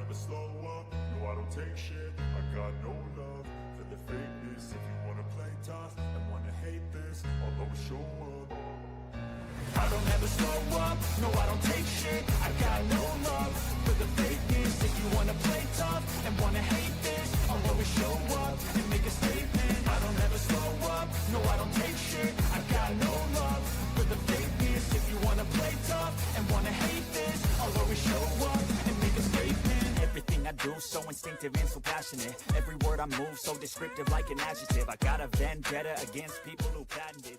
never slow up, no I don't take shit. I got no love for the fakeness. If you wanna play tough and wanna hate this, I'll always show up. I don't ever slow up, no I don't take shit. I got no love for the fakeness. If you wanna play tough and wanna hate this, I'll always show up and make a statement. I don't ever slow up, no I don't take shit. I got no love for the fakeness. If you wanna play tough and wanna hate this, I'll always show up and make a statement. Everything I do so instinctive and so passionate. Every word I move so descriptive like an adjective. I got a vendetta against people who patented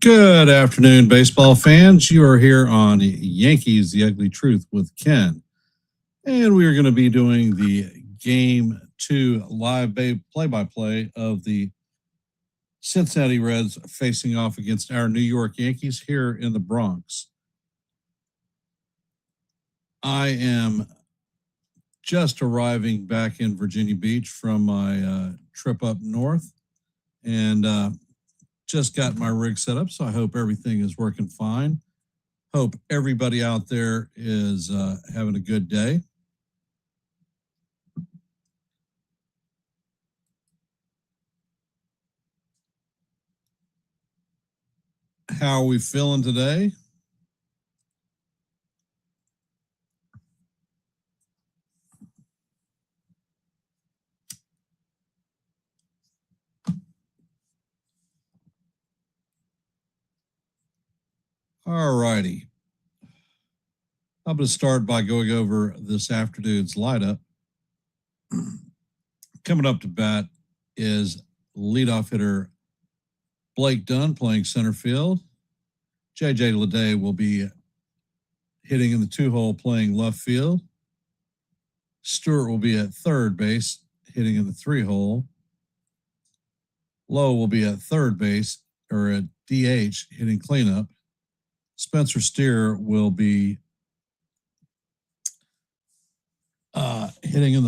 Good afternoon, baseball fans. You are here on Yankees, The Ugly Truth with Ken. And we are going to be doing the Game 2 live play-by-play of the Cincinnati Reds facing off against our New York Yankees here in the Bronx. I am just arriving back in Virginia Beach from my trip up north, and just got my rig set up, so I hope everything is working fine. Hope everybody out there is having a good day. How are we feeling today? All righty. I'm going to start by going over this afternoon's lineup. Coming up to bat is leadoff hitter Blake Dunn playing center field. J.J. Leday will be hitting in the 2-hole playing left field. Stewart will be at third base hitting in the 3-hole. Lowe will be at third base or at DH hitting cleanup. Spencer Steer will be hitting in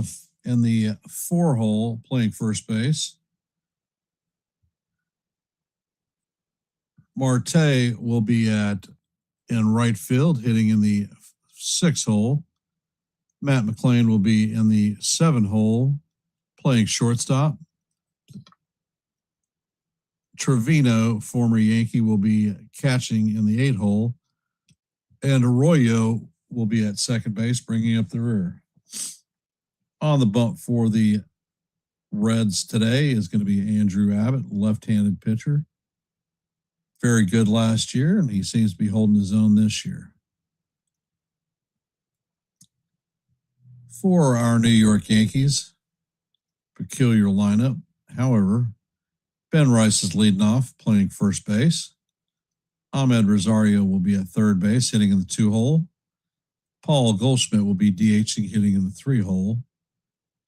the 4-hole playing first base. Marte will be in right field hitting in the 6-hole. Matt McLean will be in the 7-hole playing shortstop. Trevino, former Yankee, will be catching in the 8-hole. And Arroyo will be at second base, bringing up the rear. On the bump for the Reds today is going to be Andrew Abbott, left-handed pitcher. Very good last year, and he seems to be holding his own this year. For our New York Yankees, peculiar lineup. However, Ben Rice is leading off, playing first base. Ahmed Rosario will be at third base, hitting in the 2-hole. Paul Goldschmidt will be DHing, hitting in the 3-hole.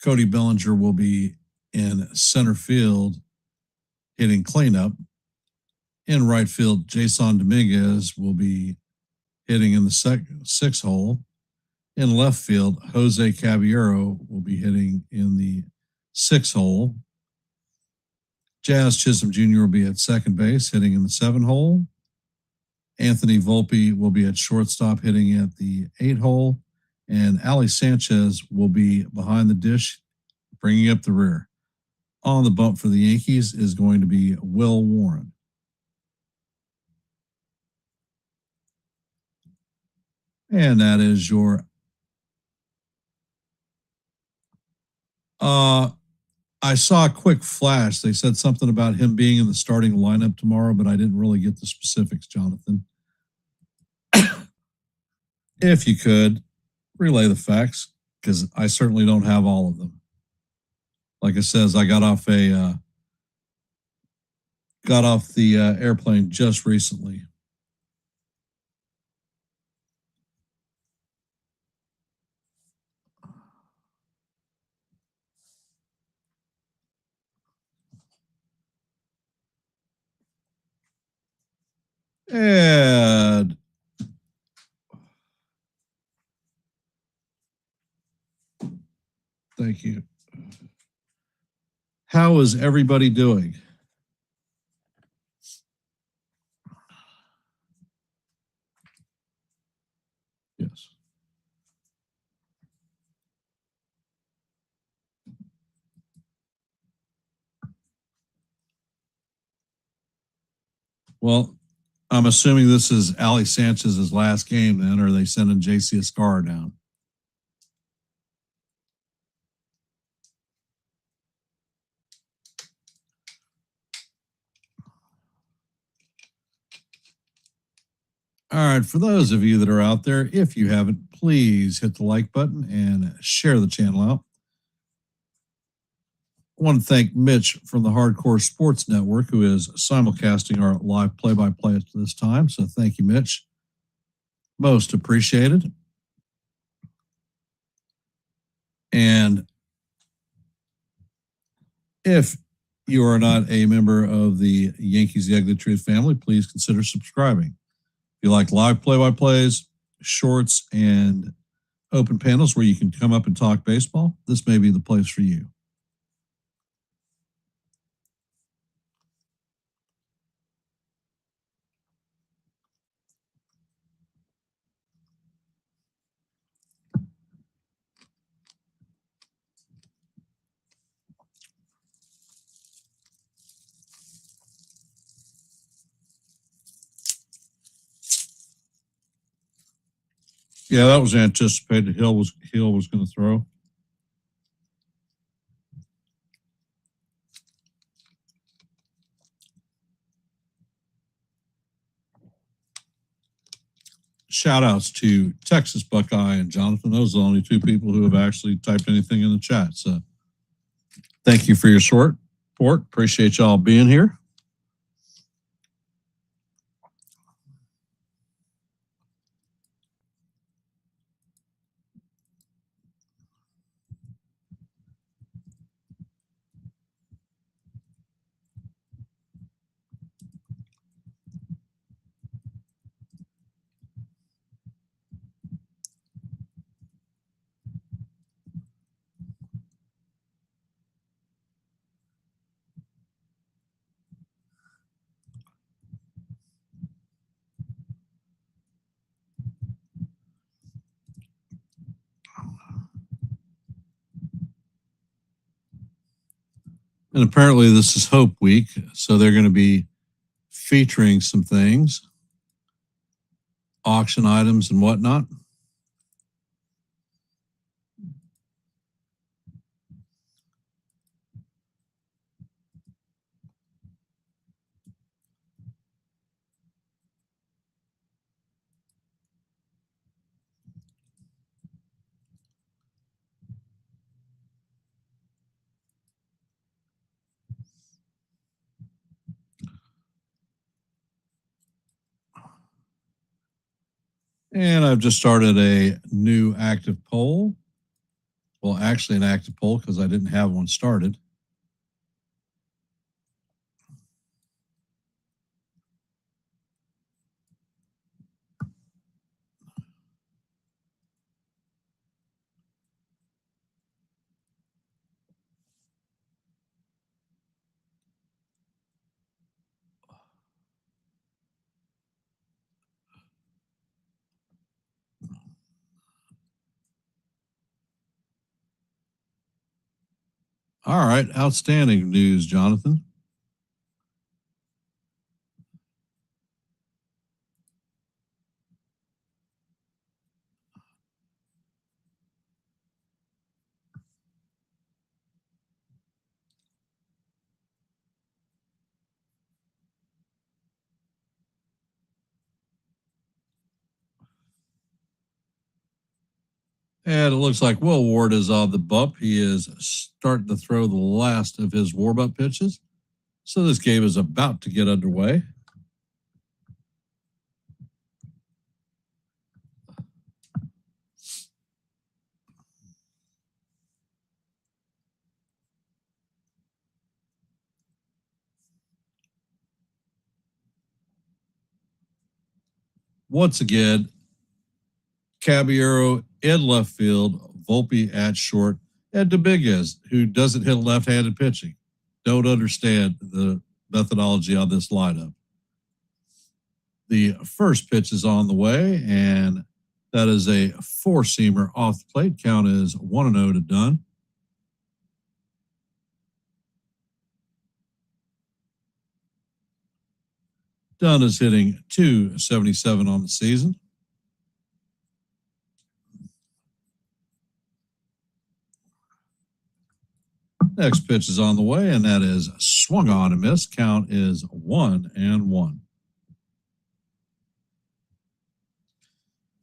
Cody Bellinger will be in center field, hitting cleanup. In right field, Jason Dominguez will be hitting in the 6-hole. In left field, Jose Caballero will be hitting in the 6-hole. Jazz Chisholm Jr. will be at second base, hitting in the 7-hole. Anthony Volpe will be at shortstop, hitting at the 8-hole. And Ali Sanchez will be behind the dish, bringing up the rear. On the bump for the Yankees is going to be Will Warren. And that is your I saw a quick flash. They said something about him being in the starting lineup tomorrow, but I didn't really get the specifics, Jonathan. If you could, relay the facts, because I certainly don't have all of them. Like it says, I got off the airplane just recently. And thank you. How is everybody doing? Yes. Well, I'm assuming this is Ali Sanchez's last game then, or are they sending JC Escar down? All right, for those of you that are out there, if you haven't, please hit the like button and share the channel out. I want to thank Mitch from the Hardcore Sports Network, who is simulcasting our live play-by-play at this time. So thank you, Mitch. Most appreciated. And if you are not a member of the Yankees The Ugly Truth family, please consider subscribing. If you like live play-by-plays, shorts, and open panels where you can come up and talk baseball, this may be the place for you. Yeah, that was anticipated. Hill was going to throw. Shout outs to Texas Buckeye and Jonathan. Those are the only two people who have actually typed anything in the chat. So thank you for your support. Appreciate y'all being here. And apparently this is Hope Week, so they're going to be featuring some things, auction items and whatnot. And I've just started a new active poll. Well, actually an active poll because I didn't have one started. All right, outstanding news, Jonathan. And it looks like Will Ward is on the bump. He is starting to throw the last of his warm-up pitches. So this game is about to get underway. Once again, Caballero in left field, Volpe at short, and Dominguez, who doesn't hit left-handed pitching. Don't understand the methodology on this lineup. The first pitch is on the way, and that is a four-seamer off the plate. Count is 1-0 to Dunn. Dunn is hitting .277 on the season. Next pitch is on the way, and that is swung on and missed. Count is 1-1.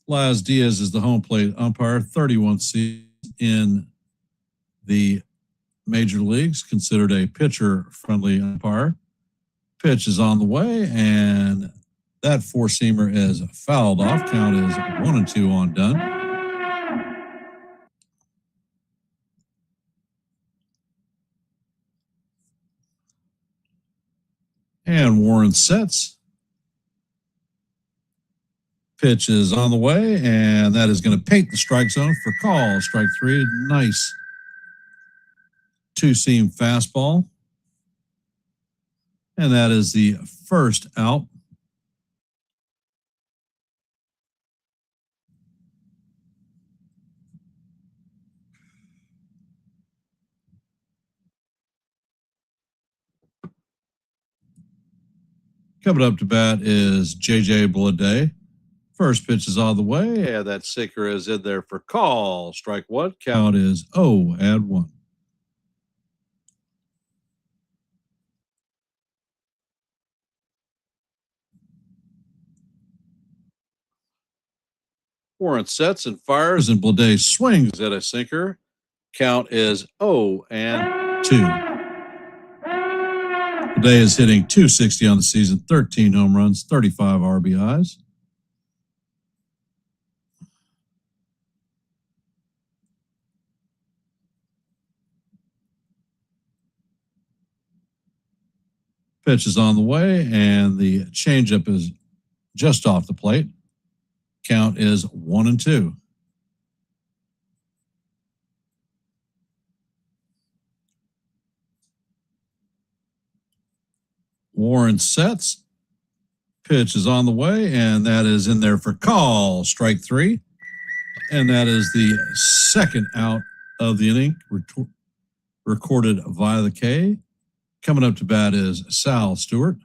Laz Diaz is the home plate umpire, 31 seasons in the major leagues, considered a pitcher-friendly umpire. Pitch is on the way, and that four-seamer is fouled off. Count is 1-2 on Dunn. And Warren sets. Pitch is on the way, and that is going to paint the strike zone for call. Strike three. Nice two-seam fastball. And that is the first out. Coming up to bat is J.J. Bleday. First pitch is on the way, and that sinker is in there for call. Strike one. Count is 0-1. Warren sets and fires, and Bleday swings at a sinker. Count is 0-2. Bleday is hitting .260 on the season, 13 home runs, 35 RBIs. Pitch is on the way, and the changeup is just off the plate. Count is 1-2. Warren sets. Pitch is on the way, and that is in there for call. Strike three. And that is the second out of the inning, recorded via the K. Coming up to bat is Sal Stewart.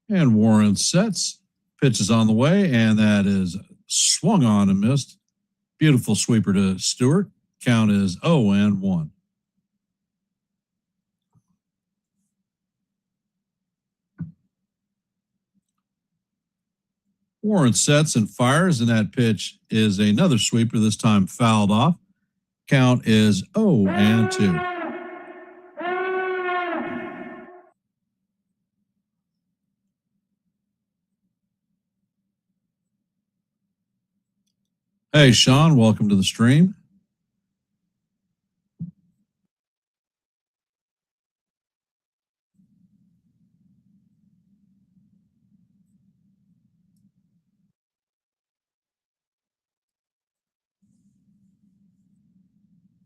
And Warren sets. Pitch is on the way, and that is swung on and missed. Beautiful sweeper to Stewart. Count is 0-1. Warren sets and fires, and that pitch is another sweeper, this time fouled off. Count is 0-2. Hey, Sean, welcome to the stream.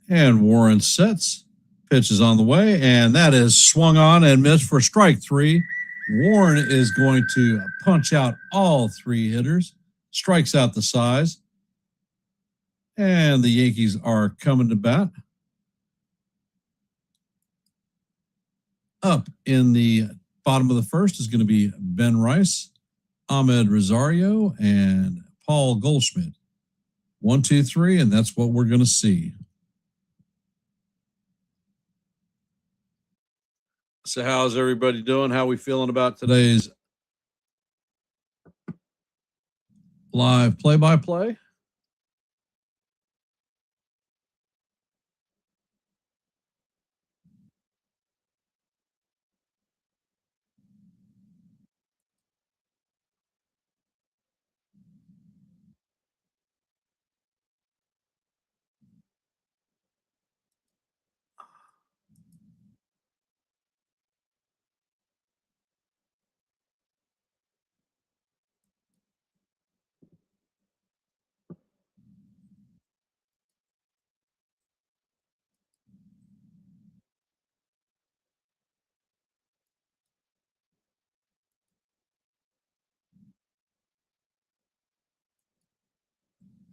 And Warren sets. Pitch is on the way, and that is swung on and missed for strike three. Warren is going to punch out all three hitters, strikes out the size, and the Yankees are coming to bat. Up in the bottom of the first is going to be Ben Rice, Ahmed Rosario, and Paul Goldschmidt. 1, 2, 3, and that's what we're going to see. So how's everybody doing? How are we feeling about today's live play-by-play?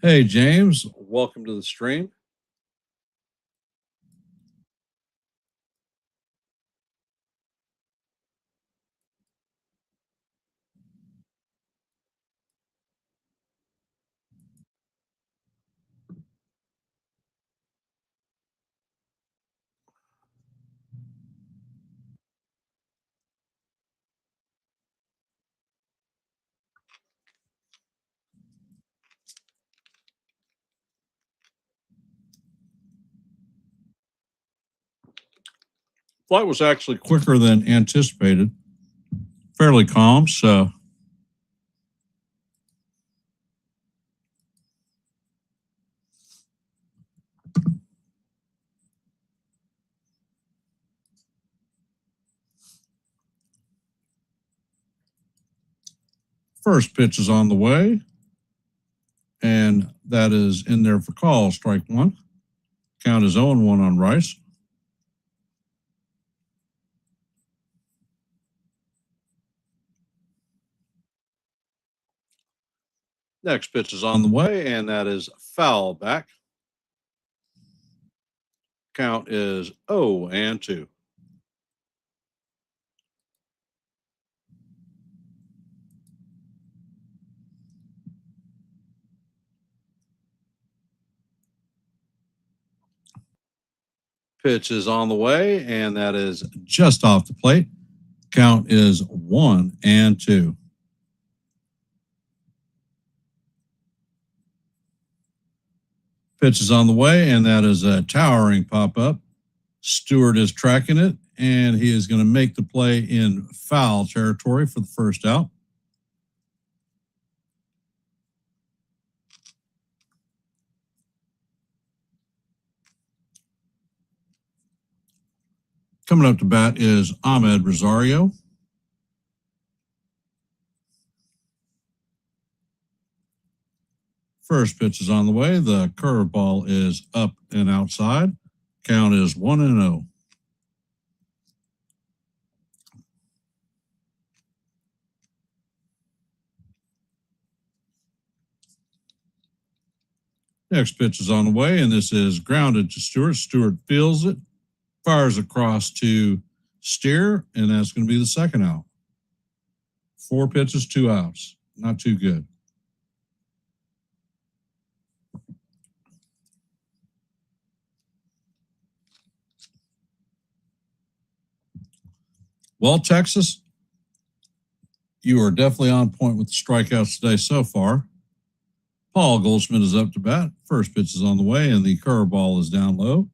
Hey, James, welcome to the stream. Flight was actually quicker than anticipated. Fairly calm, so first pitch is on the way, and that is in there for call, strike one. Count is 0-1 on Rice. Next pitch is on the way, and that is foul back. Count is 0-2. Pitch is on the way, and that is just off the plate. Count is 1-2. Pitch is on the way, and that is a towering pop up. Stewart is tracking it, and he is going to make the play in foul territory for the first out. Coming up to bat is Ahmed Rosario. First pitch is on the way. The curveball is up and outside. Count is 1-0. Next pitch is on the way, and this is grounded to Stewart. Stewart feels it, fires across to Steer, and that's going to be the second out. 4 pitches, 2 outs. Not too good. Well, Texas, you are definitely on point with the strikeouts today so far. Paul Goldschmidt is up to bat. First pitch is on the way, and the curveball is down low.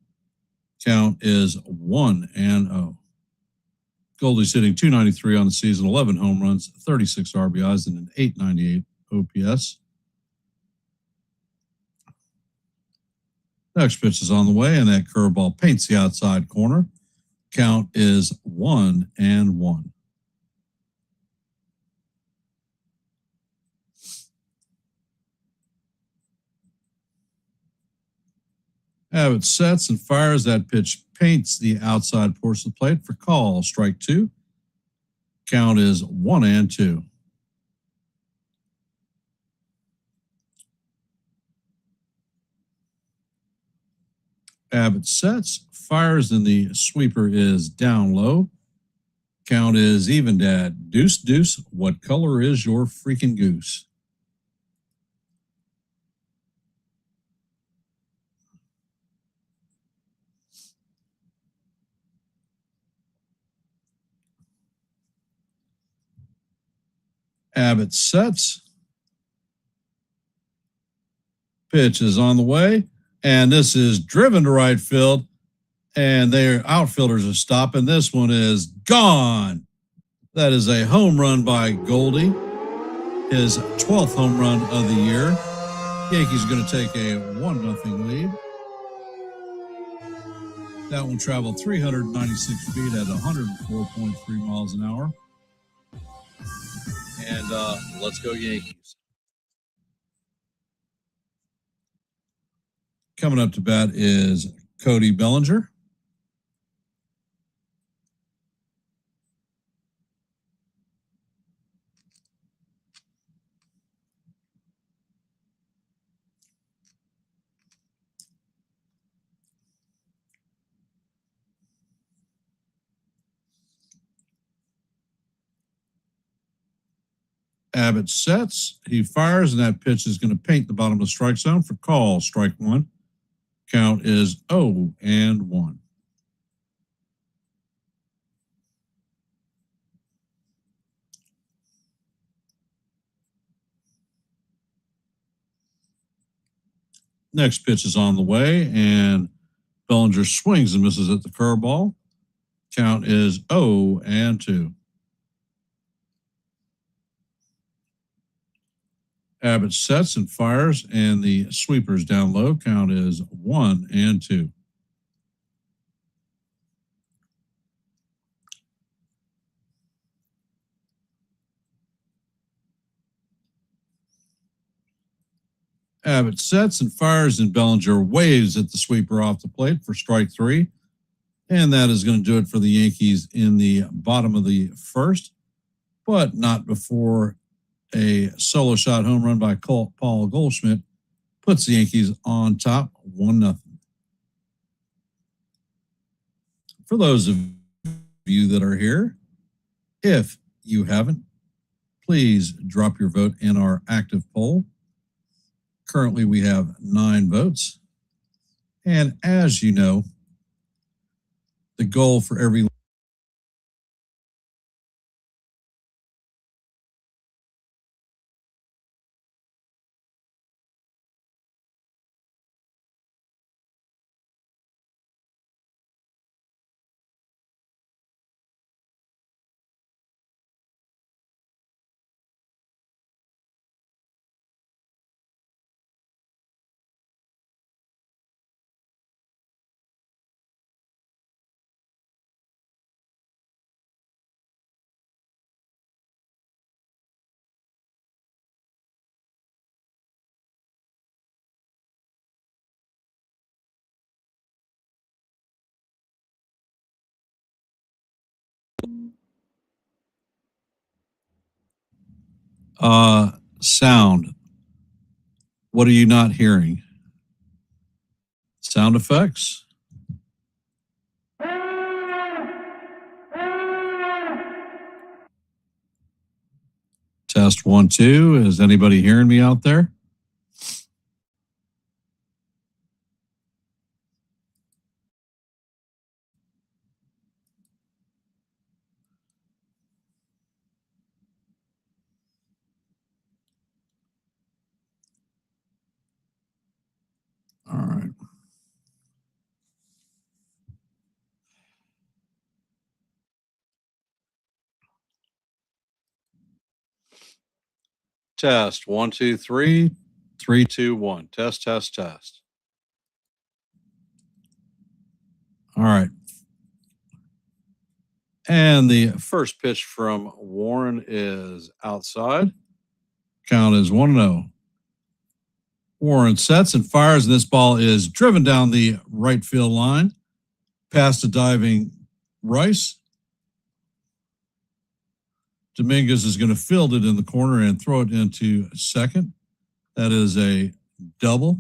Count is 1-0. Goldie's hitting .293 on the season, 11 home runs, 36 RBIs, and an .898 OPS. Next pitch is on the way, and that curveball paints the outside corner. Count is 1-1. Abbott sets and fires. That pitch paints the outside portion of the plate for call, strike 2. Count is 1-2. Abbott sets, fires, and the sweeper is down low. Count is evened at deuce, deuce. What color is your freaking goose? Abbott sets. Pitch is on the way, and this is driven to right field, and their outfielders are stopping. This one is gone. That is a home run by Goldie, his 12th home run of the year. Yankees are going to take a 1-0 lead. That one traveled 396 feet at 104.3 miles an hour. And let's go Yankees. Coming up to bat is Cody Bellinger. Abbott sets. He fires, and that pitch is going to paint the bottom of the strike zone for call. Strike one. Count is 0-1. Next pitch is on the way, and Bellinger swings and misses at the curveball. Count is 0-2. Abbott sets and fires, and the sweeper's down low. Count is 1-2. Abbott sets and fires, and Bellinger waves at the sweeper off the plate for strike three. And that is going to do it for the Yankees in the bottom of the first, but not before a solo shot home run by Paul Goldschmidt puts the Yankees on top 1-0. For those of you that are here, if you haven't, please drop your vote in our active poll. Currently, we have 9 votes. And as you know, the goal for every sound, what are you not hearing? Sound effects? Test 1, 2. Is anybody hearing me out there? All right. Test 1, 2, 3. 3, 2, 1. Test, test, test. All right. And the first pitch from Warren is outside. Count is 1-0. Warren sets and fires, and this ball is driven down the right field line, past a diving Rice. Dominguez is going to field it in the corner and throw it into second. That is a double.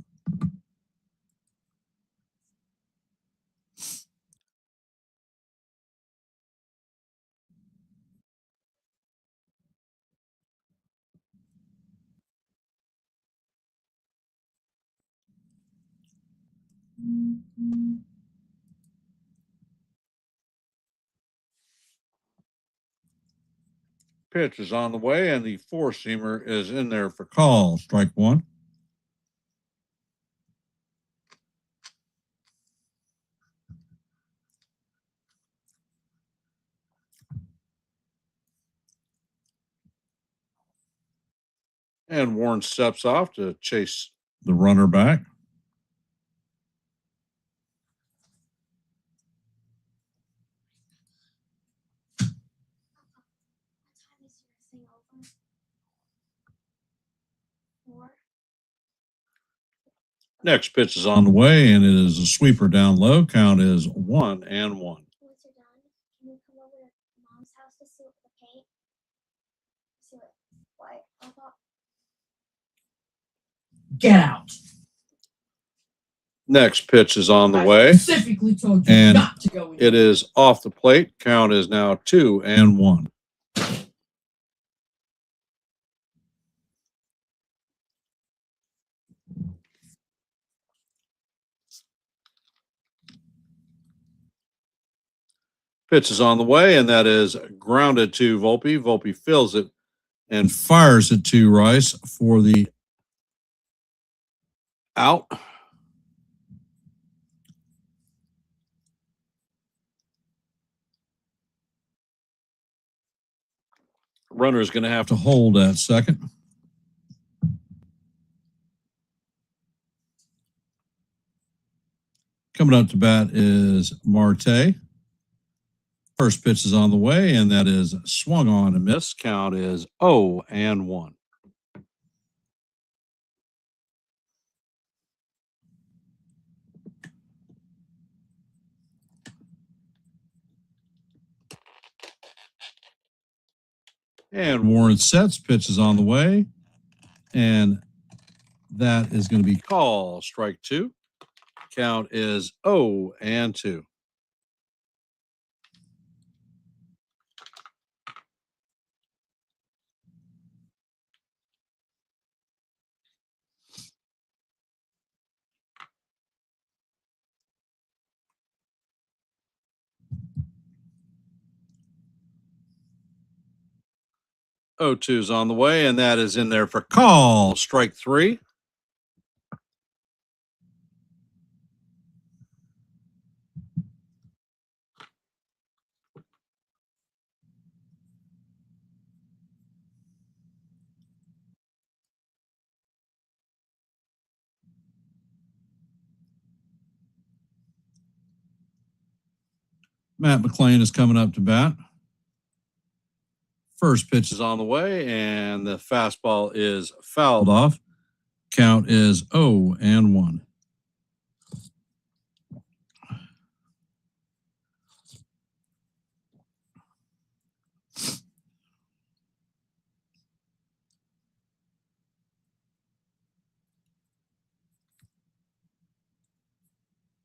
Pitch is on the way, and the four-seamer is in there for call. Strike one. And Warren steps off to chase the runner back. Next pitch is on the way, and it is a sweeper down low. Count is 1-1. Once you're done, can you come over to Mom's house to see what the paint? See what I thought? Get out. Next pitch is on the I way, specifically told you and not to go in. it is off the plate. Count is now 2-1. Pitch is on the way, and that is grounded to Volpe. Volpe fills it and fires it to Rice for the out. Runner is going to have to hold at second. Coming up to bat is Marte. First pitch is on the way, and that is swung on and missed. Count is 0-1. And Warren sets. Pitch is on the way, and that is going to be called strike 2. Count is 0-2. O2 is on the way, and that is in there for call strike 3. Matt McLean is coming up to bat. First pitch is on the way, and the fastball is fouled off. Count is 0-1.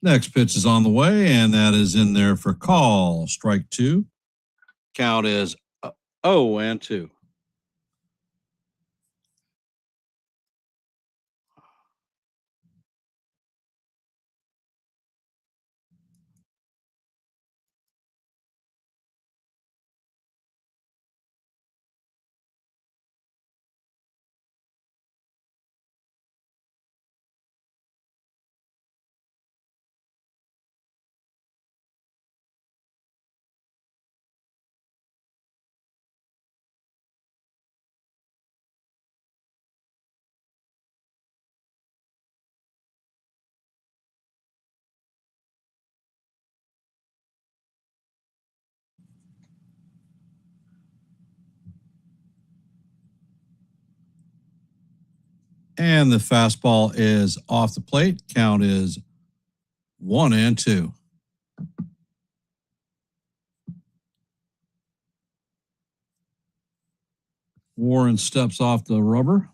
Next pitch is on the way, and that is in there for call strike 2. Count is 0-2. And the fastball is off the plate. Count is 1-2. Warren steps off the rubber.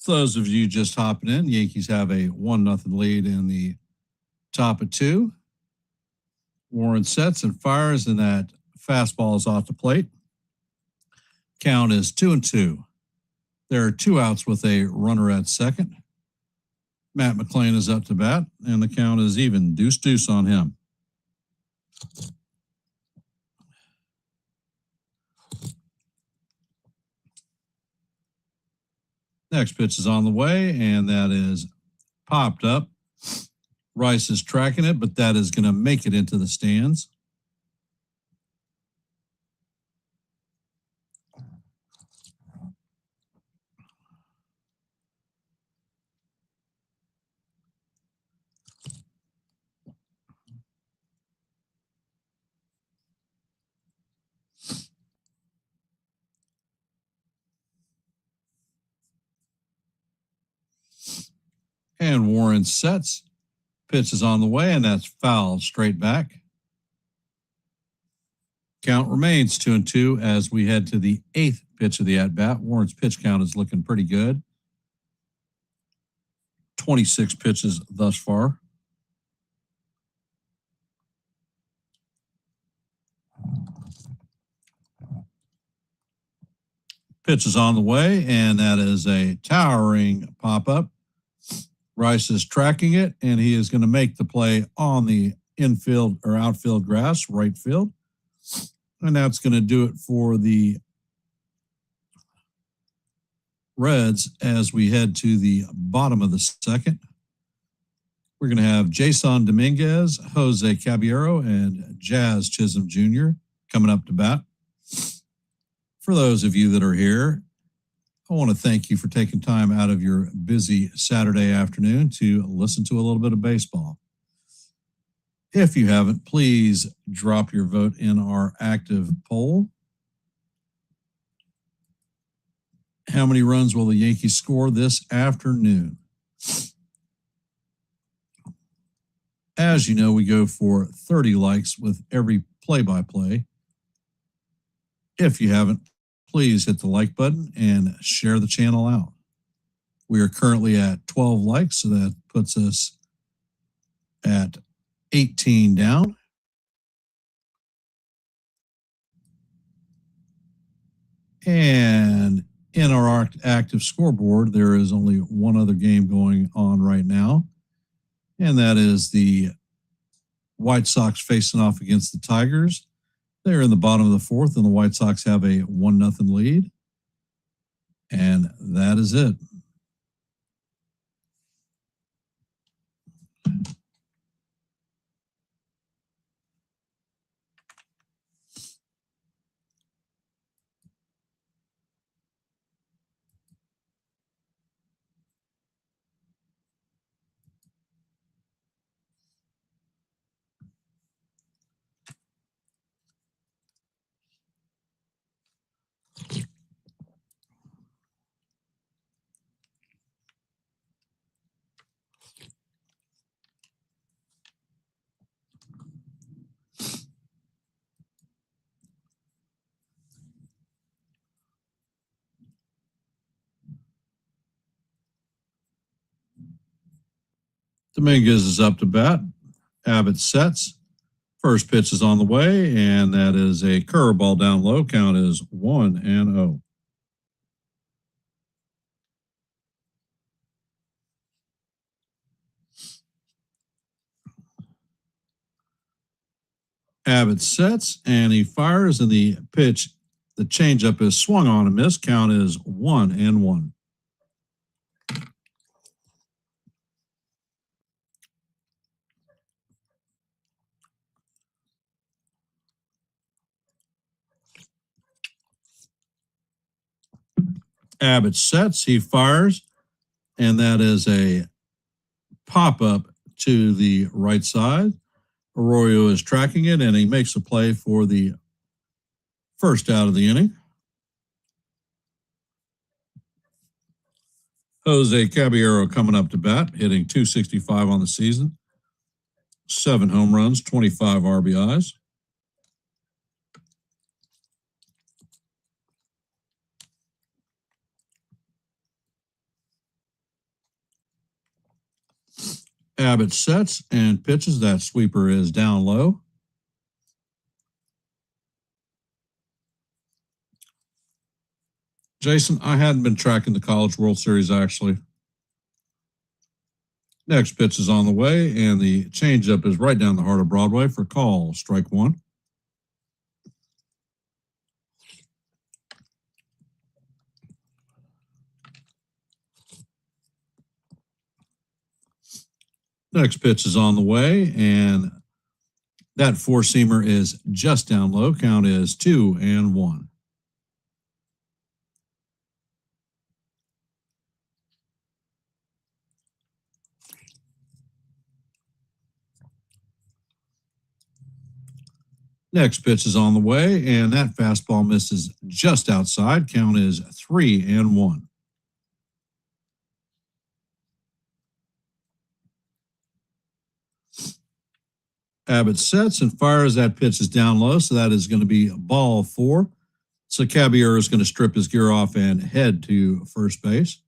For those of you just hopping in, Yankees have a 1-0 lead in the top of 2. Warren sets and fires, and that fastball is off the plate. Count is 2-2. There are 2 outs with a runner at second. Matt McLean is up to bat, and the count is even. Deuce on him. Next pitch is on the way, and that is popped up. Rice is tracking it, but that is going to make it into the stands. And Warren sets. Pitch is on the way, and that's fouled straight back. Count remains 2-2 as we head to the 8th pitch of the at-bat. Warren's pitch count is looking pretty good. 26 pitches thus far. Pitch is on the way, and that is a towering pop-up. Rice is tracking it, and he is going to make the play on the infield or outfield grass, right field. And that's going to do it for the Reds as we head to the bottom of the second. We're going to have Jason Dominguez, Jose Caballero, and Jazz Chisholm Jr. coming up to bat. For those of you that are here, I want to thank you for taking time out of your busy Saturday afternoon to listen to a little bit of baseball. If you haven't, please drop your vote in our active poll. How many runs will the Yankees score this afternoon? As you know, we go for 30 likes with every play-by-play. If you haven't, please hit the like button and share the channel out. We are currently at 12 likes, so that puts us at 18 down. And in our active scoreboard, there is only one other game going on right now, and that is the White Sox facing off against the Tigers. They're in the bottom of the fourth, and the White Sox have a 1-0 lead. And that is it. Dominguez is up to bat. Abbott sets. First pitch is on the way, and that is a curveball down low. Count is 1-0. Abbott sets, and he fires, and the pitch, the changeup is swung on and missed. Count is 1-1. Abbott sets, he fires, and that is a pop-up to the right side. Arroyo is tracking it, and he makes a play for the first out of the inning. Jose Caballero coming up to bat, hitting .265 on the season. 7 home runs, 25 RBIs. Abbott sets and pitches. That sweeper is down low. Jason, I hadn't been tracking the College World Series, actually. Next pitch is on the way, and the changeup is right down the heart of Broadway for call. Strike one. Next pitch is on the way, and that four-seamer is just down low. Count is 2-1. Next pitch is on the way, and that fastball misses just outside. Count is 3-1. Abbott sets and fires. That pitch is down low, so that is going to be ball 4. So Caballero is going to strip his gear off and head to first base.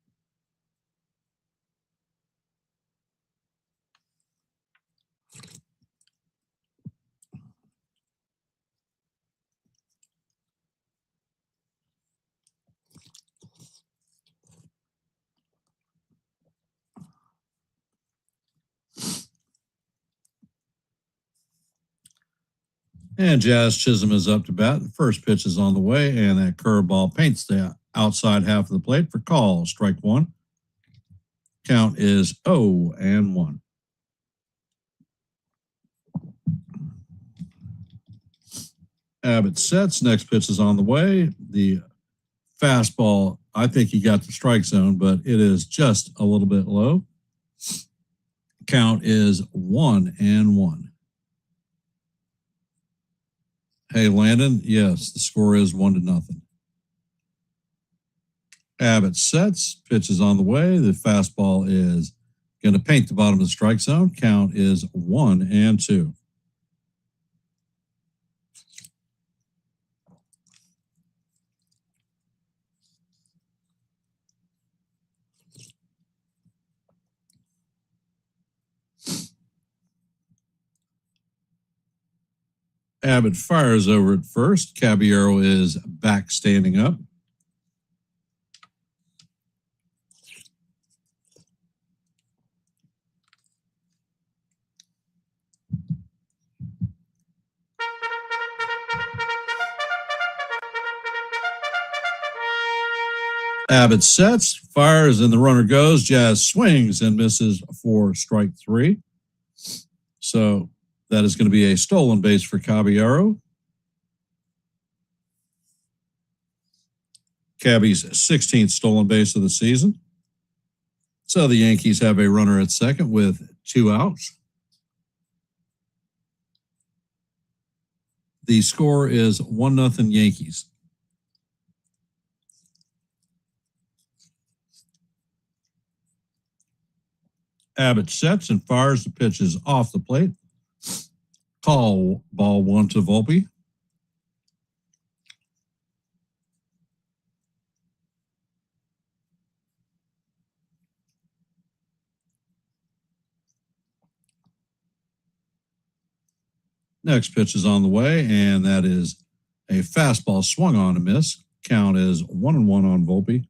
And Jazz Chisholm is up to bat. The first pitch is on the way, and that curveball paints the outside half of the plate for call. Strike one. Count is 0-1. Abbott sets. Next pitch is on the way. The fastball, I think he got the strike zone, but it is just a little bit low. Count is 1-1. Hey, Landon, yes, the score is 1-0. Abbott sets. Pitch is on the way. The fastball is going to paint the bottom of the strike zone. Count is 1-2. Abbott fires over at first. Caballero is back standing up. Abbott sets, fires, and the runner goes. Jazz swings and misses for strike three. So that is going to be a stolen base for Caballero. Cabby's 16th stolen base of the season. So the Yankees have a runner at second with 2 outs. The score is 1-0 Yankees. Abbott sets and fires. The pitch is off the plate. Call ball 1 to Volpe. Next pitch is on the way, and that is a fastball swung on a miss. Count is 1-1 on Volpe.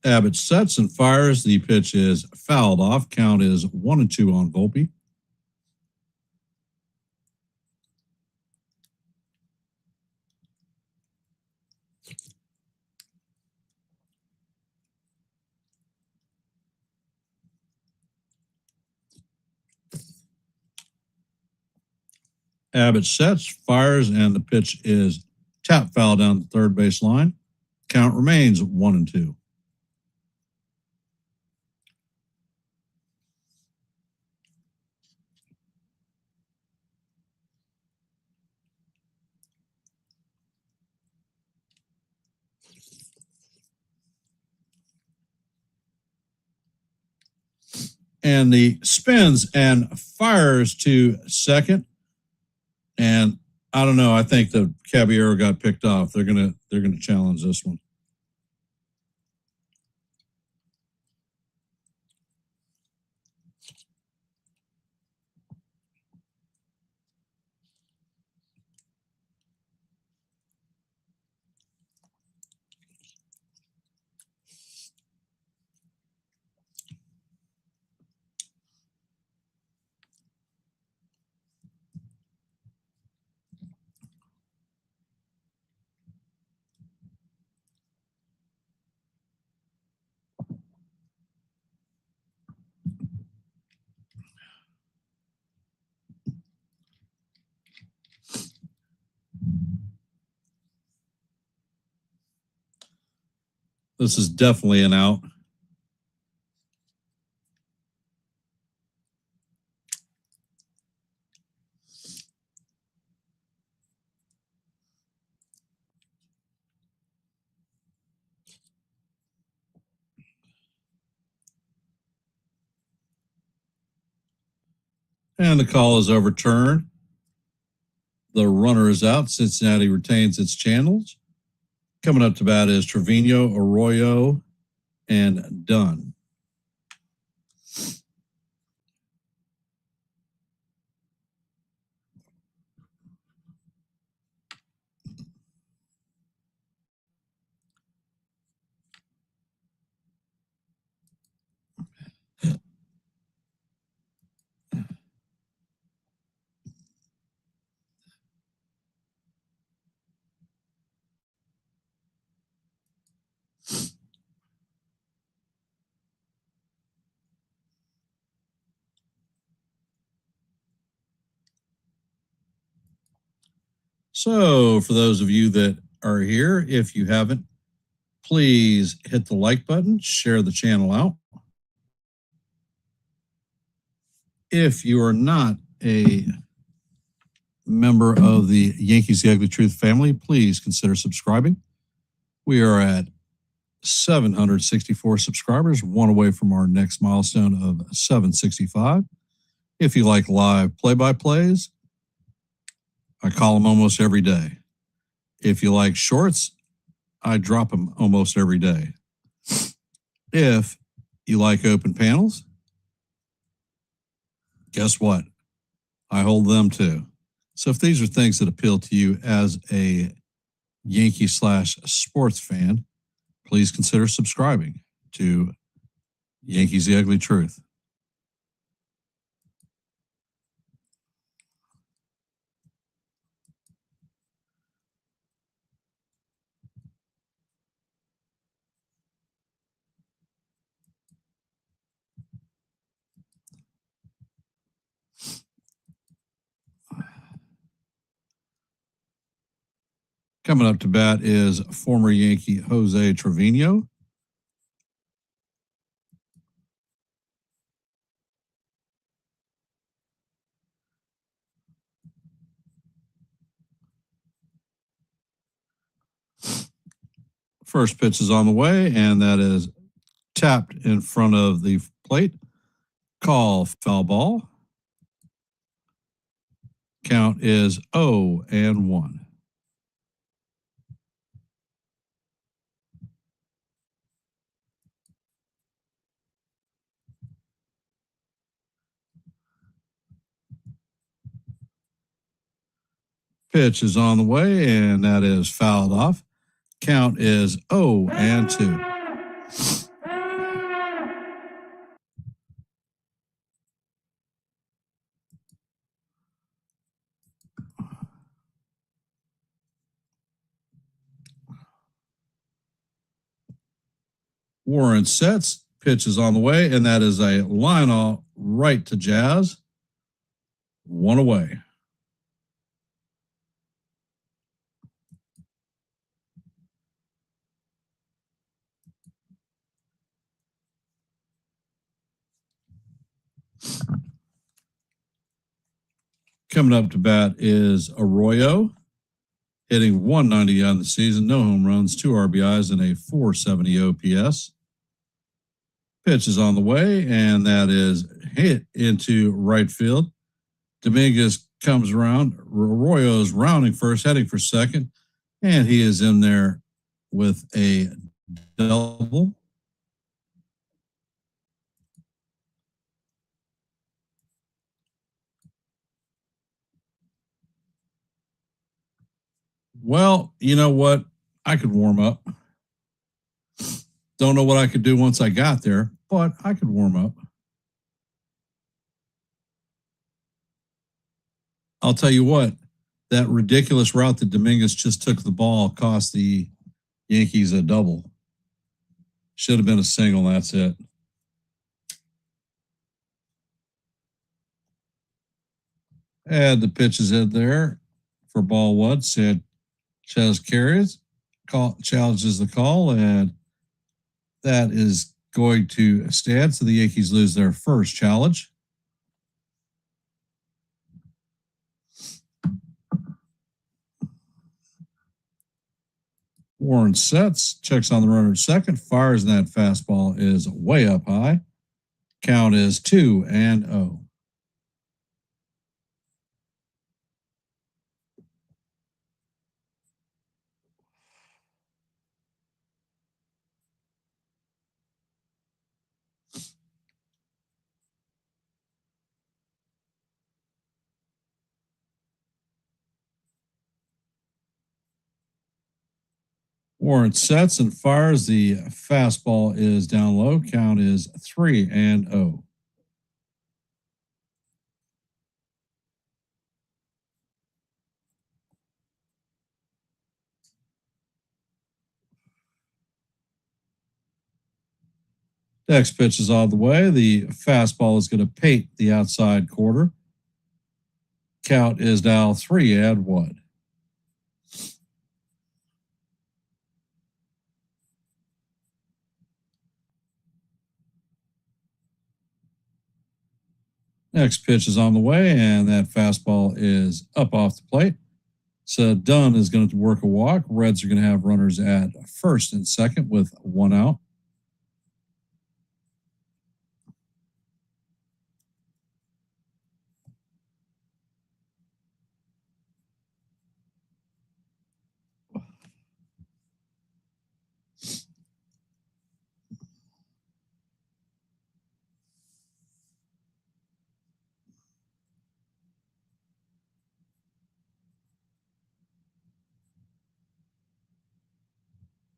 Abbott sets and fires. The pitch is fouled off. Count is 1-2 on Volpe. Abbott sets, fires, and the pitch is tap foul down the third base line. Count remains 1-2. And the spins and fires to second. And I don't know. I think the Caballero got picked off. They're gonna challenge this one. This is definitely an out. And the call is overturned. The runner is out. Cincinnati retains its channels. Coming up to bat is Trevino, Arroyo, and Dunn. So, for those of you that are here, if you haven't, please hit the like button, share the channel out. If you are not a member of the Yankees The Ugly Truth family, please consider subscribing. We are at 764 subscribers, one away from our next milestone of 765. If you like live play-by-plays, I call them almost every day. If you like shorts, I drop them almost every day. If you like open panels, guess what? I hold them too. So if these are things that appeal to you as a Yankee/sports fan, please consider subscribing to Yankees The Ugly Truth. Coming up to bat is former Yankee Jose Trevino. First pitch is on the way, and that is tapped in front of the plate. Call foul ball. Count is 0-1. Pitch is on the way, and that is fouled off. Count is 0-2. Warren sets. Pitch is on the way, and that is a line off right to Jazz. One away. Coming up to bat is Arroyo, hitting 190 on the season, no home runs, 2 RBIs, and a 470 OPS. Pitch is on the way, and that is hit into right field. Dominguez comes around. Arroyo is rounding first, heading for second, and he is in there with a double. Well, you know what? I could warm up. Don't know what I could do once I got there, but I could warm up. I'll tell you what, that ridiculous route that Dominguez just took the ball cost the Yankees a double. Should have been a single, that's it. And the pitch is in there for ball one. Sanchez carries, challenges the call, and that is going to stand. So the Yankees lose their first challenge. Warren sets, checks on the runner at second, fires, and that fastball is way up high. Count is 2-0. Warren sets and fires. The fastball is down low. Count is 3-0. Next pitch is on the way. The fastball is going to paint the outside quarter. Count is now 3-1. Next pitch is on the way, and that fastball is up off the plate. So Dunn is going to work a walk. Reds are going to have runners at first and second with 1 out.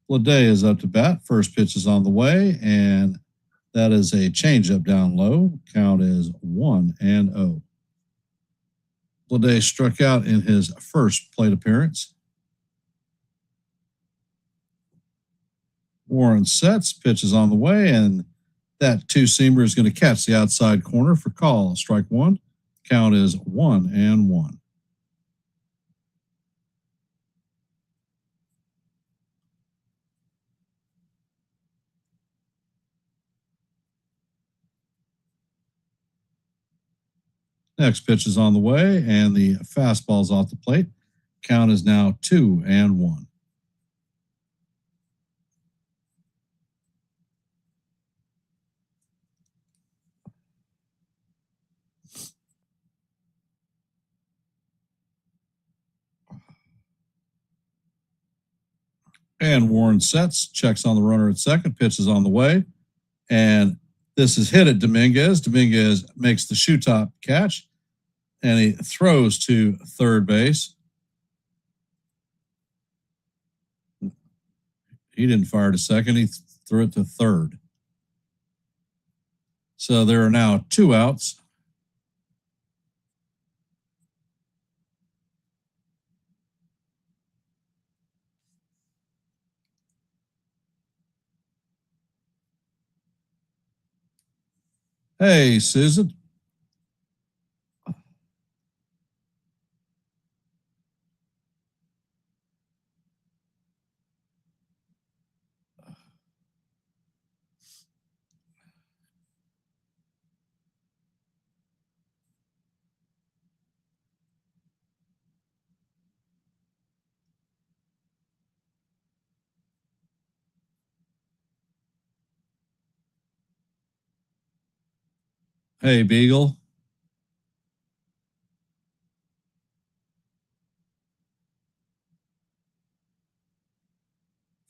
Lede is up to bat. First pitch is on the way, and that is a changeup down low. Count is 1-0. Lede struck out in his first plate appearance. Warren sets, pitch is on the way, and that two-seamer is going to catch the outside corner for call. Strike 1. Count is 1-1. Next pitch is on the way, and the fastball's off the plate. Count is now 2-1. And Warren sets, checks on the runner at second. Pitch is on the way, and this is hit at Dominguez. Dominguez makes the shoe top catch, and he throws to third base. He didn't fire to second. He threw it to third. So there are now 2 outs. Hey, Susan. Hey, Beagle.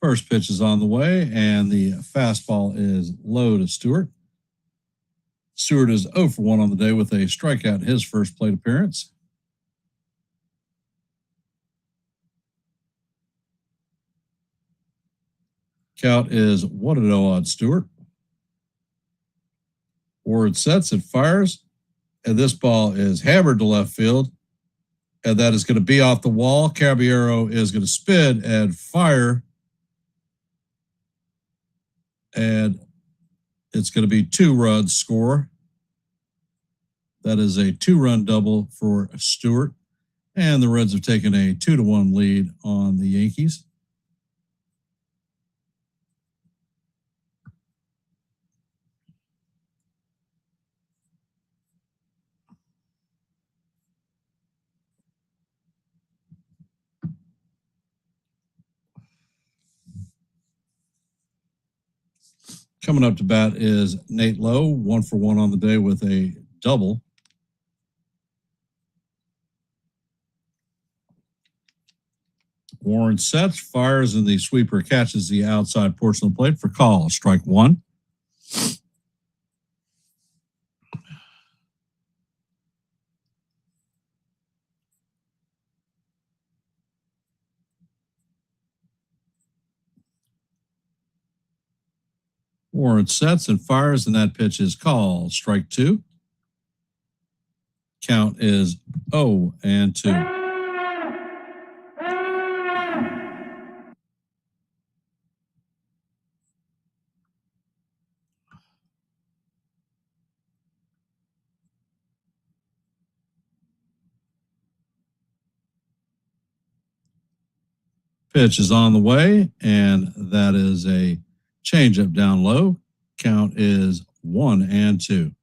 First pitch is on the way, and the fastball is low to Stewart. Stewart is 0 for 1 on the day with a strikeout in his first plate appearance. Count is 1-0 on Stewart. Ward sets, it fires, and this ball is hammered to left field, and that is going to be off the wall. Caballero is going to spin and fire, and it's going to be 2 runs score. That is a 2-run double for Stewart, and the Reds have taken a 2-1 lead on the Yankees. Coming up to bat is Nate Lowe, 1 for 1 on the day with a double. Warren sets, fires, and the sweeper catches the outside portion of the plate for call. Strike 1. Warren sets and fires, and that pitch is called. Strike 2. Count is 0-2. Pitch is on the way, and that is a changeup down low. Count is 1-2.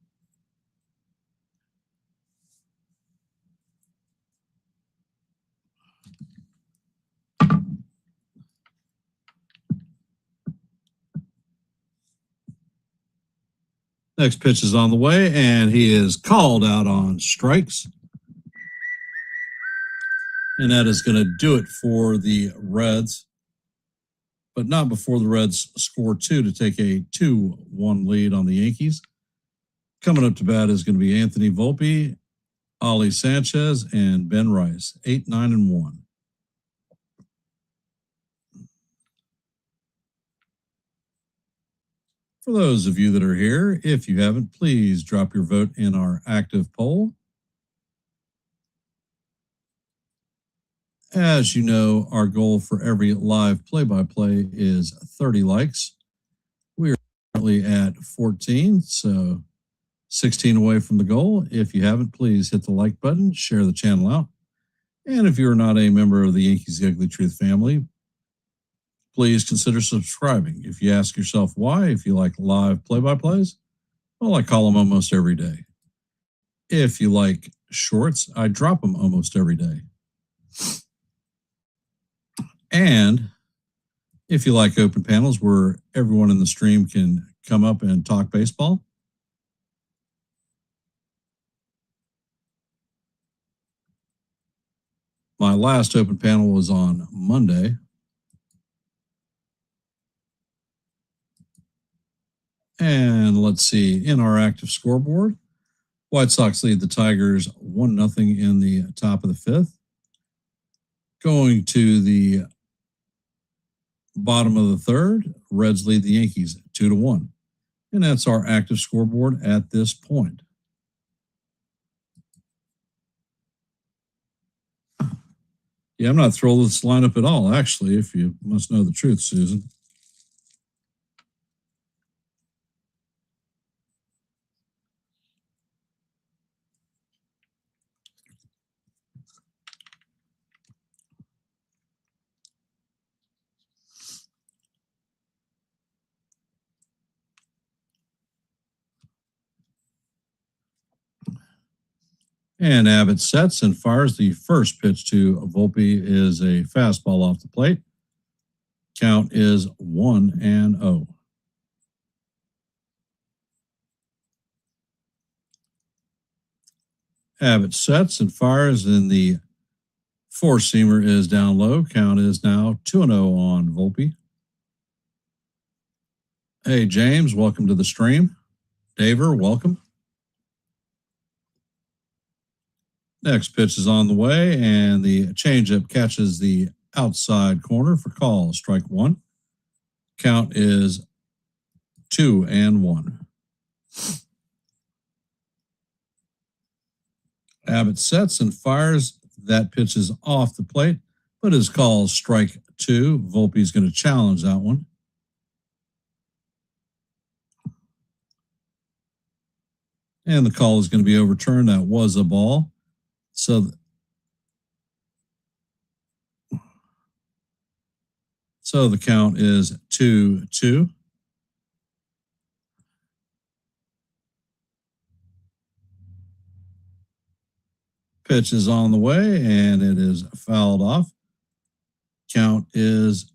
Next pitch is on the way, and he is called out on strikes. And that is going to do it for the Reds, but not before the Reds score 2 to take a 2-1 lead on the Yankees. Coming up to bat is going to be Anthony Volpe, Ollie Sanchez, and Ben Rice, 8, 9, and 1. For those of you that are here, if you haven't, please drop your vote in our active poll. As you know, our goal for every live play-by-play is 30 likes. We are currently at 14, so 16 away from the goal. If you haven't, please hit the like button, share the channel out. And if you're not a member of the Yankees Ugly Truth family, please consider subscribing. If you ask yourself why, if you like live play-by-plays, well, I call them almost every day. If you like shorts, I drop them almost every day. And if you like open panels where everyone in the stream can come up and talk baseball, my last open panel was on Monday. And let's see, in our active scoreboard, White Sox lead the Tigers 1-0 in the top of the 5th. Going to the bottom of the 3rd, Reds lead the Yankees 2-1. And that's our active scoreboard at this point. Yeah, I'm not thrilled with this lineup at all, actually, if you must know the truth, Susan. And Abbott sets and fires. The first pitch to Volpe is a fastball off the plate. Count is 1-0. Abbott sets and fires, and the four-seamer is down low. Count is now 2-0 on Volpe. Hey, James, welcome to the stream. Daver, welcome. Next pitch is on the way, and the changeup catches the outside corner for call. Strike 1. Count is 2-1. Abbott sets and fires. That pitch is off the plate, but is called strike 2. Volpe is going to challenge that one. And the call is going to be overturned. That was a ball. So the count is 2-2. Pitch is on the way, and it is fouled off. Count is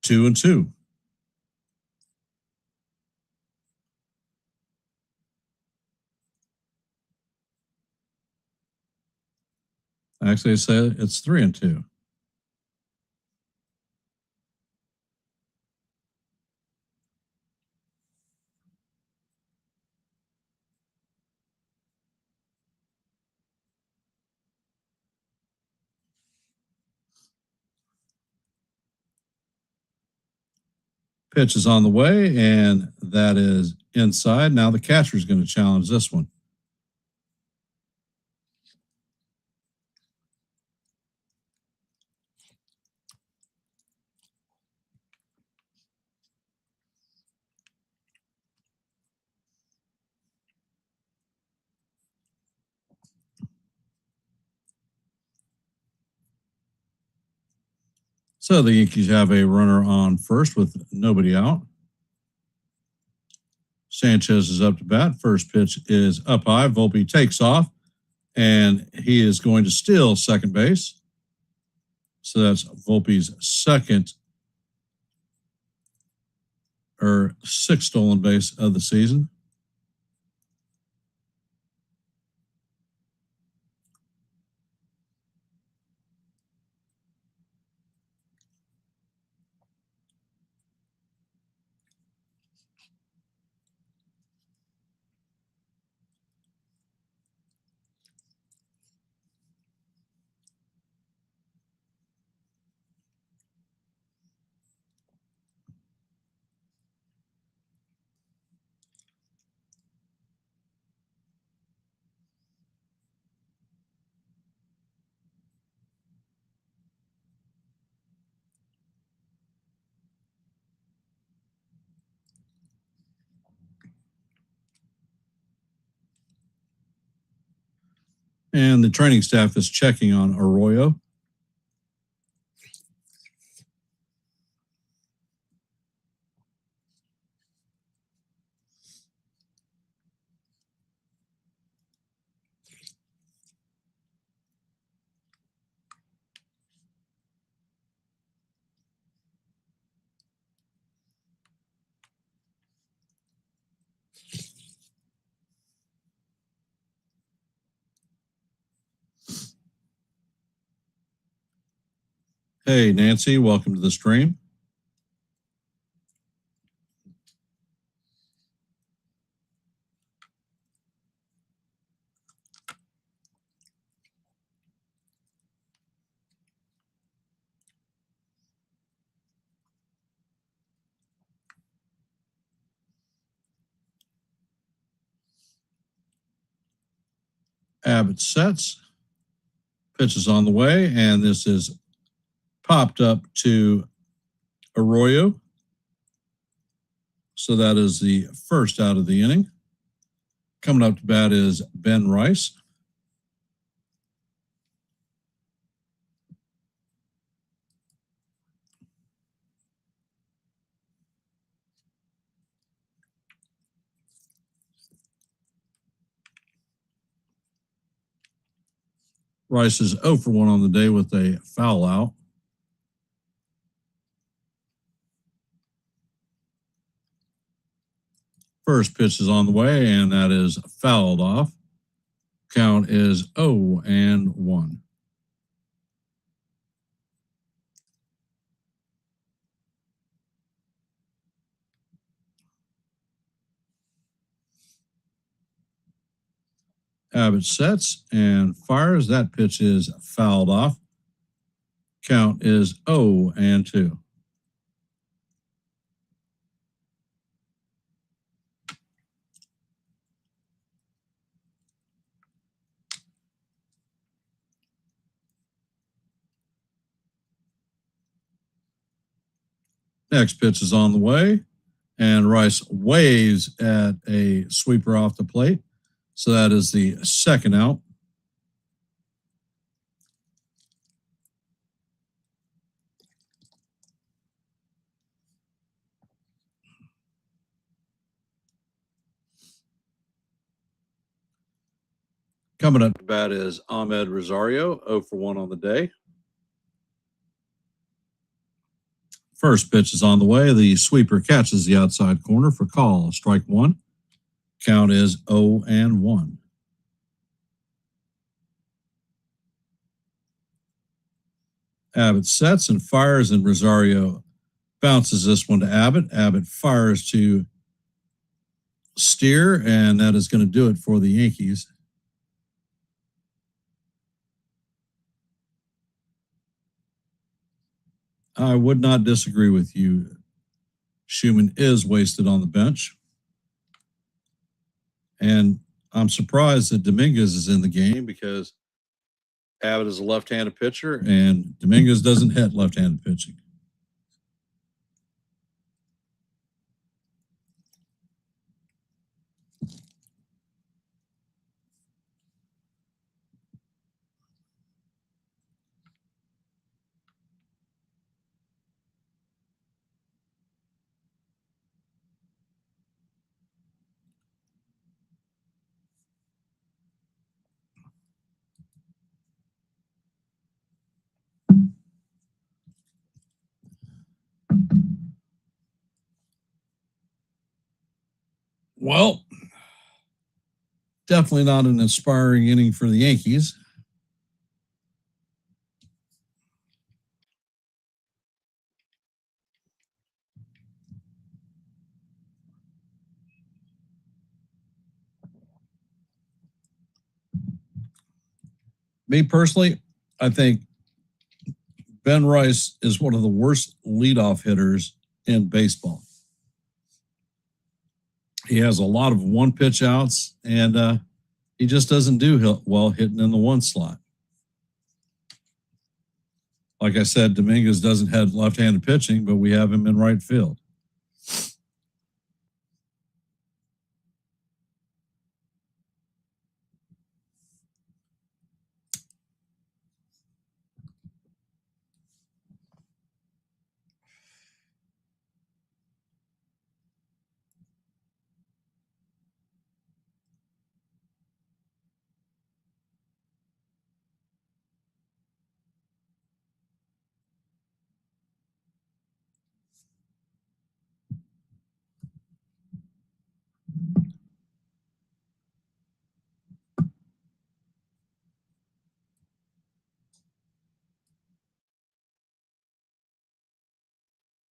2-2. Actually, I say it's 3-2. Pitch is on the way, and that is inside. Now the catcher is going to challenge this one. So the Yankees have a runner on first with nobody out. Sanchez is up to bat. First pitch is up high. Volpe takes off, and he is going to steal second base. So that's Volpe's second or 6th stolen base of the season. And the training staff is checking on Arroyo. Hey, Nancy, welcome to the stream. Abbott sets. Pitch is on the way, and this is popped up to Arroyo. So that is the first out of the inning. Coming up to bat is Ben Rice. Rice is 0 for 1 on the day with a foul out. First pitch is on the way, and that is fouled off. Count is 0-1. Abbott sets and fires. That pitch is fouled off. Count is 0-2. Next pitch is on the way, and Rice waves at a sweeper off the plate. So that is the second out. Coming up to bat is Ahmed Rosario, 0 for 1 on the day. First pitch is on the way. The sweeper catches the outside corner for call. Strike one. Count is 0-1. Abbott sets and fires, and Rosario bounces this one to Abbott. Abbott fires to Steer, and that is going to do it for the Yankees. I would not disagree with you. Schumann is wasted on the bench. And I'm surprised that Dominguez is in the game because Abbott is a left-handed pitcher and Dominguez doesn't hit left-handed pitching. Well, definitely not an inspiring inning for the Yankees. Me personally, I think Ben Rice is one of the worst leadoff hitters in baseball. He has a lot of one pitch outs, and he just doesn't do well hitting in the one slot. Like I said, Dominguez doesn't have left-handed pitching, but we have him in right field.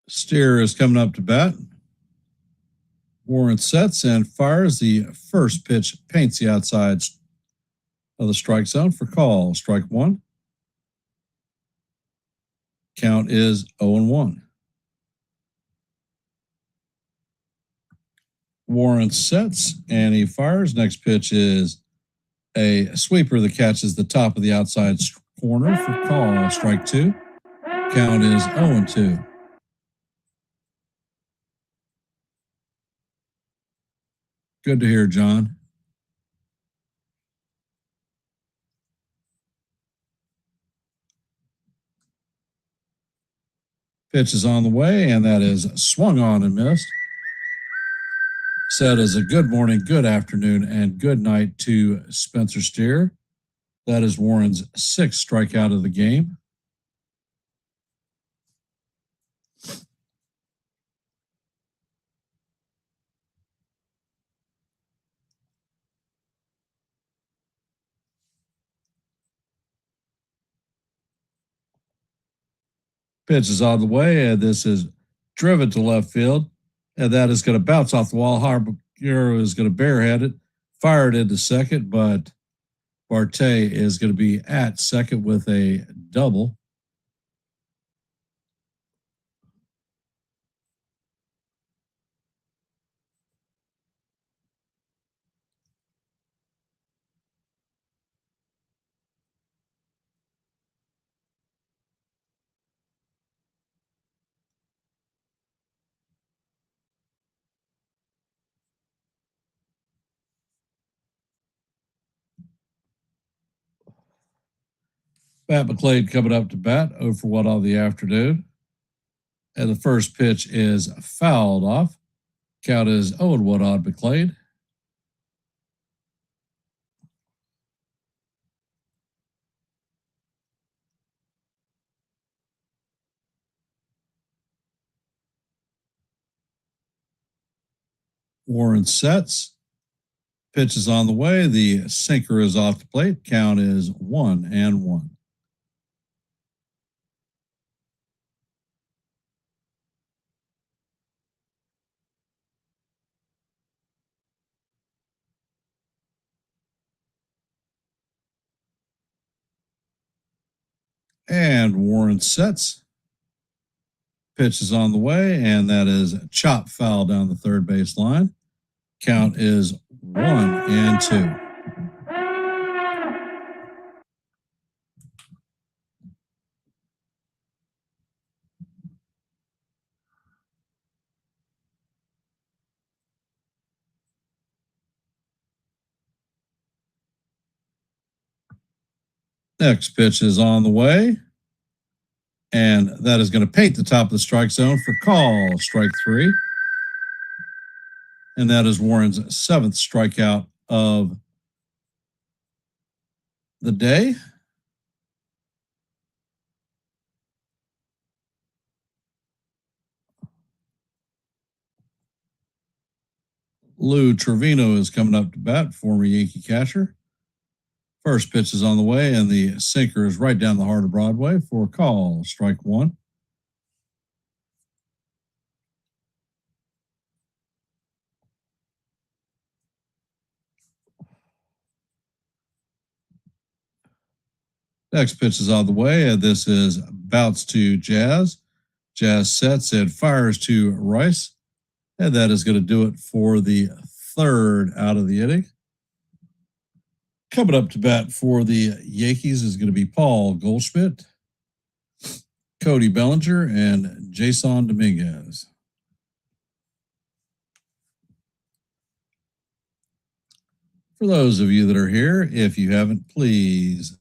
Steer is coming up to bat. Warren sets and fires. The first pitch paints the outside of the strike zone for call. Strike one. Count is 0-1. Warren sets and he fires. Next pitch is a sweeper that catches the top of the outside corner for call. Strike two. Count is 0-2. Good to hear, John. Pitch is on the way, and that is swung on and missed. Said as a good morning, good afternoon, and good night to Spencer Steer. That is Warren's sixth strikeout of the game. Pitch is on the way, and this is driven to left field, and that is going to bounce off the wall. Harbour is going to barehead it, fire it into second, but Barte is going to be at second with a double. Pat McClade coming up to bat, 0 for 1 on the afternoon. And the first pitch is fouled off. Count is 0-1 on McClade. Warren sets. Pitch is on the way. The sinker is off the plate. Count is 1-1. And Warren sets. Pitch is on the way, and that is a chop foul down the third base line. Count is 1-2. Next pitch is on the way, and that is going to paint the top of the strike zone for call. Strike three. And that is Warren's seventh strikeout of the day. Lou Trevino is coming up to bat, former Yankee catcher. First pitch is on the way, and the sinker is right down the heart of Broadway for a call. Strike one. Next pitch is on the way, and this is bounce to Jazz. Jazz sets and fires to Rice, and that is going to do it for the third out of the inning. Coming up to bat for the Yankees is going to be Paul Goldschmidt, Cody Bellinger, and Jason Dominguez. For those of you that are here, if you haven't, please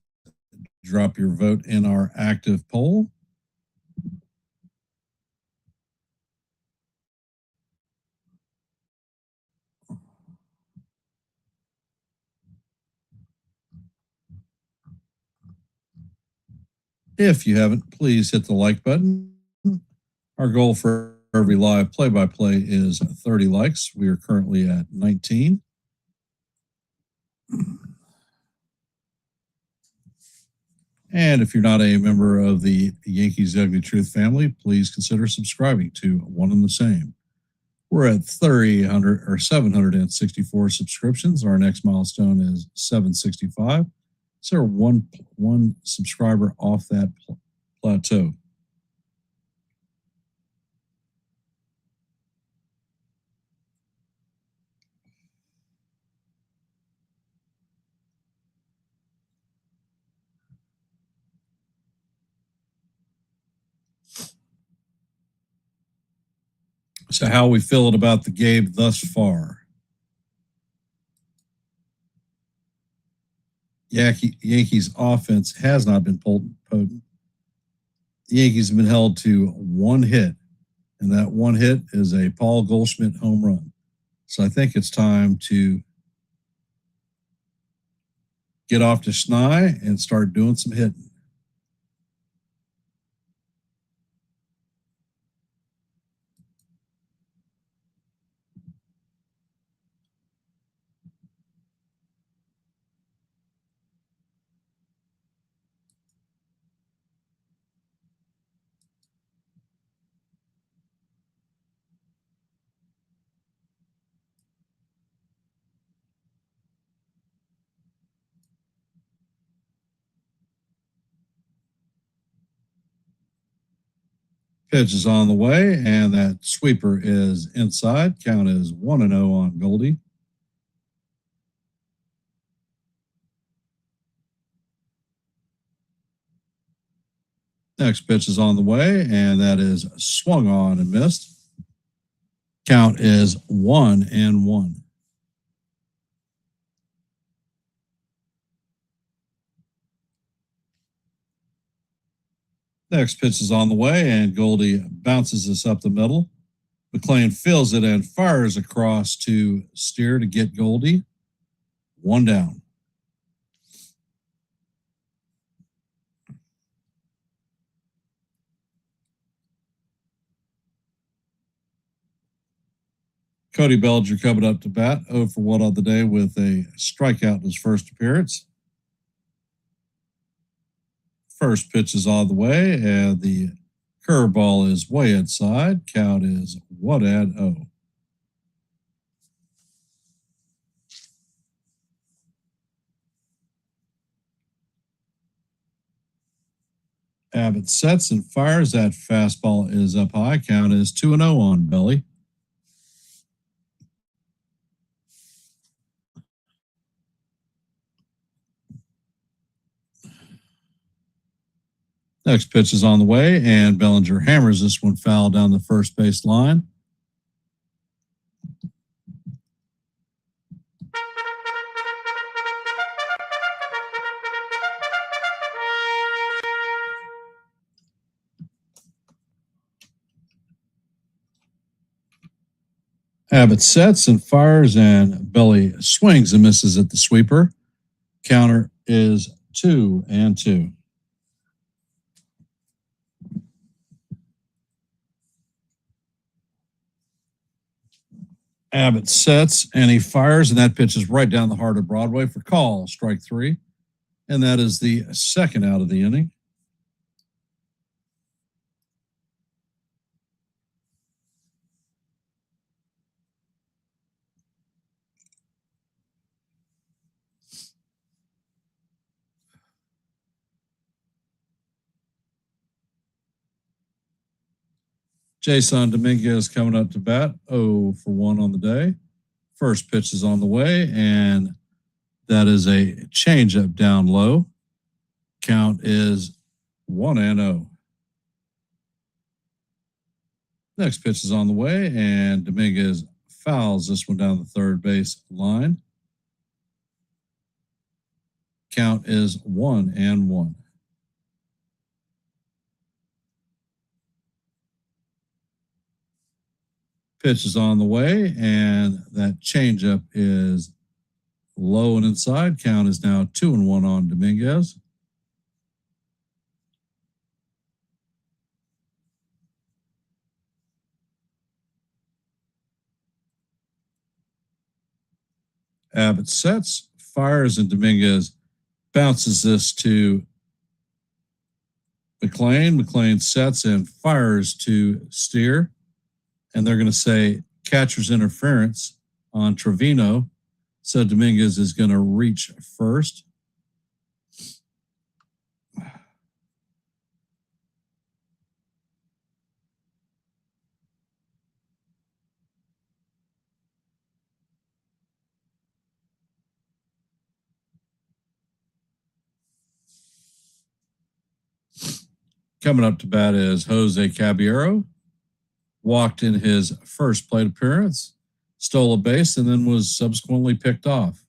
drop your vote in our active poll. If you haven't, please hit the like button. Our goal for every live play-by-play is 30 likes. We are currently at 19. And if you're not a member of the Yankees Ugly Truth family, please consider subscribing to One and the Same. We're at 764 subscriptions. Our next milestone is 765. So we're one subscriber off that plateau. So how are we feeling about the game thus far? Yankees offense has not been potent. The Yankees have been held to one hit, and that one hit is a Paul Goldschmidt home run. So I think it's time to get off to Schnei and start doing some hitting. Pitch is on the way, and that sweeper is inside. Count is 1-0 on Goldie. Next pitch is on the way, and that is swung on and missed. Count is 1-1. Next pitch is on the way, and Goldie bounces this up the middle. McLean fills it and fires across to Steer to get Goldie. One down. Cody Bellinger coming up to bat, 0 for 1 on the day with a strikeout in his first appearance. First pitch is on the way, and the curveball is way inside. Count is 1-0. Abbott sets and fires. That fastball is up high. Count is 2-0 on Belly. Next pitch is on the way, and Bellinger hammers this one foul down the first base line. Abbott sets and fires, and Belly swings and misses at the sweeper. Counter is 2-2. Abbott sets and he fires, and that pitch is right down the heart of Broadway for call, strike 3. And that is the second out of the inning. Jason Dominguez coming up to bat, 0 for 1 on the day. First pitch is on the way, and that is a changeup down low. Count is 1-0. Next pitch is on the way, and Dominguez fouls this one down the third base line. Count is 1-1. Pitch is on the way, and that changeup is low and inside. Count is now 2-1 on Dominguez. Abbott sets, fires, and Dominguez bounces this to McLean. McLean sets and fires to Steer. And they're going to say catcher's interference on Trevino. So Dominguez is going to reach first. Coming up to bat is Jose Caballero. Walked in his first plate appearance, stole a base, and then was subsequently picked off.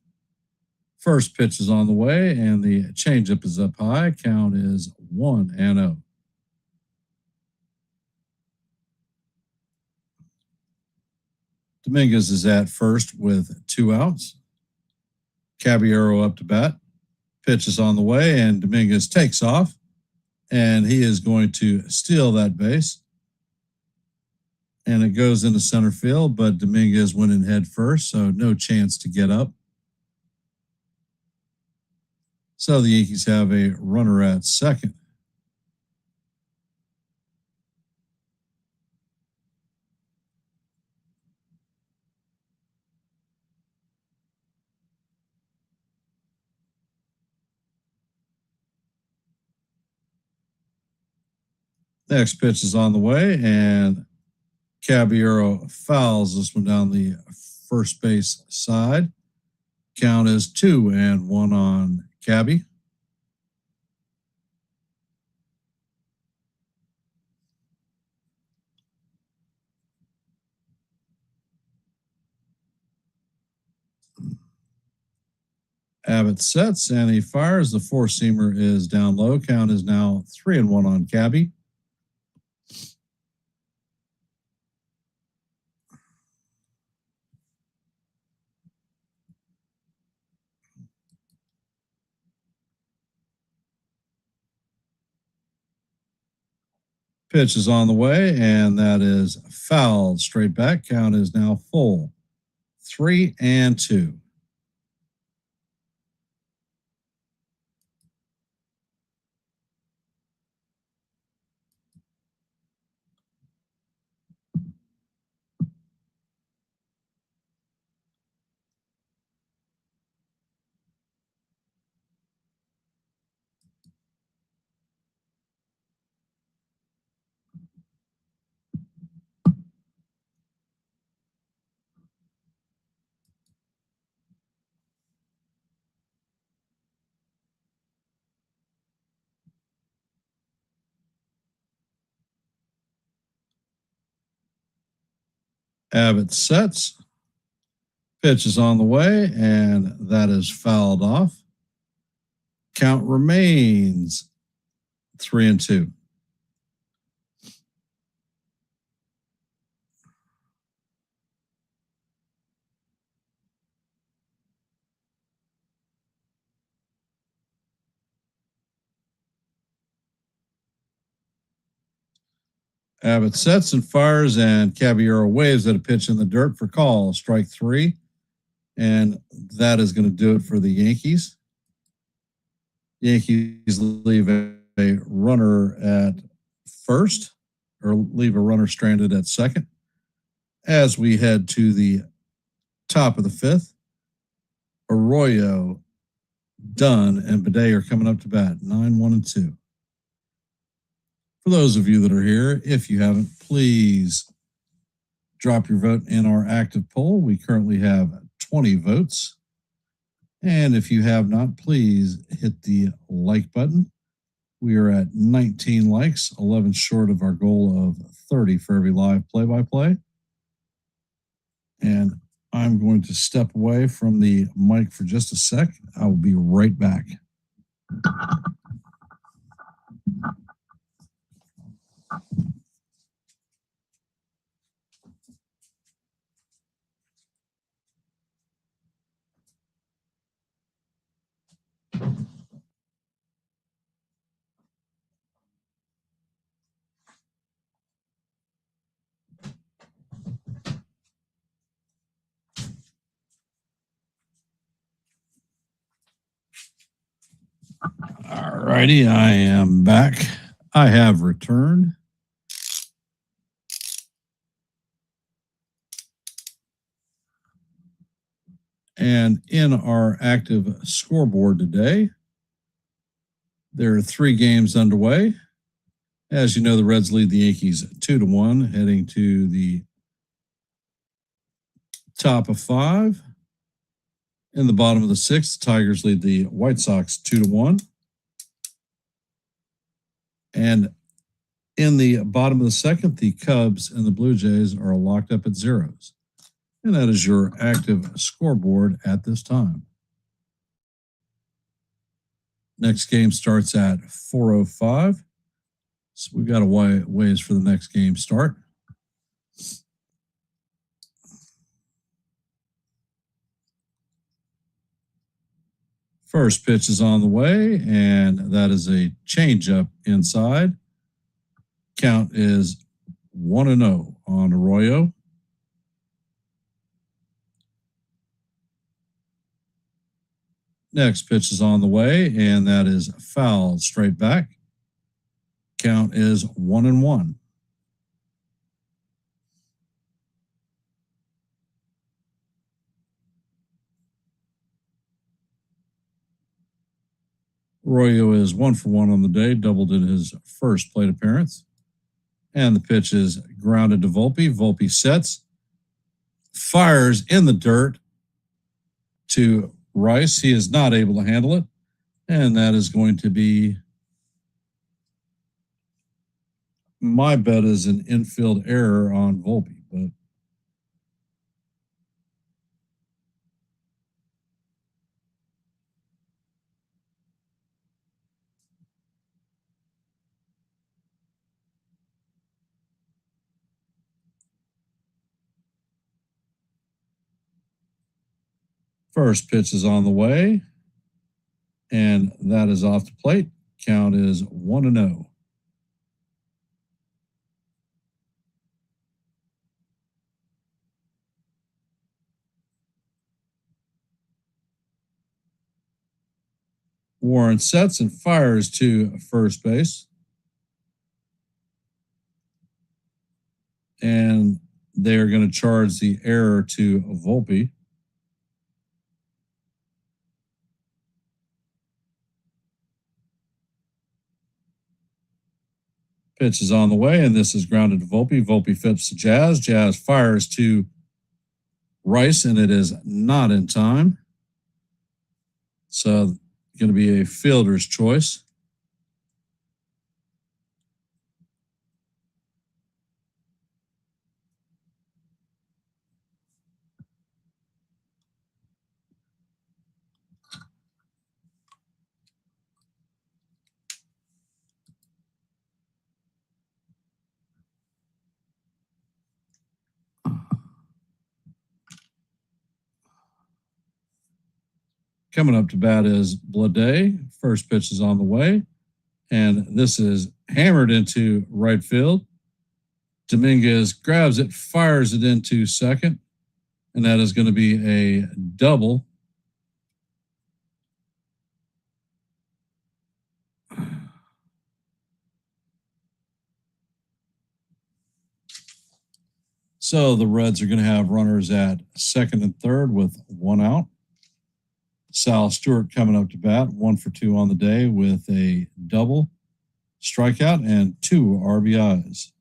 First pitch is on the way, and the changeup is up high. Count is 1-0. Dominguez is at first with 2 outs. Caballero up to bat. Pitch is on the way, and Dominguez takes off, and he is going to steal that base. And it goes into center field, but Dominguez went in head first, so no chance to get up. So the Yankees have a runner at second. Next pitch is on the way, and Caballero fouls this one down the first base side. Count is 2-1 on Cabby. Abbott sets and he fires. The 4-seamer is down low. Count is now 3-1 on Cabby. Pitch is on the way, and that is fouled straight back. Count is now full. 3-2. Abbott sets. Pitch is on the way, and that is fouled off. Count remains 3-2. Abbott sets and fires, and Caballero waves at a pitch in the dirt for call. Strike 3. And that is going to do it for the Yankees. Yankees leave a runner at first, or leave a runner stranded at second. As we head to the top of the 5th, Arroyo, Dunn, and Bidet are coming up to bat, 9-1-2. For those of you that are here, if you haven't, please drop your vote in our active poll. We currently have 20 votes. And if you have not, please hit the like button. We are at 19 likes, 11 short of our goal of 30 for every live play-by-play. And I'm going to step away from the mic for just a sec. I will be right back. All righty, I am back. I have returned. And in our active scoreboard today, there are 3 games underway. As you know, the Reds lead the Yankees 2-1, heading to the top of 5. In the bottom of the 6th, the Tigers lead the White Sox 2-1. And in the bottom of the 2nd, the Cubs and the Blue Jays are locked up at zeros. And that is your active scoreboard at this time. Next game starts at 4:05. So we've got a ways for the next game start. First pitch is on the way, and that is a changeup inside. Count is 1-0 on Arroyo. Next pitch is on the way, and that is fouled straight back. Count is 1-1. Arroyo is 1-for-1 on the day, doubled in his first plate appearance. And the pitch is grounded to Volpe. Volpe sets, fires in the dirt to Rice. He is not able to handle it. And that is going to be, my bet is an infield error on Volpe. But first pitch is on the way, and that is off the plate. Count is 1-0. Warren sets and fires to first base. And they're going to charge the error to Volpe. Pitch is on the way, and this is grounded to Volpe. Volpe flips to Jazz. Jazz fires to Rice, and it is not in time. So going to be a fielder's choice. Coming up to bat is Blade. First pitch is on the way, and this is hammered into right field. Dominguez grabs it, fires it into second, and that is going to be a double. So the Reds are going to have runners at second and third with one out. Sal Stewart coming up to bat, 1 for 2 on the day with a double, strikeout, and 2 RBIs.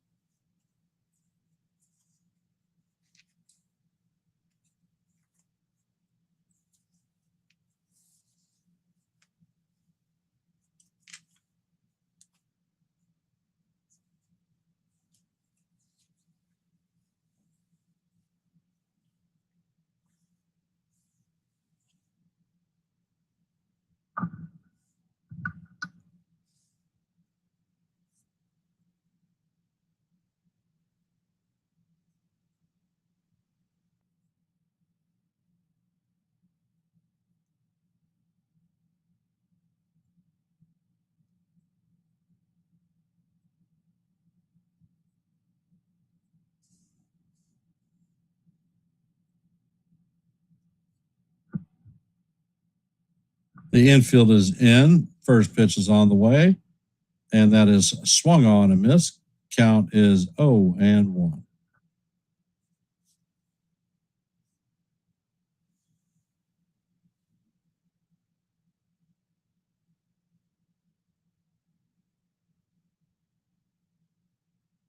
The infield is in. First pitch is on the way, and that is swung on and missed. Count is 0-1.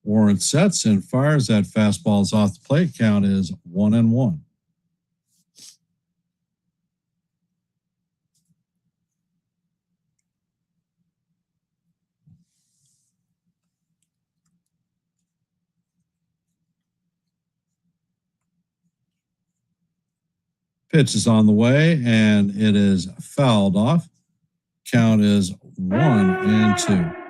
Warren sets and fires. That fastball is off the plate. Count is 1-1. Pitch is on the way, and it is fouled off. Count is 1-2.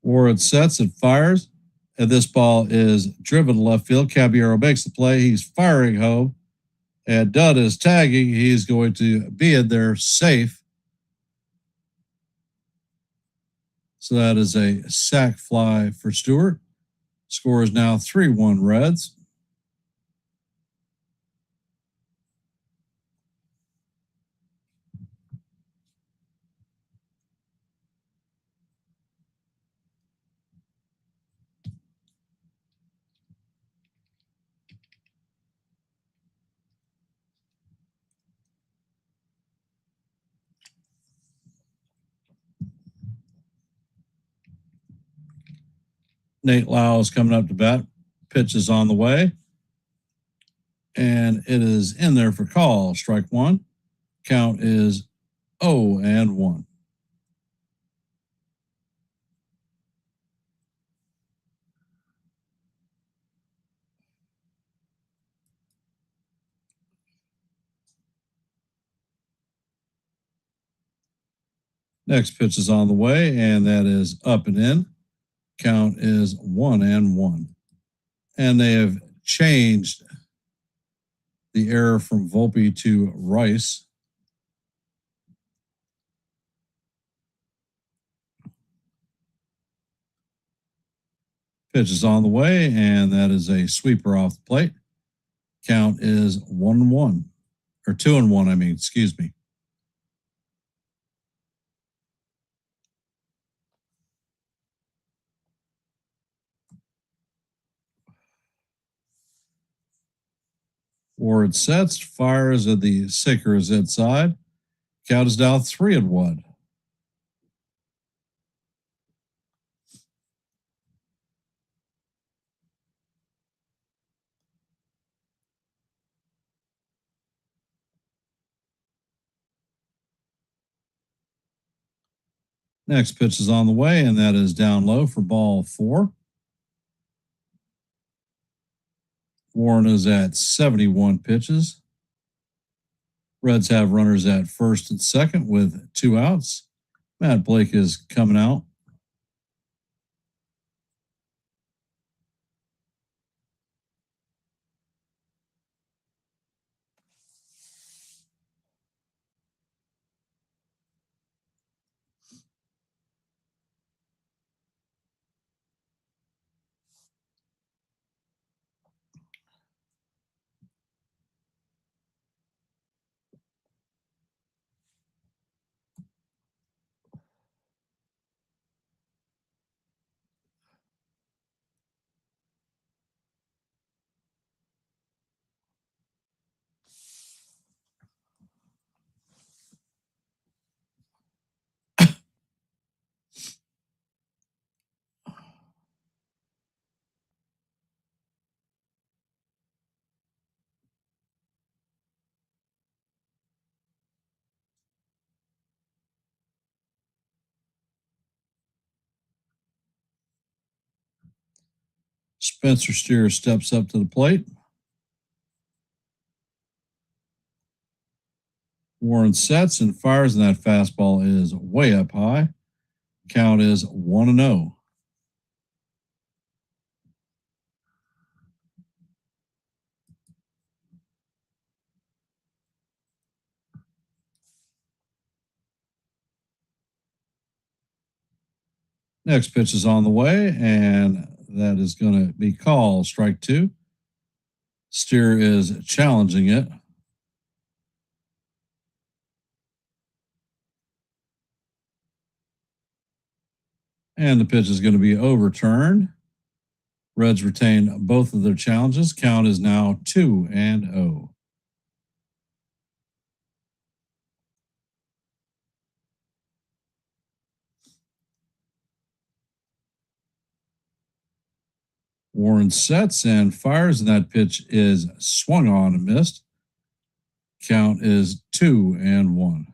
Warren sets and fires. And this ball is driven to left field. Caballero makes the play. He's firing home. And Dunn is tagging. He's going to be in there safe. So that is a sac fly for Stewart. Score is now 3-1 Reds. Nate Lau is coming up to bat. Pitch is on the way. And it is in there for call. Strike one. Count is 0-1. Next pitch is on the way, and that is up and in. Count is 1-1. And they have changed the error from Volpe to Rice. Pitch is on the way, and that is a sweeper off the plate. Count is 1-1, or 2-1, I mean, excuse me. Ward sets, fires at the sinker is inside. Count is now 3-1. Next pitch is on the way, and that is down low for ball 4. Warren is at 71 pitches. Reds have runners at first and second with 2 outs. Matt Blake is coming out. Spencer Steer steps up to the plate. Warren sets and fires, and that fastball is way up high. Count is 1-0. Next pitch is on the way, and that is going to be called strike 2. Steer is challenging it. And the pitch is going to be overturned. Reds retain both of their challenges. Count is now 2-0. Warren sets and fires, and that pitch is swung on and missed. Count is 2-1.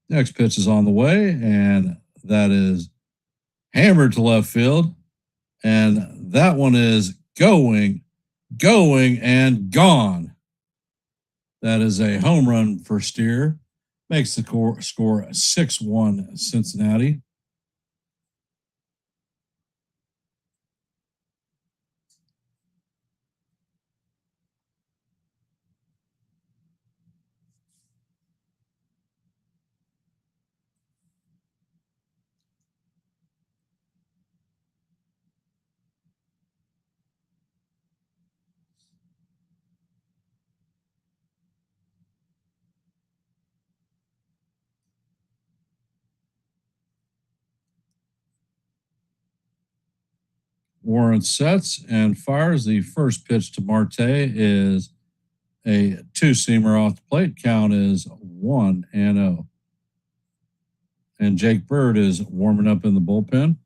Next pitch is on the way, and that is hammered to left field. And that one is going, and gone. That is a home run for Steer. Makes the score 6-1 Cincinnati. Warren sets and fires. The first pitch to Marte is a 2-seamer off the plate. Count is 1-0. And Jake Bird is warming up in the bullpen.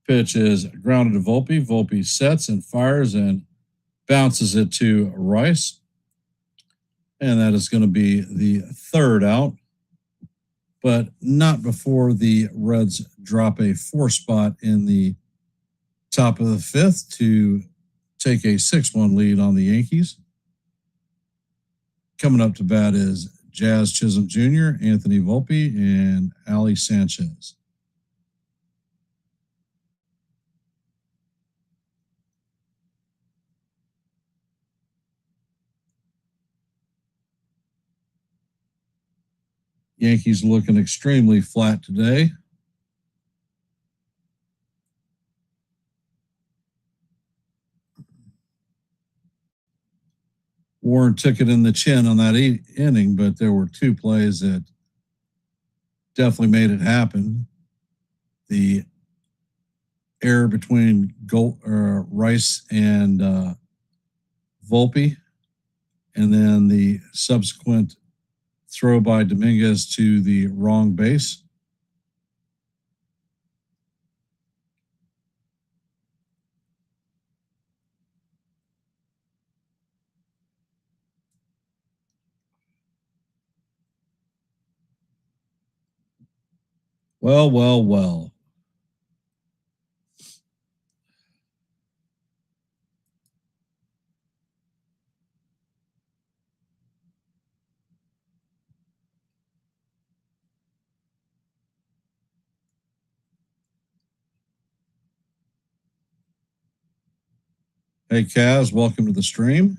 Pitch is grounded to Volpe. Volpe sets and fires and bounces it to Rice. And that is going to be the 3rd out. But not before the Reds drop a 4 spot in the top of the 5th to take a 6-1 lead on the Yankees. Coming up to bat is Jazz Chisholm Jr., Anthony Volpe, and Ali Sanchez. Yankees looking extremely flat today. Warren took it in the chin on that inning, but there were 2 plays that definitely made it happen. The error between Rice and Volpe, and then the subsequent throw by Dominguez to the wrong base. Well, well, well. Hey, Kaz, welcome to the stream.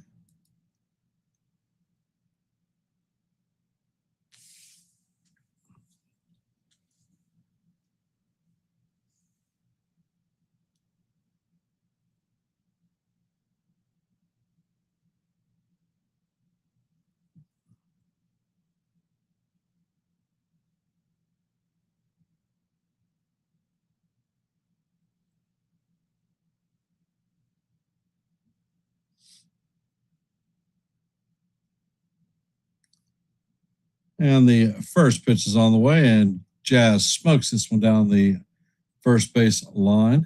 And the first pitch is on the way, and Jazz smokes this one down the first base line.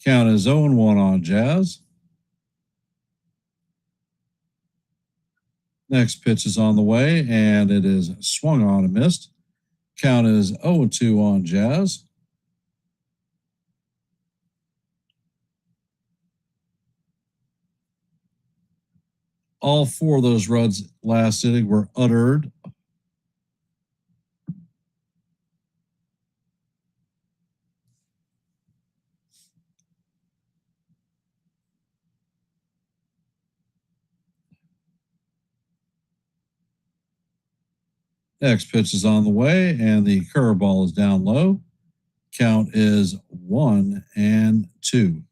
Count is 0-1 on Jazz. Next pitch is on the way, and it is swung on and missed. Count is 0-2 on Jazz. All four of those runs last inning were uttered. Next pitch is on the way, and the curveball is down low. Count is 1-2.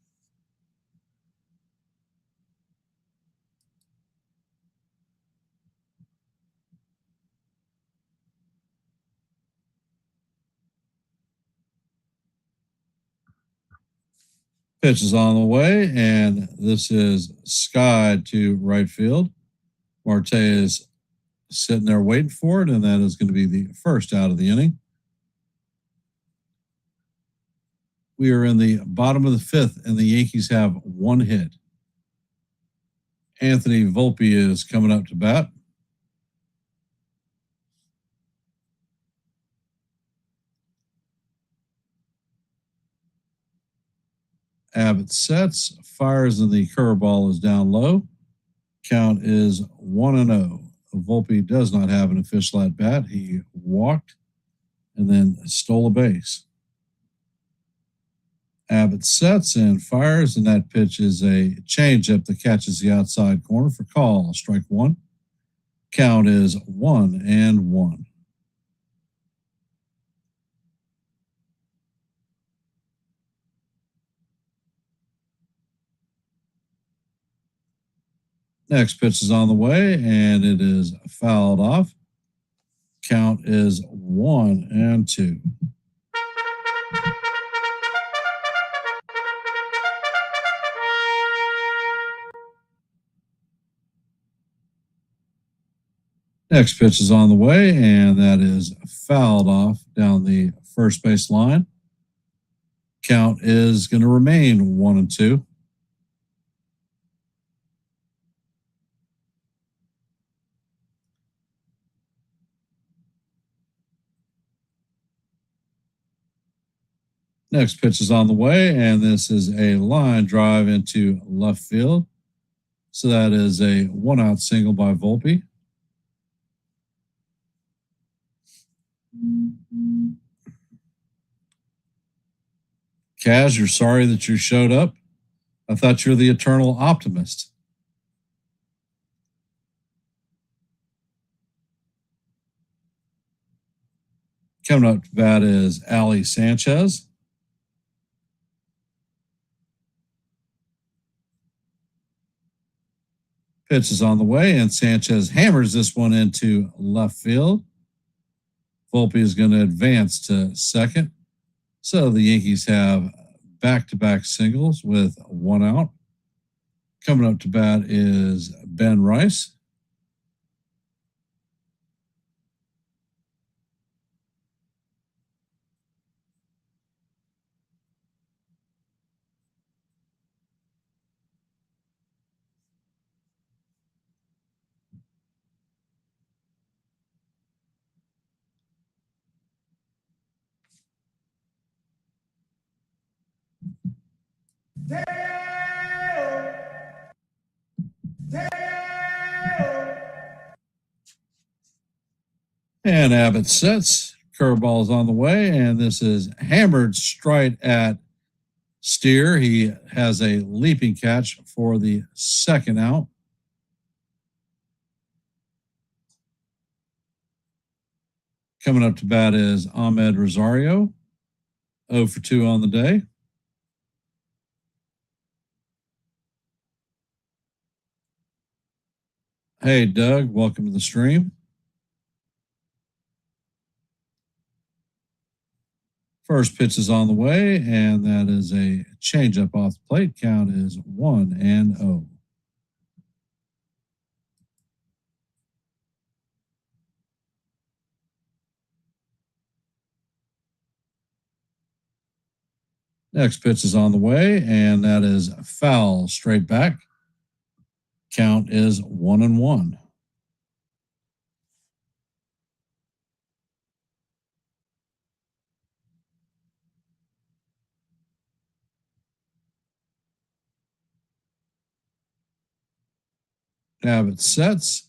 Pitch is on the way, and this is skied to right field. Marte is sitting there waiting for it, and that is going to be the first out of the inning. We are in the bottom of the fifth, and the Yankees have one hit. Anthony Volpe is coming up to bat. Abbott sets, fires, and the curveball is down low. Count is 1-0. Volpe does not have an official at bat. He walked and then stole a base. Abbott sets and fires, and that pitch is a changeup that catches the outside corner for call. Strike one. Count is 1-1. Next pitch is on the way, and it is fouled off. Count is 1-2. Next pitch is on the way, and that is fouled off down the first base line. Count is going to remain 1-2. Next pitch is on the way, and this is a line drive into left field. So that is a one-out single by Volpe. Kaz, you're sorry that you showed up? I thought you were the eternal optimist. Coming up to bat is Ali Sanchez. Pitch is on the way, and Sanchez hammers this one into left field. Volpe is going to advance to second. So the Yankees have back-to-back singles with one out. Coming up to bat is Ben Rice. And Abbott sets. Curveball is on the way, and this is hammered straight at Steer. He has a leaping catch for the second out. Coming up to bat is Ahmed Rosario, 0 for 2 on the day. Hey, Doug, welcome to the stream. First pitch is on the way, and that is a changeup off the plate. Count is 1-0. Next pitch is on the way, and that is foul straight back. Count is 1-1. Abbott sets,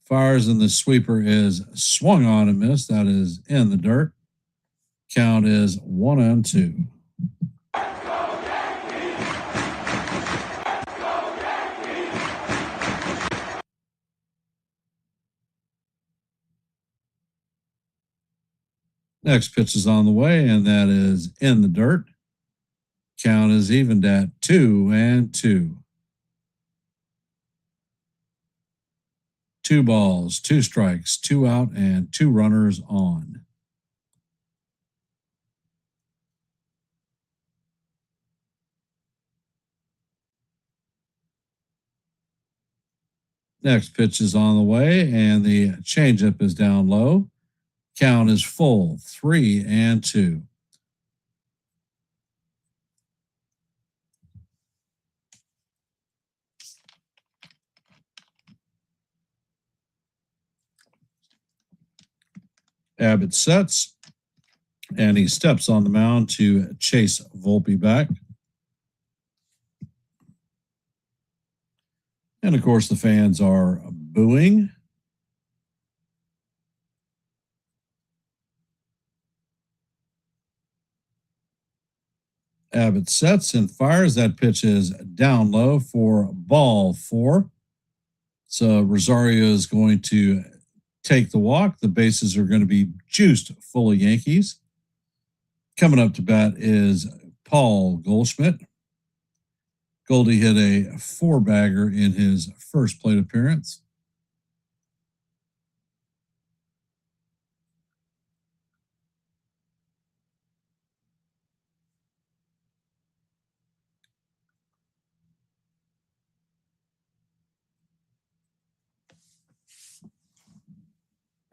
fires, and the sweeper is swung on and missed. That is in the dirt. Count is 1-2. Next pitch is on the way, and that is in the dirt. Count is evened at 2-2. 2 balls, 2 strikes, 2 out, and 2 runners on. Next pitch is on the way, and the changeup is down low. Count is full, 3-2. Abbott sets, and he steps on the mound to chase Volpe back. And of course, the fans are booing. Abbott sets and fires. That pitch is down low for ball 4. So Rosario is going to take the walk. The bases are going to be juiced full of Yankees. Coming up to bat is Paul Goldschmidt. Goldie hit a 4-bagger in his first plate appearance.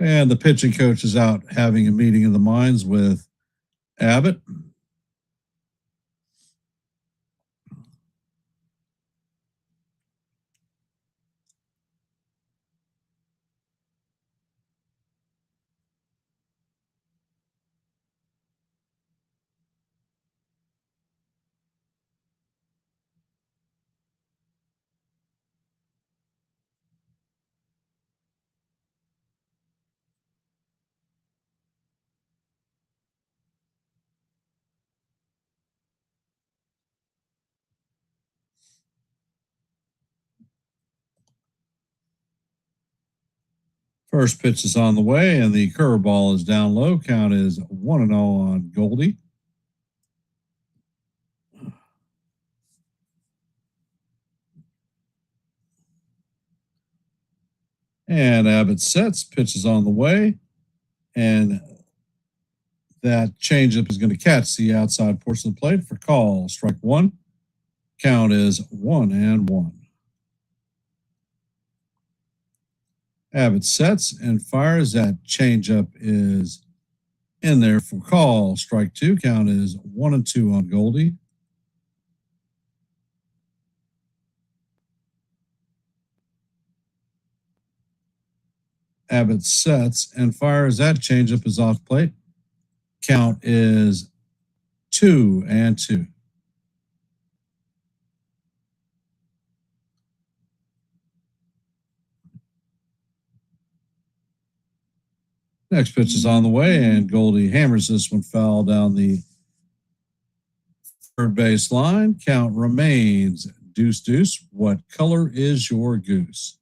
And the pitching coach is out having a meeting of the minds with Abbott. First pitch is on the way, and the curveball is down low. Count is 1-0 on Goldie. And Abbott sets, pitch is on the way, and that changeup is going to catch the outside portion of the plate for call. Strike 1. Count is 1-1. Abbott sets and fires. That changeup is in there for call. Strike 2. Count is 1-2 on Goldie. Abbott sets and fires. That changeup is off plate. Count is 2-2. Next pitch is on the way, and Goldie hammers this one foul down the third base line. Count remains deuce. What color is your goose?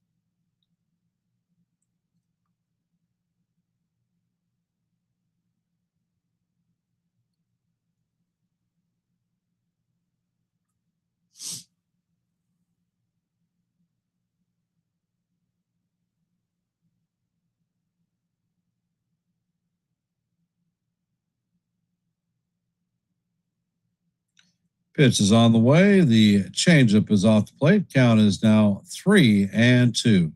Pitch is on the way. The changeup is off the plate. Count is now 3-2.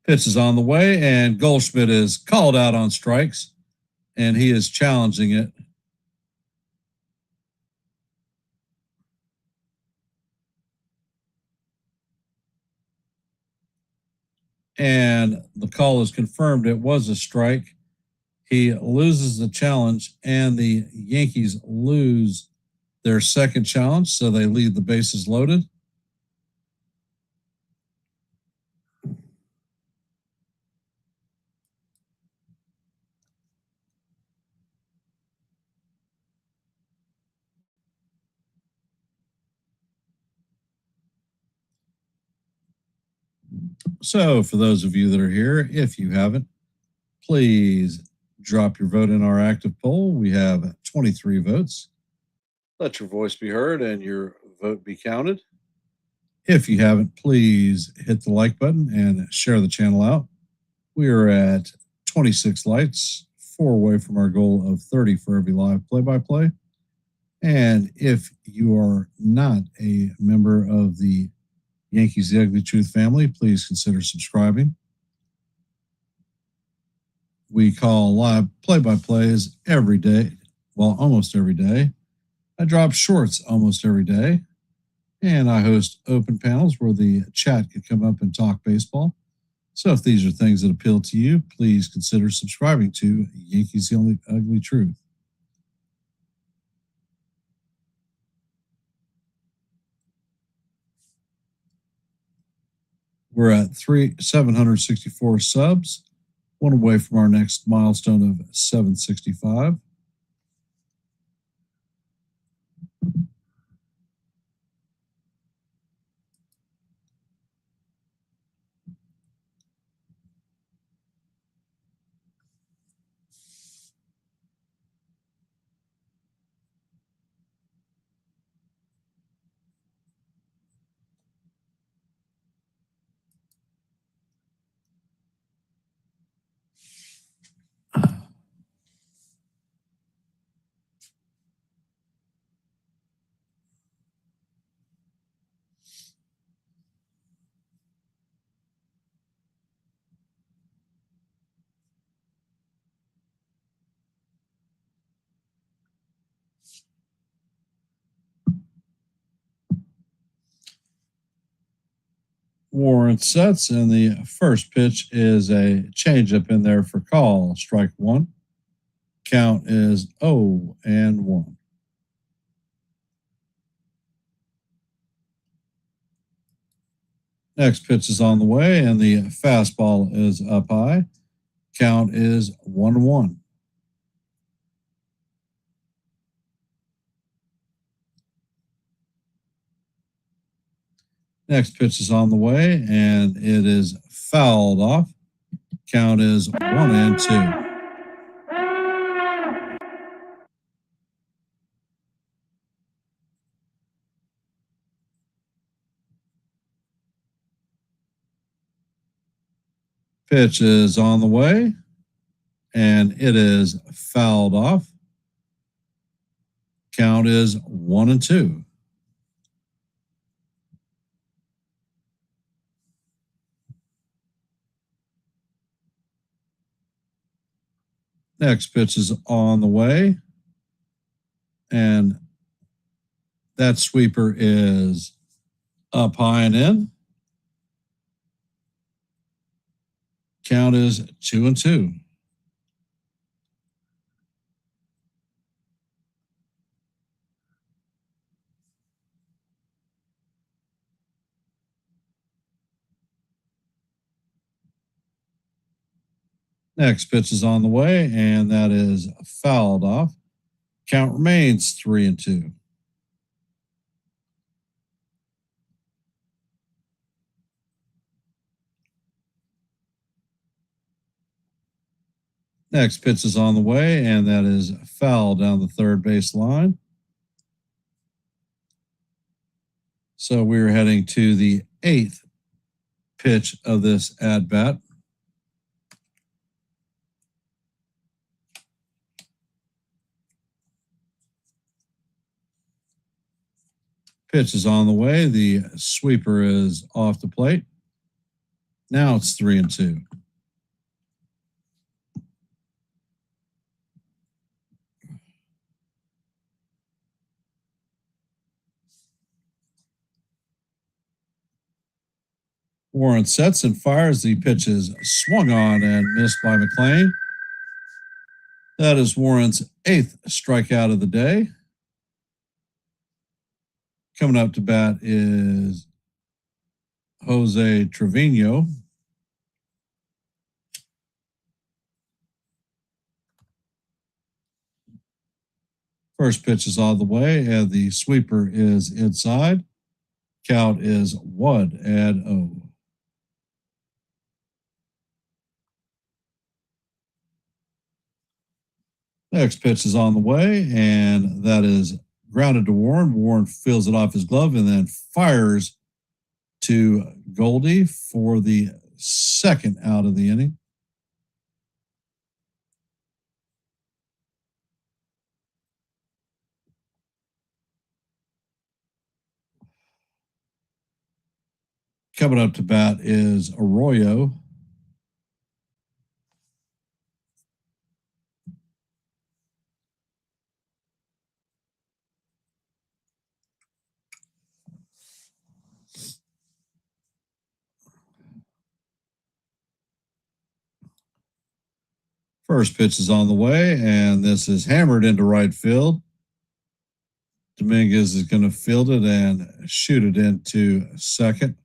Pitch is on the way, and Goldschmidt is called out on strikes, and he is challenging it. And the call is confirmed. It was a strike. He loses the challenge, and the Yankees lose their second challenge, so they leave the bases loaded. So, for those of you that are here, if you haven't, please drop your vote in our active poll. We have 23 votes. Let your voice be heard and your vote be counted. If you haven't, please hit the like button and share the channel out. We are at 26 likes, 4 away from our goal of 30 for every live play-by-play. And if you are not a member of the Yankees The Ugly Truth family, please consider subscribing. We call live play-by-plays every day, well, almost every day. I drop shorts almost every day. And I host open panels where the chat can come up and talk baseball. So if these are things that appeal to you, please consider subscribing to Yankees The Ugly Truth. We're at 764 subs, 1 away from our next milestone of 765. Warren sets, and the first pitch is a changeup in there for call. Strike 1. Count is 0-1. Next pitch is on the way, and the fastball is up high. Count is 1-1. Next pitch is on the way, and it is fouled off. Count is 1-2. Pitch is on the way, and it is fouled off. Count is 1-2. Next pitch is on the way, and that sweeper is up high and in. Count is 2-2. Next pitch is on the way, and that is fouled off. Count remains 3-2. Next pitch is on the way, and that is foul down the third base line. So we're heading to the 8th pitch of this at bat. Pitch is on the way. The sweeper is off the plate. Now it's 3-2. Warren sets and fires. The pitch is swung on and missed by McLean. That is Warren's 8th strikeout of the day. Coming up to bat is Jose Trevino. First pitch is on the way, and the sweeper is inside. Count is 1-0. Next pitch is on the way, and that is grounded to Warren. Warren feels it off his glove and then fires to Goldie for the second out of the inning. Coming up to bat is Arroyo. First pitch is on the way, and this is hammered into right field. Dominguez is going to field it and shoot it into second.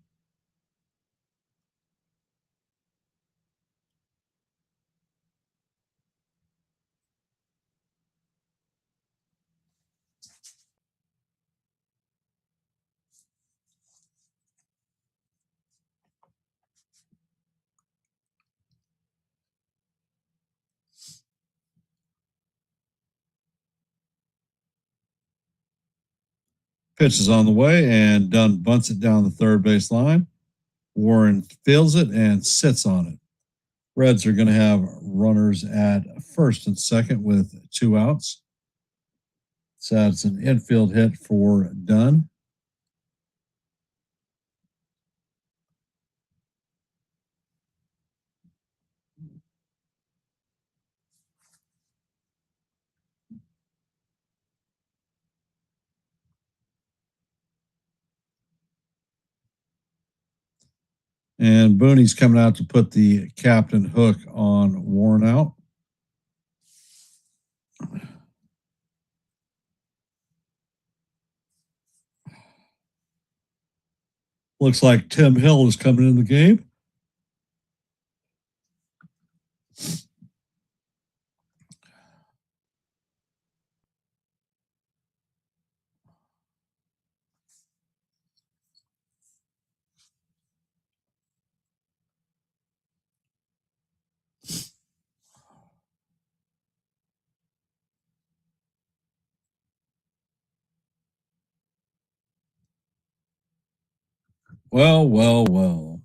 Pitch is on the way, and Dunn bunts it down the third base line. Warren fields it and sits on it. Reds are going to have runners at first and second with 2 outs. So that's an infield hit for Dunn. And Booney's coming out to put the captain hook on Warren out. Looks like Tim Hill is coming in the game. Well.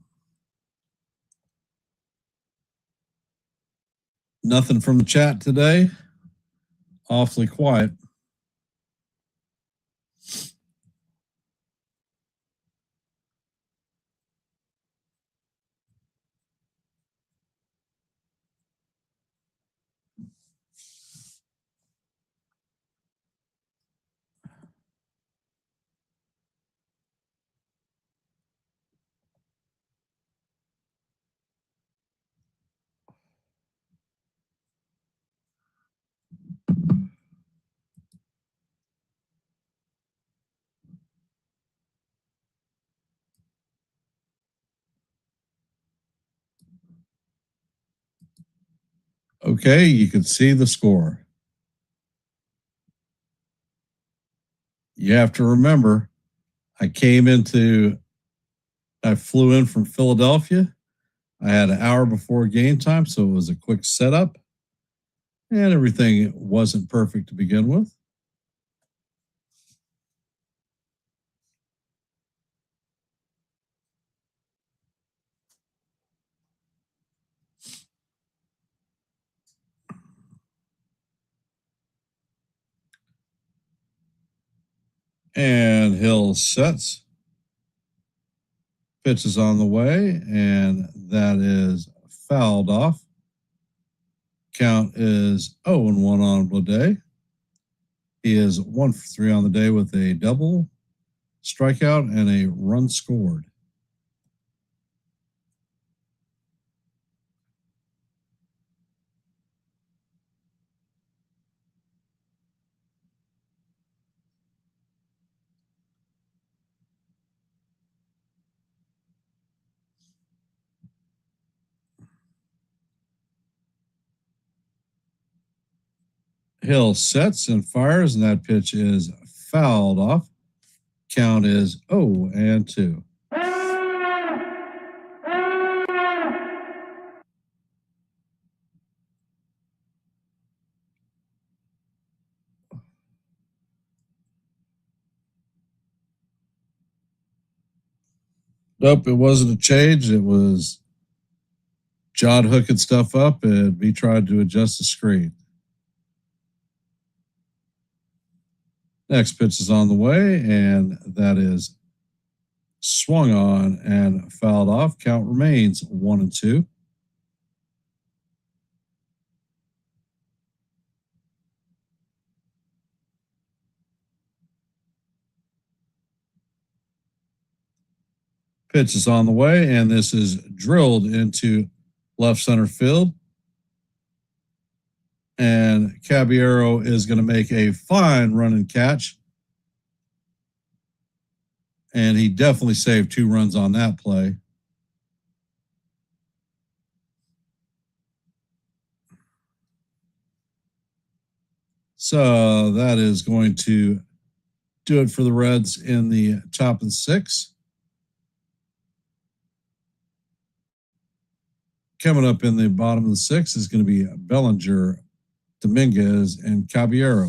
Nothing from the chat today. Awfully quiet. Okay, you can see the score. You have to remember, I flew in from Philadelphia. I had an hour before game time, so it was a quick setup. And everything wasn't perfect to begin with. And Hill sets. Pitch is on the way, and that is fouled off. Count is 0-1 on the day. He is 1 for 3 on the day with a double, strikeout, and a run scored. Hill sets and fires, and that pitch is fouled off. Count is 0-2. Nope, it wasn't a change. It was John hooking stuff up and me trying to adjust the screen. Next pitch is on the way, and that is swung on and fouled off. Count remains 1-2. Pitch is on the way, and this is drilled into left center field. And Caballero is going to make a fine run and catch. And he definitely saved 2 runs on that play. So that is going to do it for the Reds in the top of the 6th. Coming up in the bottom of the 6th is going to be Bellinger, Dominguez, and Caballero.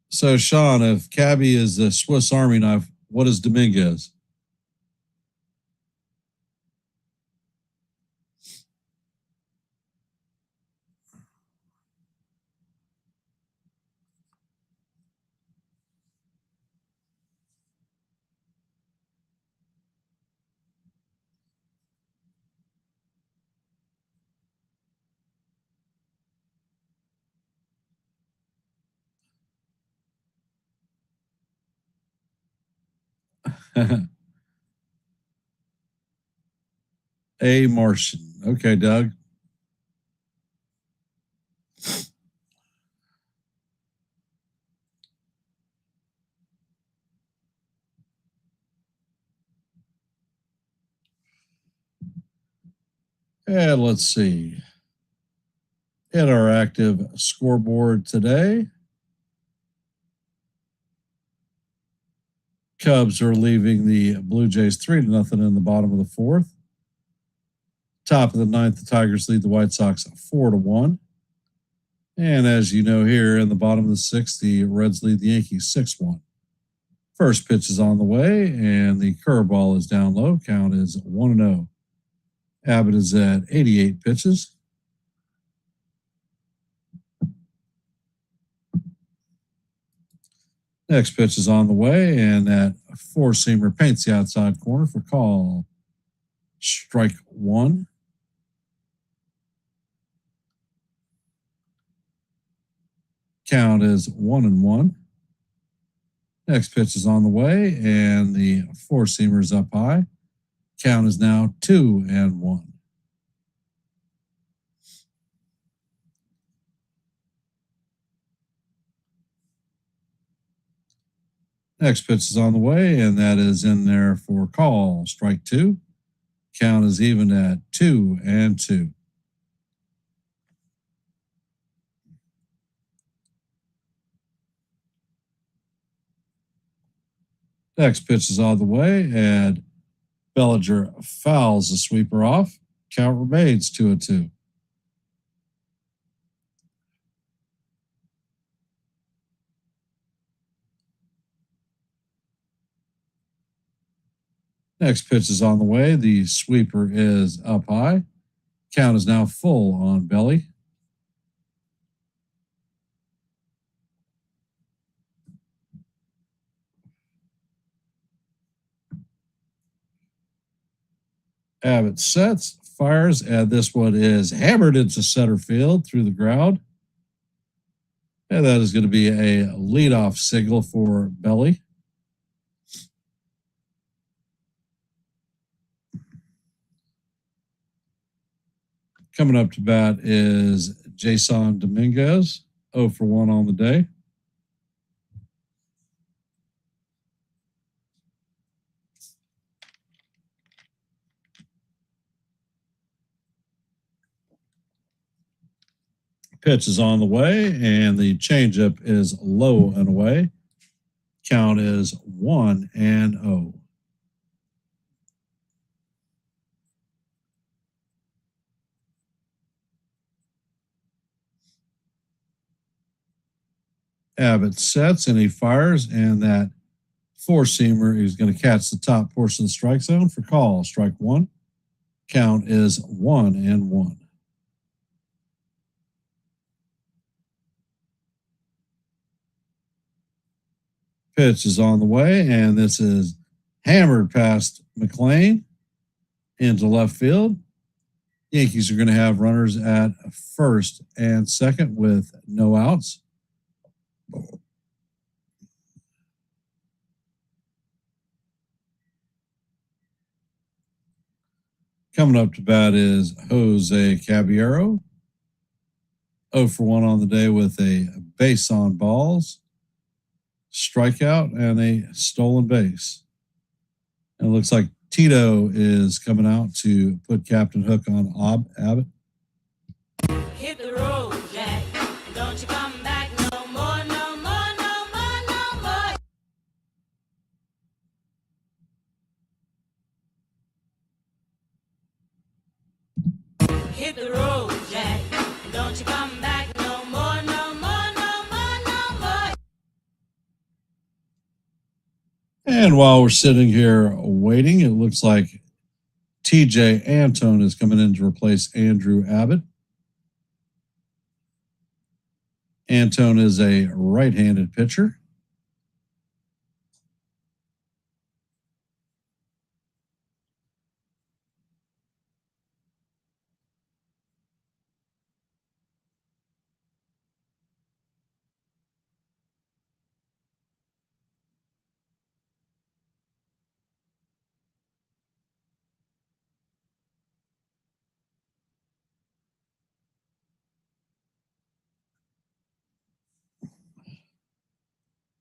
So, Sean, if Cabby is the Swiss Army knife, what is Dominguez? A Martian. Okay, Doug. And let's see. Hit our active scoreboard today. Cubs are leaving the Blue Jays 3-0 in the bottom of the 4th. Top of the 9th, the Tigers lead the White Sox 4-1. And as you know here in the bottom of the 6th, the Reds lead the Yankees 6-1. First pitch is on the way, and the curveball is down low. Count is 1-0. Abbott is at 88 pitches. Next pitch is on the way, and that 4-seamer paints the outside corner for call. Strike 1. Count is 1-1. Next pitch is on the way, and the 4-seamer is up high. Count is now 2-1. Next pitch is on the way, and that is in there for call. Strike 2. Count is even at 2-2. Next pitch is on the way, and Bellinger fouls the sweeper off. Count remains 2-2. Next pitch is on the way. The sweeper is up high. Count is now full on Belly. Abbott sets, fires, and this one is hammered into center field through the ground. And that is going to be a leadoff single for Belly. Coming up to bat is Jason Dominguez, 0 for 1 on the day. Pitch is on the way, and the changeup is low and away. Count is 1-0. Abbott sets and he fires, and that four-seamer is going to catch the top portion of the strike zone for call. Strike 1. Count is 1-1. Pitch is on the way, and this is hammered past McLean into left field. Yankees are going to have runners at first and second with no outs. Coming up to bat is Jose Caballero, 0 for 1 on the day with a base on balls, strikeout, and a stolen base. And it looks like Tito is coming out to put Captain Hook on Abbott. Hit the road, Jack. Don't you come back no more, no more, no more, no more. Hit the road, Jack. Don't you come back no more, no more, no more, no more. And while we're sitting here waiting, it looks like TJ Antone is coming in to replace Andrew Abbott. Antone is a right-handed pitcher.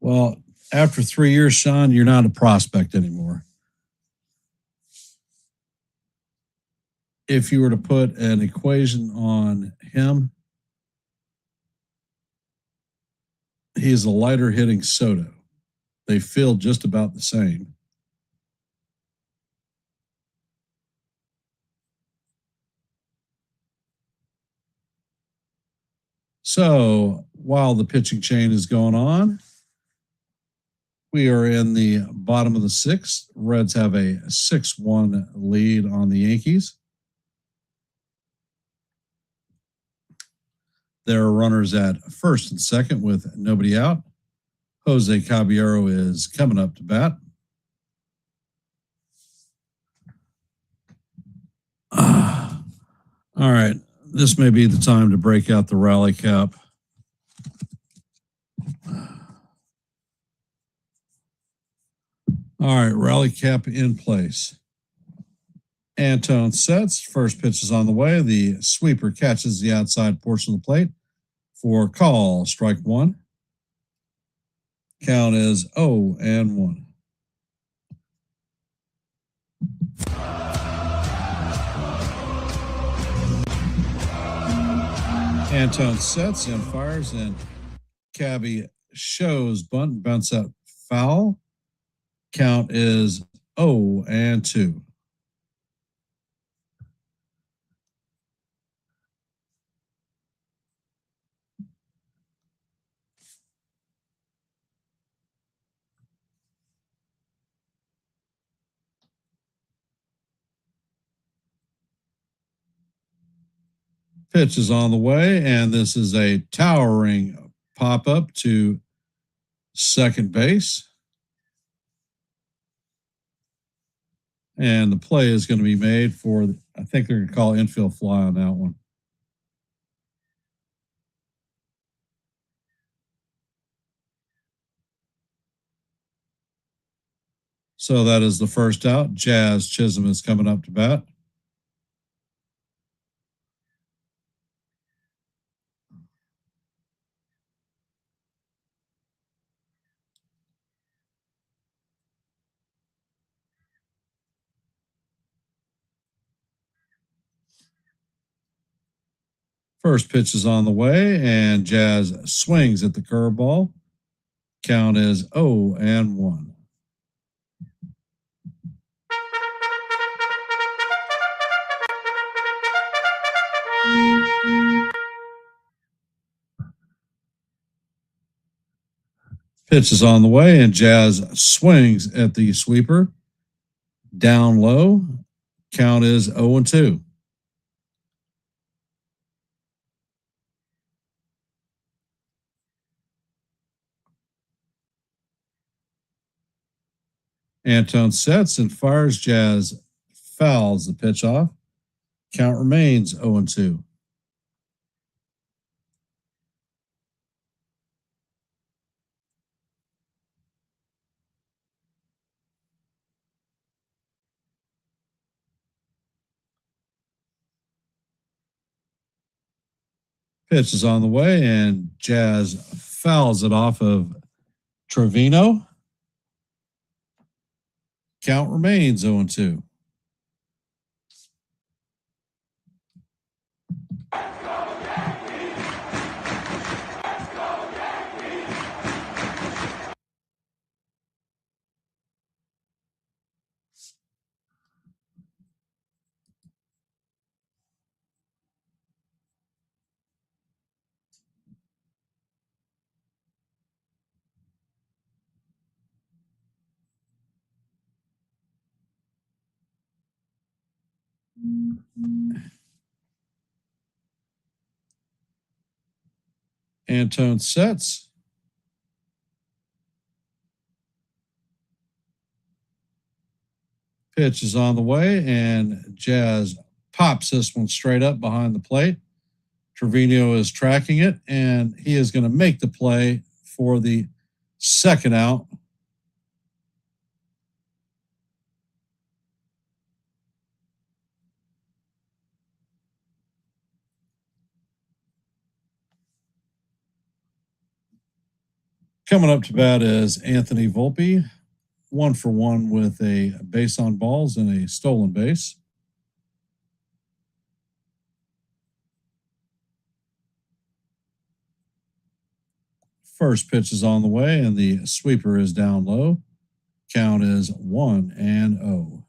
Well, after 3 years, Sean, you're not a prospect anymore. If you were to put an equation on him, he's a lighter hitting Soto. They feel just about the same. So while the pitching chain is going on, we are in the bottom of the sixth. Reds have a 6-1 lead on the Yankees. There are runners at first and second with nobody out. Jose Caballero is coming up to bat. All right. This may be the time to break out the rally cap. All right, rally cap in place. Antone sets. First pitch is on the way. The sweeper catches the outside portion of the plate for call. Strike one. Count is 0-1. Antone sets and fires, and Cabby shows bunt and bounce out foul. Count is 0-2. Pitch is on the way, and this is a towering pop up to second base. And the play is going to be made for, I think they're going to call infield fly on that one. So that is the first out. Jazz Chisholm is coming up to bat. First pitch is on the way, and Jazz swings at the curveball. Count is 0-1. Pitch is on the way, and Jazz swings at the sweeper. Down low. Count is 0-2. Antone sets and fires. Jazz fouls the pitch off. Count remains 0-2. Pitch is on the way, and Jazz fouls it off of Trevino. Count remains 0-2. Antone sets. Pitch is on the way, and Jazz pops this one straight up behind the plate. Trevino is tracking it, and he is going to make the play for the second out. Coming up to bat is Anthony Volpe, 1-for-1 with a base on balls and a stolen base. First pitch is on the way, and the sweeper is down low. Count is 1-0.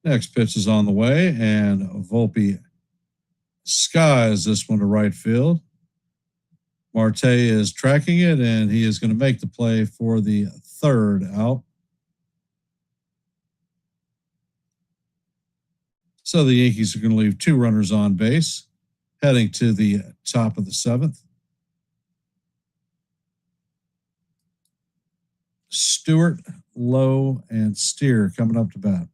Next pitch is on the way, and Volpe skies this one to right field. Marte is tracking it, and he is going to make the play for the third out. So the Yankees are going to leave two runners on base, heading to the top of the seventh. Stewart, Lowe, and Steer coming up to bat.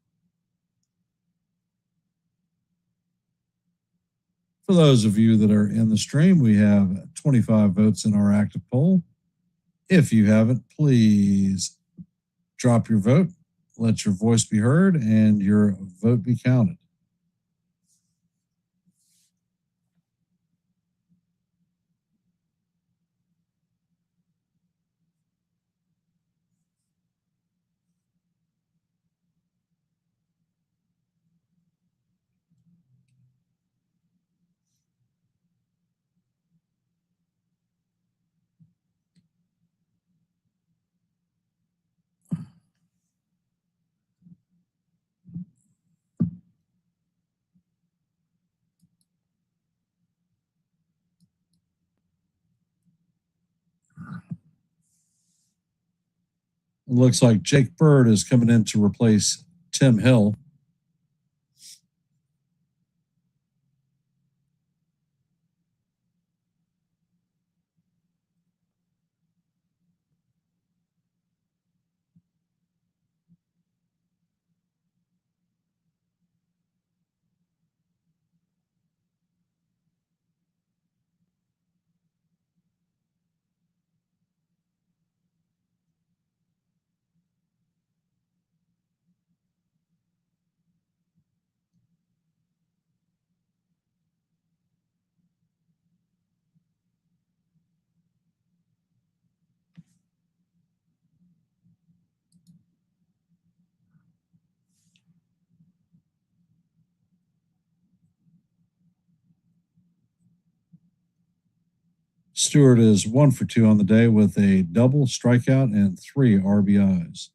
For those of you that are in the stream, we have 25 votes in our active poll. If you haven't, please drop your vote, let your voice be heard, and your vote be counted. It looks like Jake Bird is coming in to replace Tim Hill. Stewart is 1 for 2 on the day with a double, strikeout, and 3 RBIs.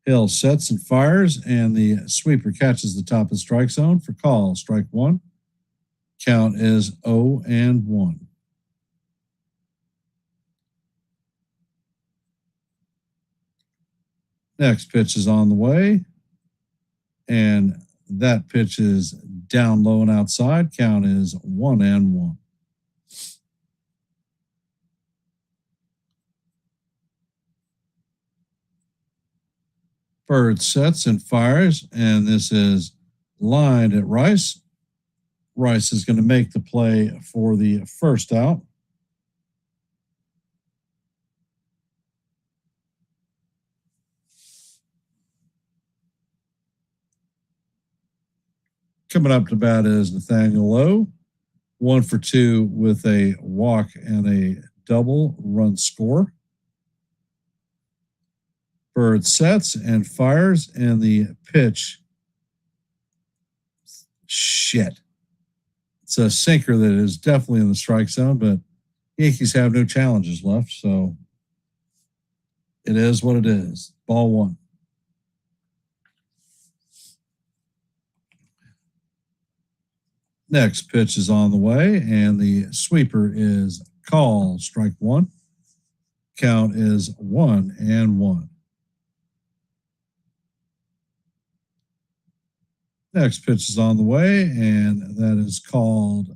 Hill sets and fires, and the sweeper catches the top of the strike zone for call. Strike 1. Count is 0-1. Next pitch is on the way, and that pitch is down low and outside. Count is 1-1. Bird sets and fires, and this is lined at Rice. Rice is going to make the play for the first out. Coming up to bat is Nathaniel Lowe, 1 for 2 with a walk and a double run score. Bird sets and fires, and the pitch, shit. It's a sinker that is definitely in the strike zone, but Yankees have no challenges left, so it is what it is. Ball 1. Next pitch is on the way, and the sweeper is called. Strike 1. Count is 1-1. Next pitch is on the way, and that is called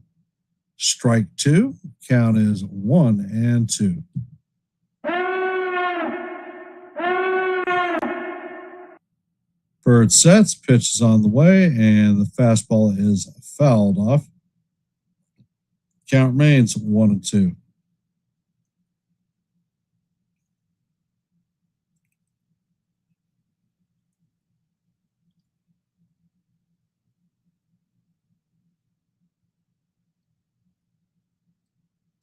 strike 2. Count is 1-2. Bird sets, pitch is on the way, and the fastball is fouled off. Count remains 1-2.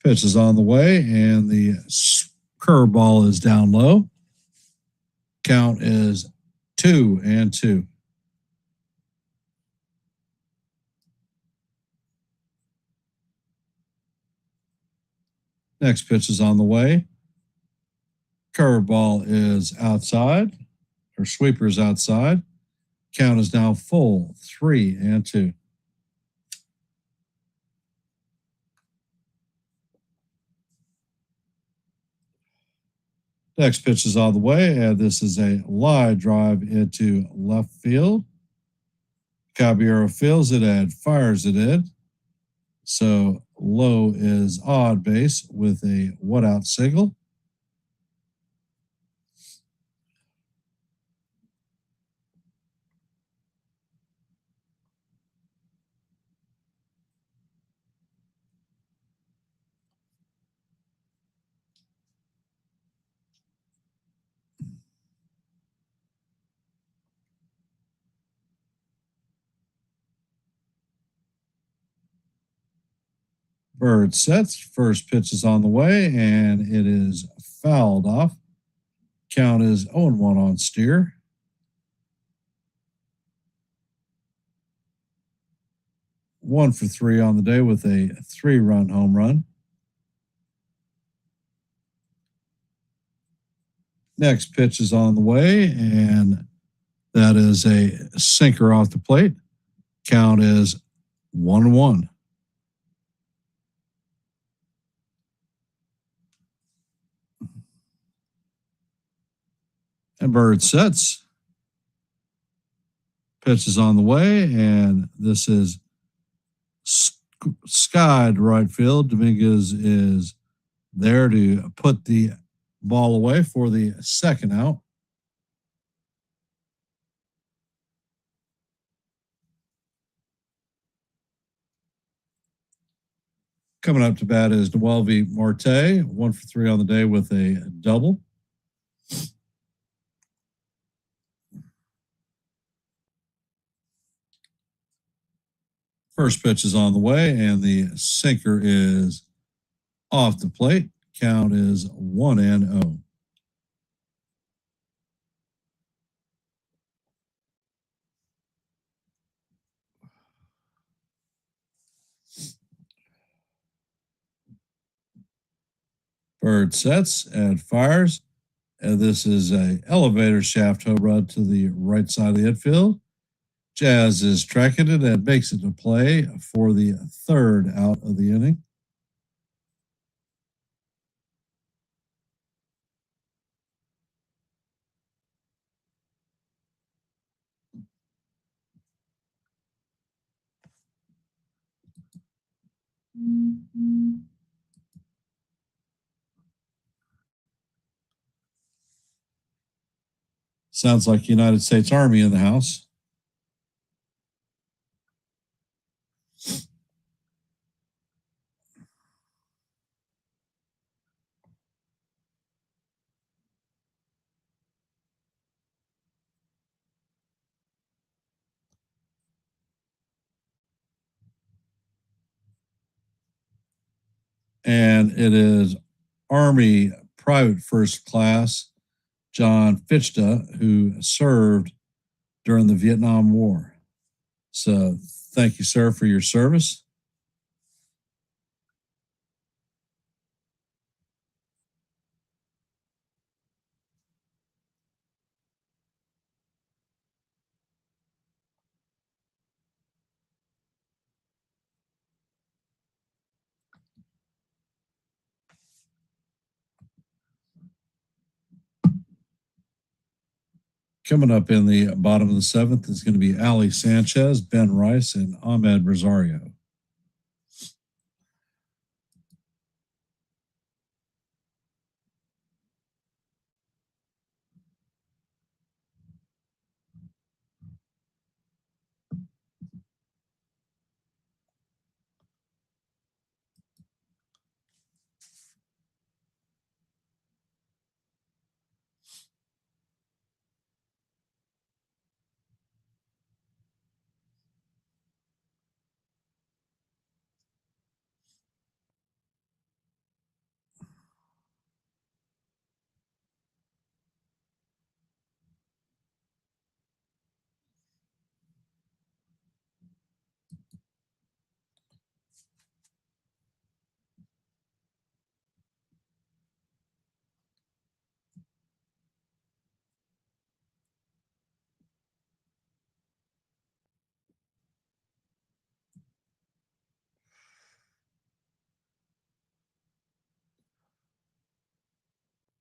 Pitch is on the way, and the curveball is down low. Count is 2-2. Next pitch is on the way. Curveball is outside, or sweeper is outside. Count is now full, 3-2. Next pitch is on the way, and this is a line drive into left field. Caballero fields it and fires it in. So Lowe is on base with a one-out single. Bird sets. First pitch is on the way, and it is fouled off. Count is 0-1 on Steer. One for 3 on the day with a 3-run home run. Next pitch is on the way, and that is a sinker off the plate. Count is 1-1. And Bird sets. Pitch is on the way, and this is skied right field. Dominguez is there to put the ball away for the second out. Coming up to bat is Noelvi Marte, 1 for 3 on the day with a double. First pitch is on the way, and the sinker is off the plate. Count is 1-0. Bird sets and fires. And this is a elevator shaft home run to the right side of the infield. Jazz is tracking it and makes it to play for the third out of the inning. Sounds like United States Army in the house. And it is Army Private First Class John Fichta, who served during the Vietnam War. So thank you, sir, for your service. Coming up in the bottom of the seventh is going to be Ali Sanchez, Ben Rice, and Ahmed Rosario.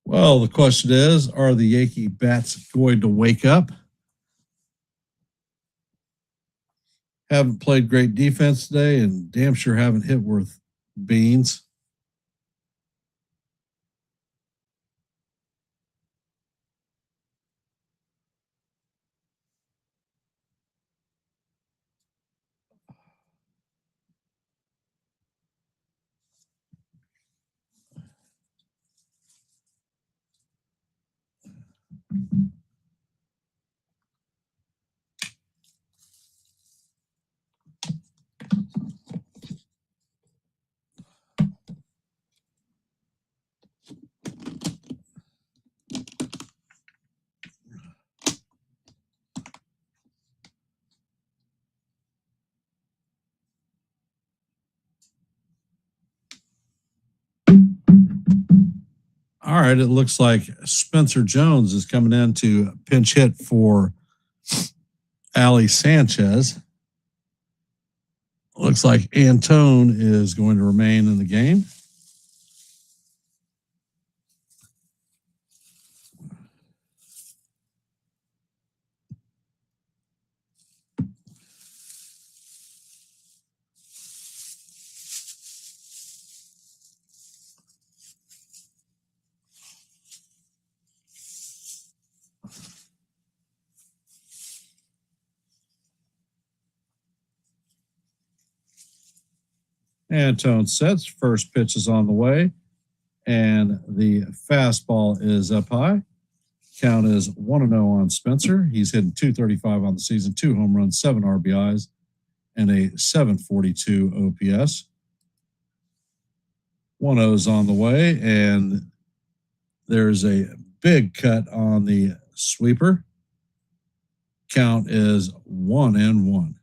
Well, the question is, are the Yankee bats going to wake up? Haven't played great defense today, and damn sure haven't hit worth beans. All right, it looks like Spencer Jones is coming in to pinch hit for Ali Sanchez. Looks like Antone is going to remain in the game. Antone sets. First pitch is on the way, and the fastball is up high. Count is 1-0 on Spencer. He's hitting .235 on the season, 2 home runs, 7 RBIs, and a .742 OPS. 1-0 is on the way, and there's a big cut on the sweeper. Count is 1-1.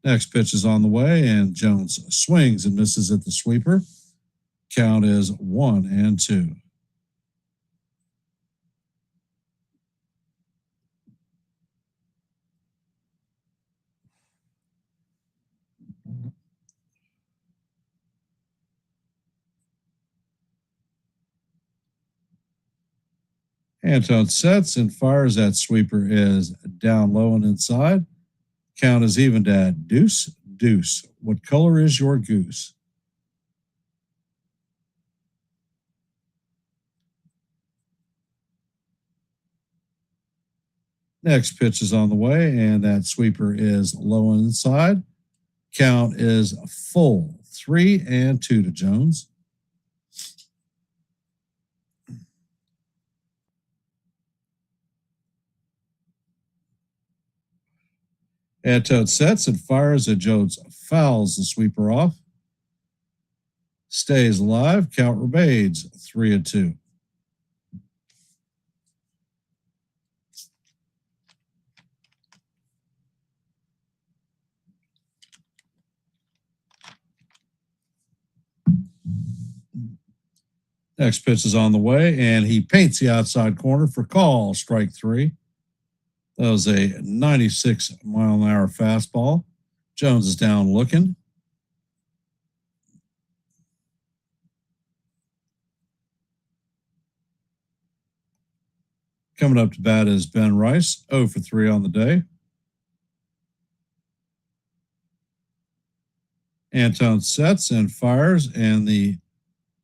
Next pitch is on the way, and Jones swings and misses at the sweeper. Count is 1-2. Antone sets and fires. That sweeper is down low and inside. Count is evened at deuce. What color is your goose? Next pitch is on the way, and that sweeper is low and inside. Count is full. 3-2 to Jones. Antone sets and fires as Jones fouls the sweeper off. Stays alive. Count remains 3-2. Next pitch is on the way, and he paints the outside corner for call. Strike 3. That was a 96-mile-an-hour fastball. Jones is down looking. Coming up to bat is Ben Rice, 0 for 3 on the day. Antone sets and fires, and the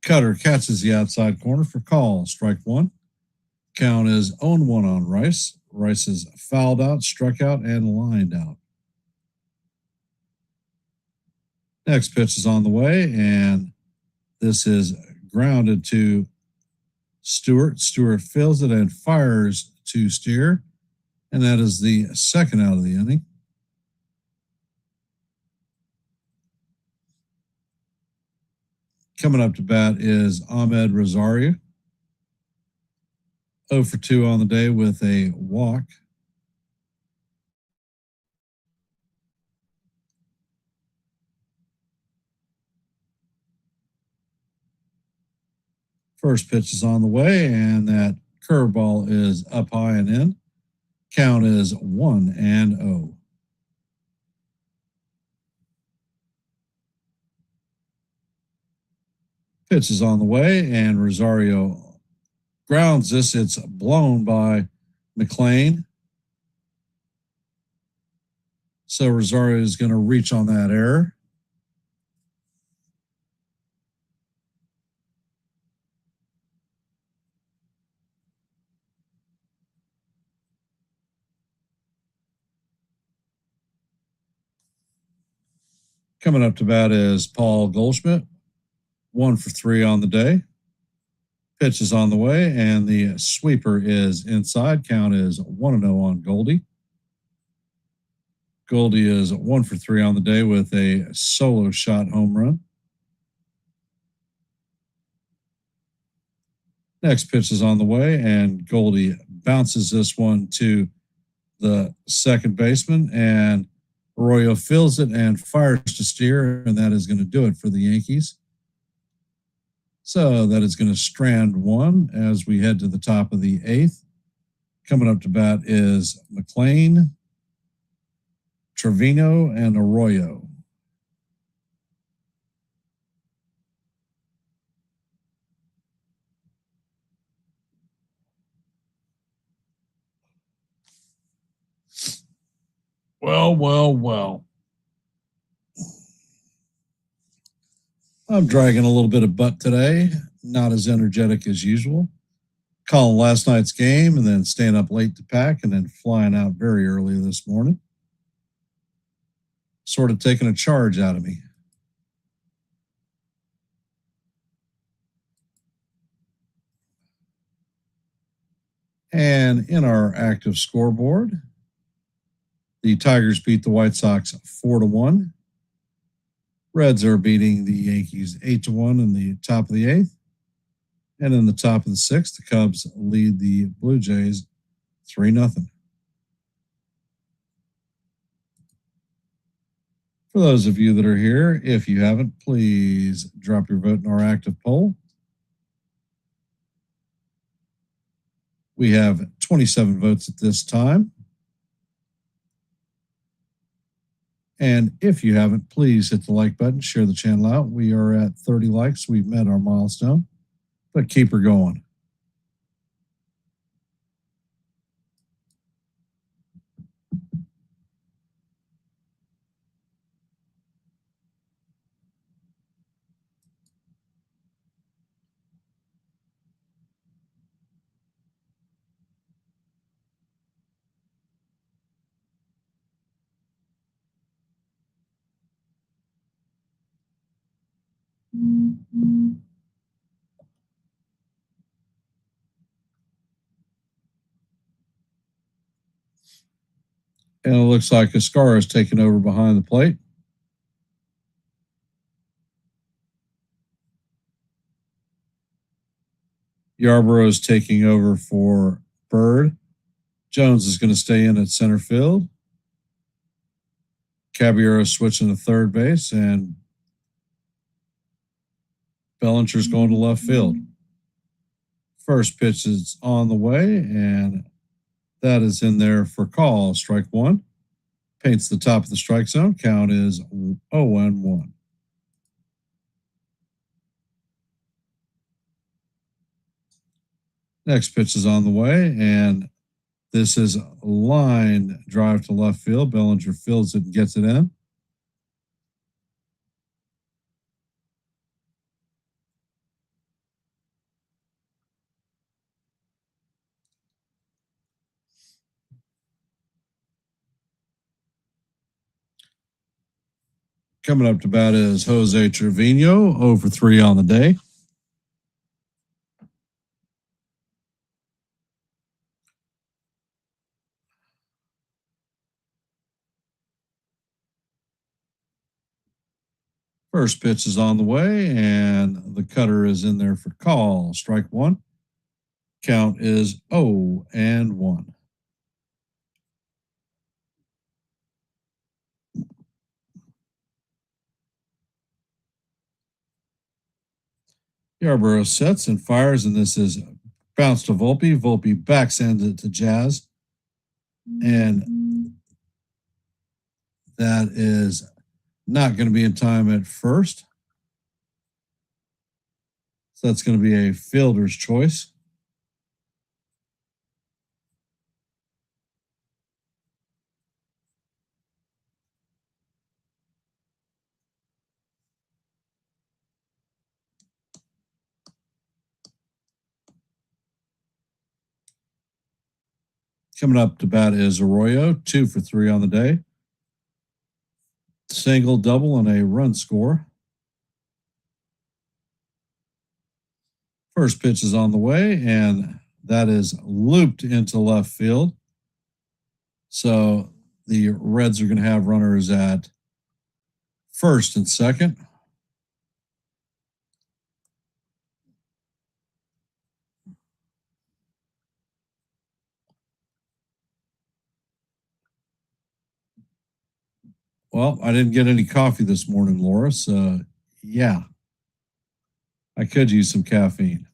cutter catches the outside corner for call. Strike 1. Count is 0-1 on Rice. Rice is fouled out, struck out, and lined out. Next pitch is on the way, and this is grounded to Stewart. Stewart fills it and fires to Steer, and that is the second out of the inning. Coming up to bat is Ahmed Rosario. 0 for 2 on the day with a walk. First pitch is on the way, and that curveball is up high and in. Count is 1-0. Pitch is on the way, and Rosario grounds this. It's blown by McLean. So Rosario is going to reach on that error. Coming up to bat is Paul Goldschmidt. 1 for 3 on the day. Pitch is on the way, and the sweeper is inside. Count is 1-0 on Goldie. Goldie is 1 for 3 on the day with a solo shot home run. Next pitch is on the way, and Goldie bounces this one to the second baseman, and Arroyo fills it and fires to steer, and that is going to do it for the Yankees. So that is going to strand one as we head to the top of the eighth. Coming up to bat is McLean, Trevino, and Arroyo. Well. I'm dragging a little bit of butt today, not as energetic as usual. Calling last night's game and then staying up late to pack and then flying out very early this morning. Sort of taking a charge out of me. And in our active scoreboard, the Tigers beat the White Sox 4-1. Reds are beating the Yankees 8-1 in the top of the eighth. And in the top of the sixth, the Cubs lead the Blue Jays 3-0. For those of you that are here, if you haven't, please drop your vote in our active poll. We have 27 votes at this time. And if you haven't, please hit the like button, share the channel out. We are at 30 likes. We've met our milestone, but keep her going. And it looks like Ascar is taking over behind the plate. Yarborough is taking over for Bird. Jones is going to stay in at center field. Caballero is switching to third base, and Bellinger's going to left field. First pitch is on the way, and that is in there for call. Strike one. Paints the top of the strike zone. Count is 0-1. Next pitch is on the way, and this is a line drive to left field. Bellinger fields it and gets it in. Coming up to bat is Jose Trevino, 0 for 3 on the day. First pitch is on the way, and the cutter is in there for call. Strike one. Count is 0-1. Yarborough sets and fires, and this is bounce to Volpe. Volpe backsends it to Jazz. And that is not going to be in time at first. So that's going to be a fielder's choice. Coming up to bat is Arroyo, 2 for 3 on the day. Single, double, and a run score. First pitch is on the way, and that is looped into left field. So the Reds are going to have runners at first and second. Well, I didn't get any coffee this morning, Loris. Yeah, I could use some caffeine.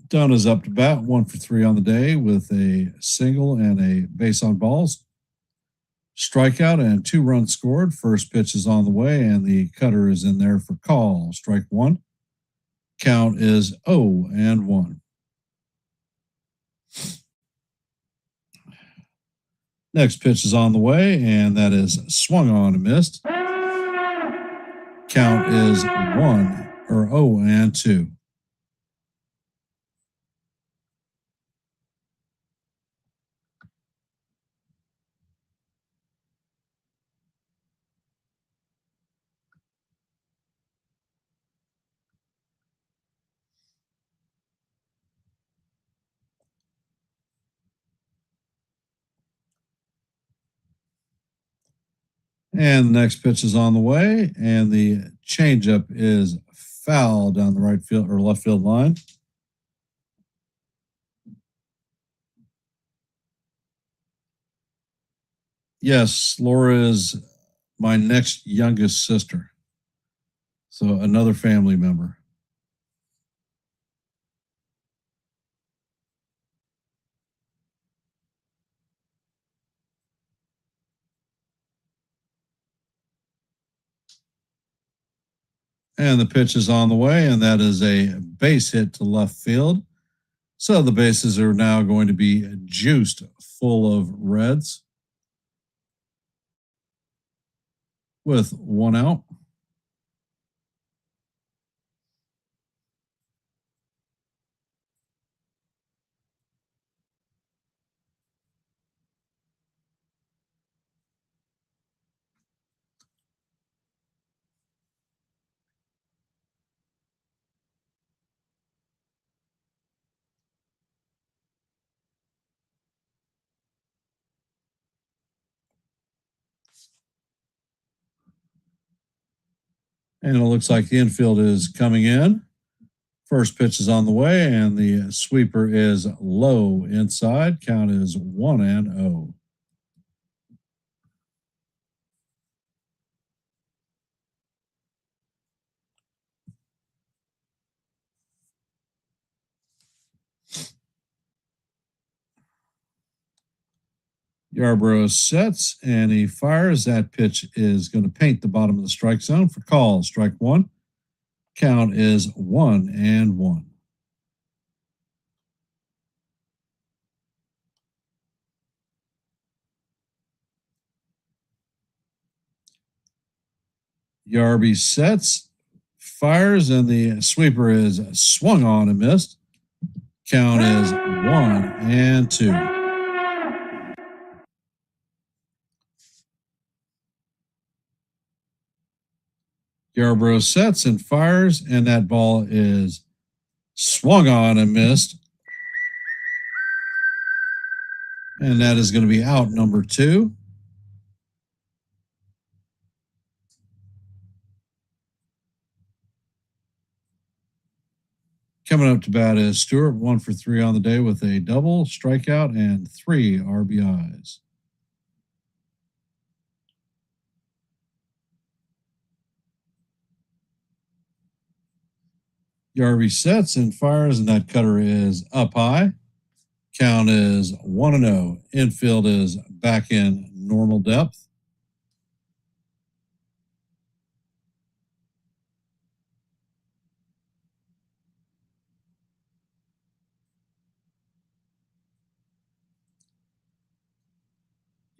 Dunn is up to bat, 1 for 3 on the day with a single and a base on balls. Strikeout and 2 runs scored. First pitch is on the way, and the cutter is in there for call. Strike 1. Count is 0-1. Next pitch is on the way, and that is swung on and missed. Count is 0-2. And the next pitch is on the way, and the changeup is foul down the right field or left field line. Yes, Laura is my next youngest sister. So another family member. And the pitch is on the way, and that is a base hit to left field. So the bases are now going to be juiced full of Reds with 1 out. And it looks like the infield is coming in. First pitch is on the way, and the sweeper is low inside. Count is 1-0. Yarbrough sets and he fires. That pitch is going to paint the bottom of the strike zone for call. Strike 1. Count is 1-1. Yarby sets, fires, and the sweeper is swung on and missed. Count is 1-2. Yarbrough sets and fires, and that ball is swung on and missed. And that is going to be out number 2. Coming up to bat is Stewart, 1 for 3 on the day with a double, strikeout, and 3 RBIs. Yarby sets and fires, and that cutter is up high. Count is 1-0. Infield is back in normal depth.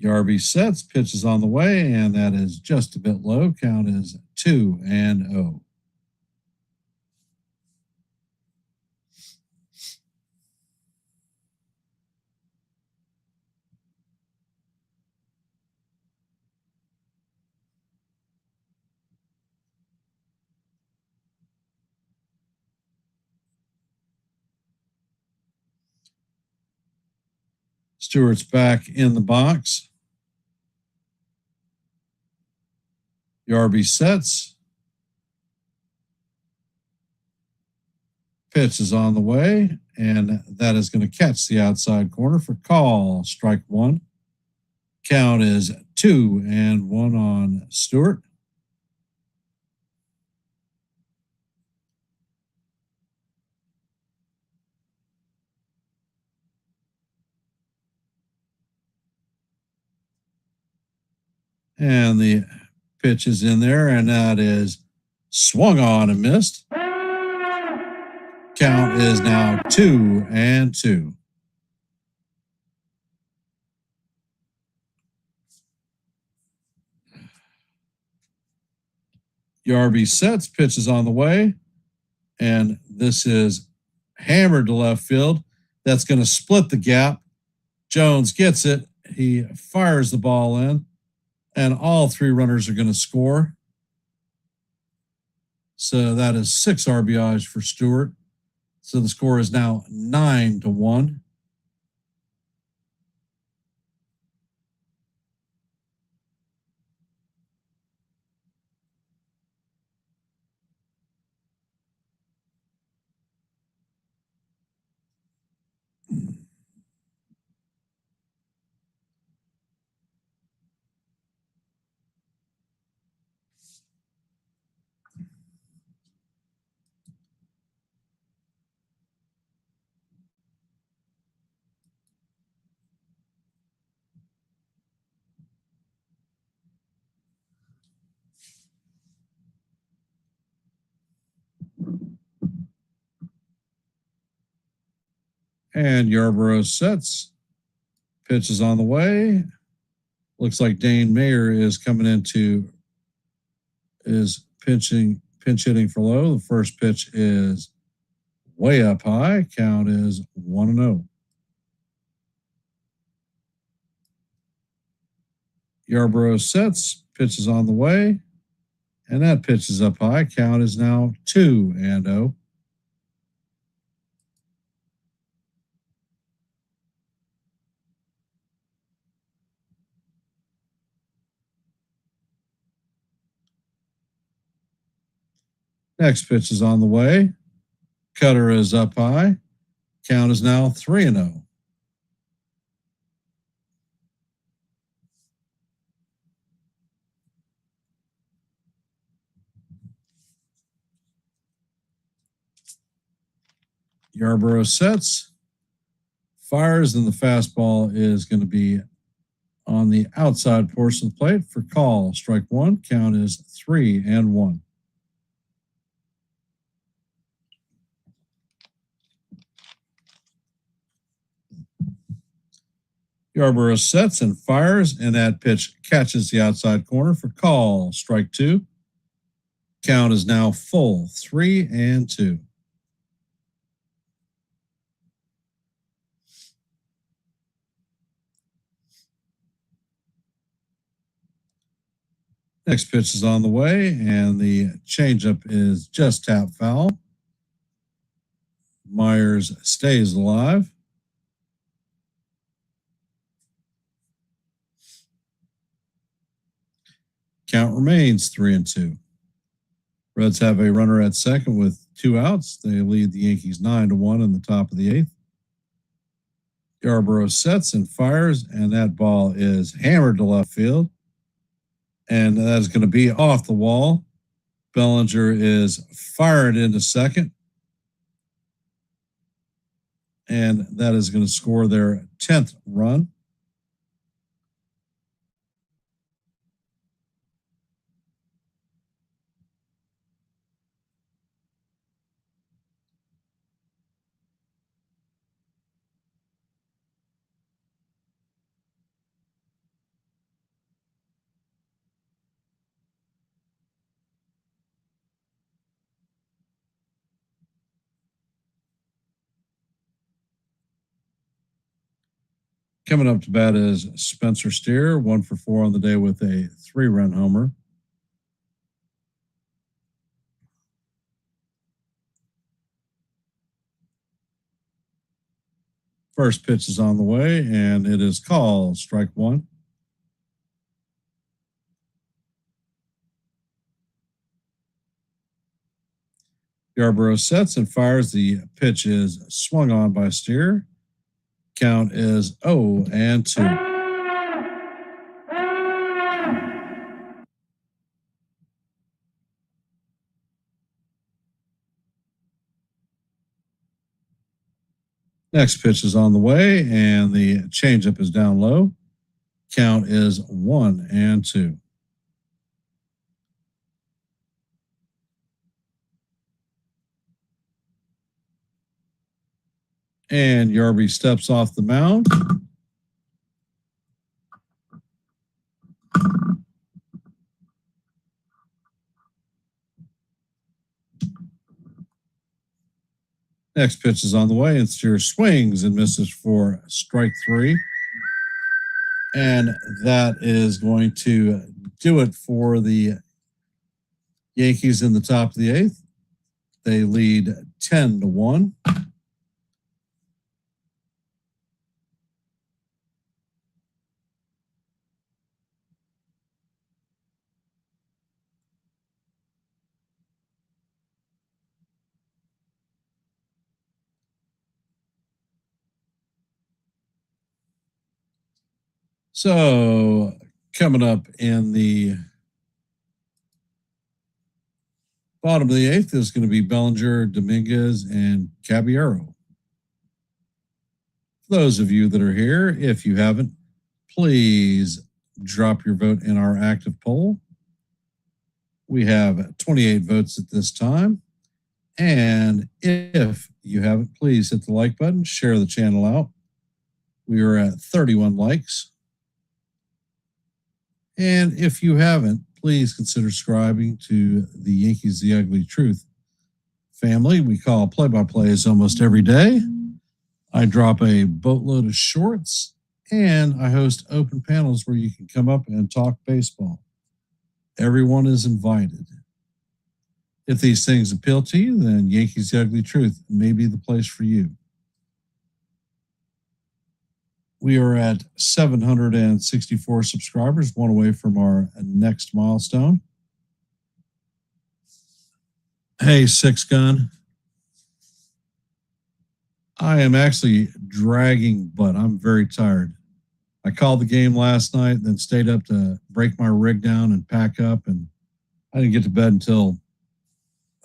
Yarby sets, pitch is on the way, and that is just a bit low. Count is 2-0. Stewart's back in the box. Yarby sets. Pitch is on the way, and that is going to catch the outside corner for call. Strike one. Count is 2-1 on Stewart. And the pitch is in there, and that is swung on and missed. Count is now 2-2. Yarby sets, pitch is on the way, and this is hammered to left field. That's going to split the gap. Jones gets it. He fires the ball in, and all three runners are going to score. So that is 6 RBIs for Stewart. So the score is now 9-1. And Yarborough sets. Pitch is on the way. Looks like Dane Mayer is coming into, is pinch hitting for low. The first pitch is way up high. Count is 1-0. Yarborough sets. Pitch is on the way. And that pitch is up high. Count is now 2-0. Next pitch is on the way. Cutter is up high. Count is now 3-0. Yarborough sets, fires, and the fastball is going to be on the outside portion of the plate for call. Strike one. Count is 3-1. Yarborough sets and fires, and that pitch catches the outside corner for call. Strike two. Count is now full, 3-2. Next pitch is on the way, and the changeup is just tap foul. Myers stays alive. Count remains 3-2. Reds have a runner at second with 2 outs. They lead the Yankees 9-1 in the top of the 8th. Yarborough sets and fires, and that ball is hammered to left field. And that is going to be off the wall. Bellinger is fired into second. And that is going to score their 10th run. Coming up to bat is Spencer Steer, 1 for 4 on the day with a 3-run homer. First pitch is on the way, and it is called. Strike one. Yarborough sets and fires. The pitch is swung on by Steer. Count is 0-2. Next pitch is on the way, and the changeup is down low. Count is 1-2. And Yarby steps off the mound. Next pitch is on the way, and Steer swings and misses for strike 3. And that is going to do it for the Yankees in the top of the 8th. They lead 10-1. So coming up in the bottom of the 8th is going to be Bellinger, Dominguez, and Caballero. For those of you that are here, if you haven't, please drop your vote in our active poll. We have 28 votes at this time. And if you haven't, please hit the like button, share the channel out. We are at 31 likes. And if you haven't, please consider subscribing to the Yankees The Ugly Truth family. We call play-by-plays almost every day. I drop a boatload of shorts, and I host open panels where you can come up and talk baseball. Everyone is invited. If these things appeal to you, then Yankees The Ugly Truth may be the place for you. We are at 764 subscribers, one away from our next milestone. Hey, Six Gun. I am actually dragging butt. I'm very tired. I called the game last night, then stayed up to break my rig down and pack up, and I didn't get to bed until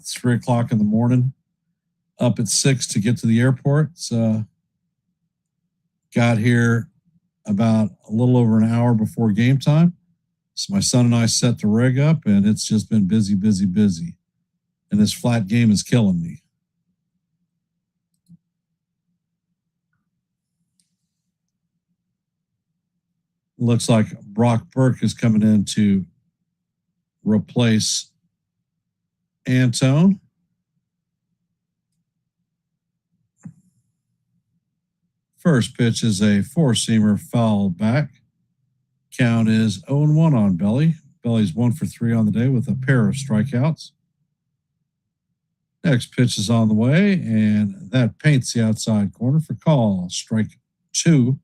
3 o'clock in the morning. Up at 6 to get to the airport. Got here about a little over an hour before game time. So my son and I set the rig up, and it's just been busy, busy, busy. And this flat game is killing me. Looks like Brock Burke is coming in to replace Antone. First pitch is a four-seamer foul back. Count is 0-1 on Belly. Belly's 1 for 3 on the day with a pair of strikeouts. Next pitch is on the way, and that paints the outside corner for call. Strike 2.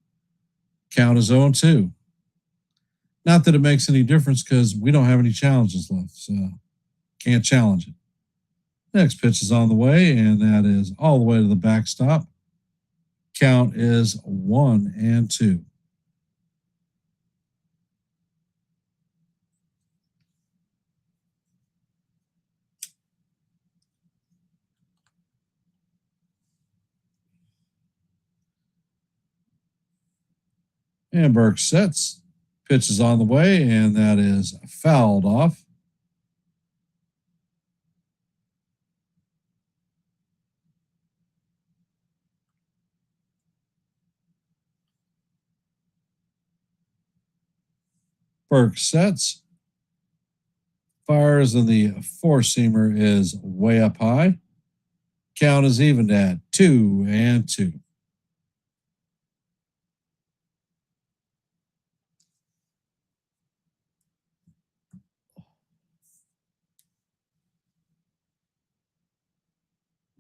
Count is 0-2. Not that it makes any difference because we don't have any challenges left, so can't challenge it. Next pitch is on the way, and that is all the way to the backstop. Count is 1-2. And Burke sets. Pitch is on the way, and that is fouled off. Burke sets, fires, and the four-seamer is way up high. Count is evened at 2-2.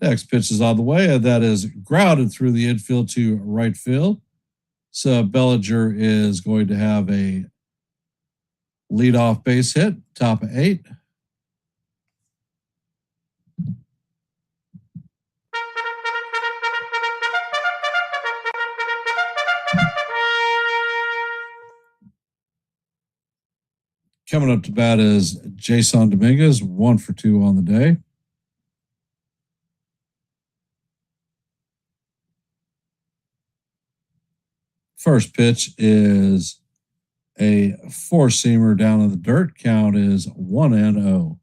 Next pitch is on the way, and that is grounded through the infield to right field. So Bellinger is going to have a leadoff base hit, top of 8. Coming up to bat is Jason Dominguez, 1 for 2 on the day. First pitch is a four-seamer down in the dirt. Count is 1-0.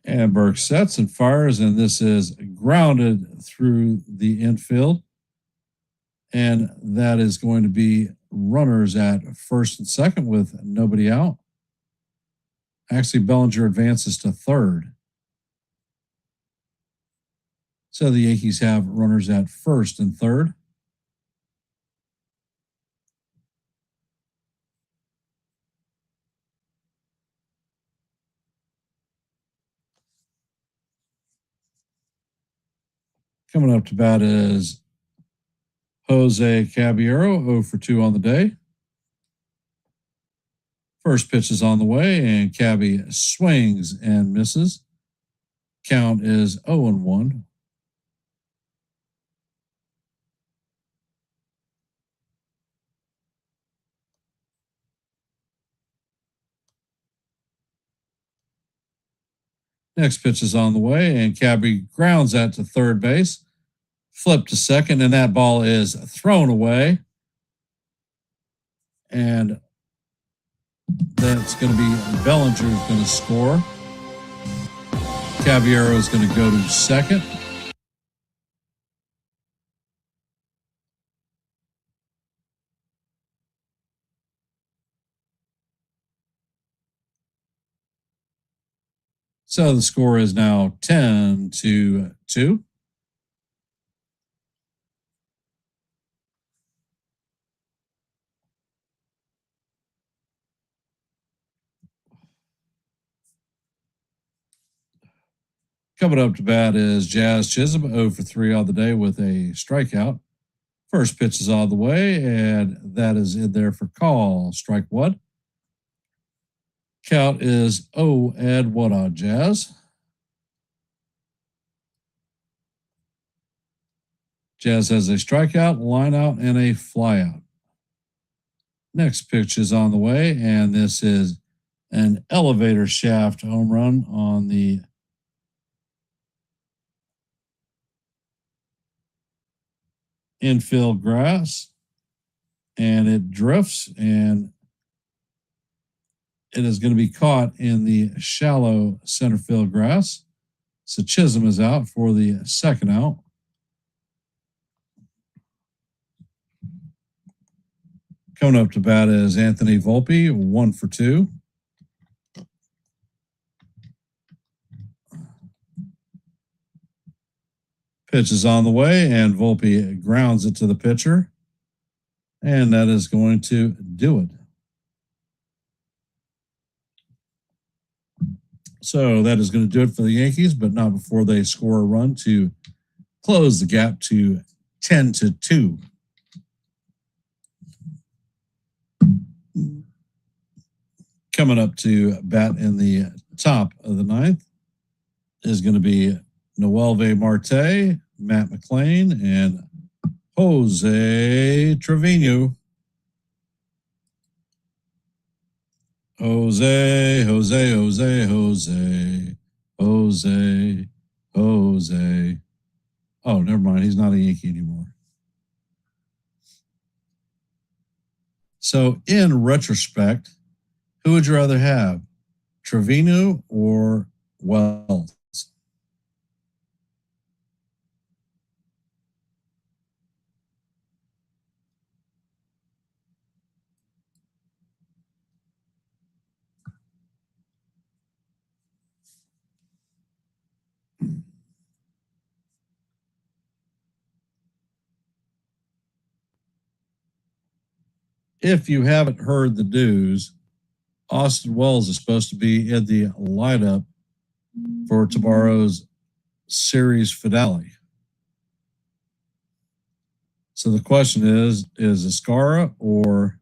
And Burke sets and fires, and this is grounded through the infield. And that is going to be runners at first and second with nobody out. Actually, Bellinger advances to third. So the Yankees have runners at first and third. Coming up to bat is Jose Caballero, 0 for 2 on the day. First pitch is on the way, and Cabby swings and misses. Count is 0-1. Next pitch is on the way, and Cabby grounds that to third base. Flip to second, and that ball is thrown away. And that's going to be Bellinger who's going to score. Caballero is going to go to second. So the score is now 10-2. Coming up to bat is Jazz Chisholm, 0 for 3 on the day with a strikeout. First pitch is on the way, and that is in there for call. Strike one. Count is 0-1 on Jazz. Jazz has a strikeout, line out, and a flyout. Next pitch is on the way, and this is an elevator shaft home run on the infield grass, and it drifts, and it is going to be caught in the shallow center field grass. So Chisholm is out for the second out. Coming up to bat is Anthony Volpe, 1 for 2. Pitch is on the way, and Volpe grounds it to the pitcher. And that is going to do it. So that is going to do it for the Yankees, but not before they score a run to close the gap to 10-2. Coming up to bat in the top of the ninth is going to be Noelvi Marte, Matt McLean, and Jose Trevino. Jose. Oh, never mind. He's not a Yankee anymore. So, in retrospect, who would you rather have, Trevino or Wells? If you haven't heard the news, Austin Wells is supposed to be in the lineup for tomorrow's series finale. So the question is Escara or...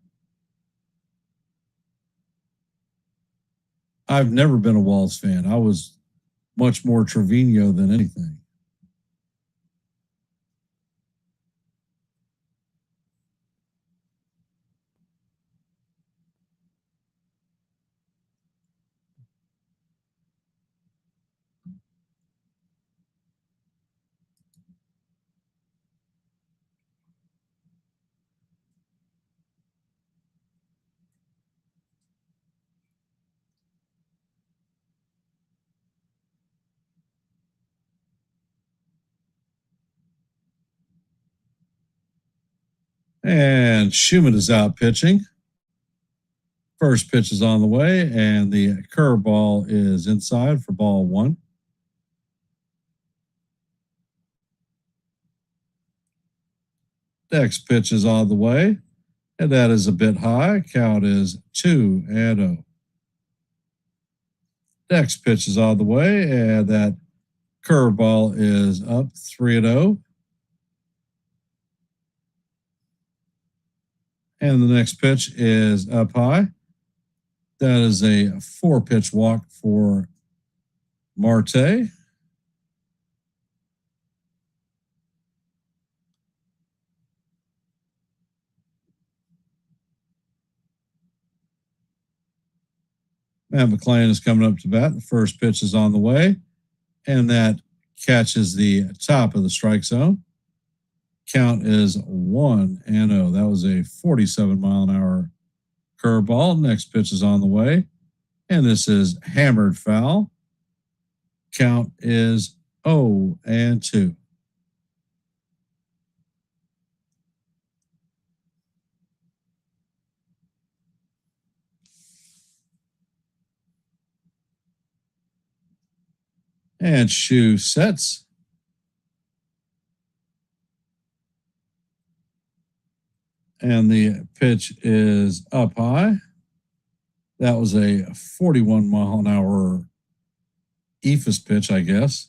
I've never been a Walls fan. I was much more Trevino than anything. And Schumann is out pitching. First pitch is on the way, and the curveball is inside for ball one. Next pitch is on the way, and that is a bit high. Count is 2-0. Next pitch is on the way, and that curveball is up 3-0. And the next pitch is up high. That is a 4-pitch walk for Marte. Matt McClain is coming up to bat. The first pitch is on the way, and that catches the top of the strike zone. Count is 1-0. That was a 47-mile-an-hour curveball. Next pitch is on the way, and this is hammered foul. Count is 0-2. And Shu sets. And the pitch is up high. That was a 41-mile-an-hour eephus pitch, I guess.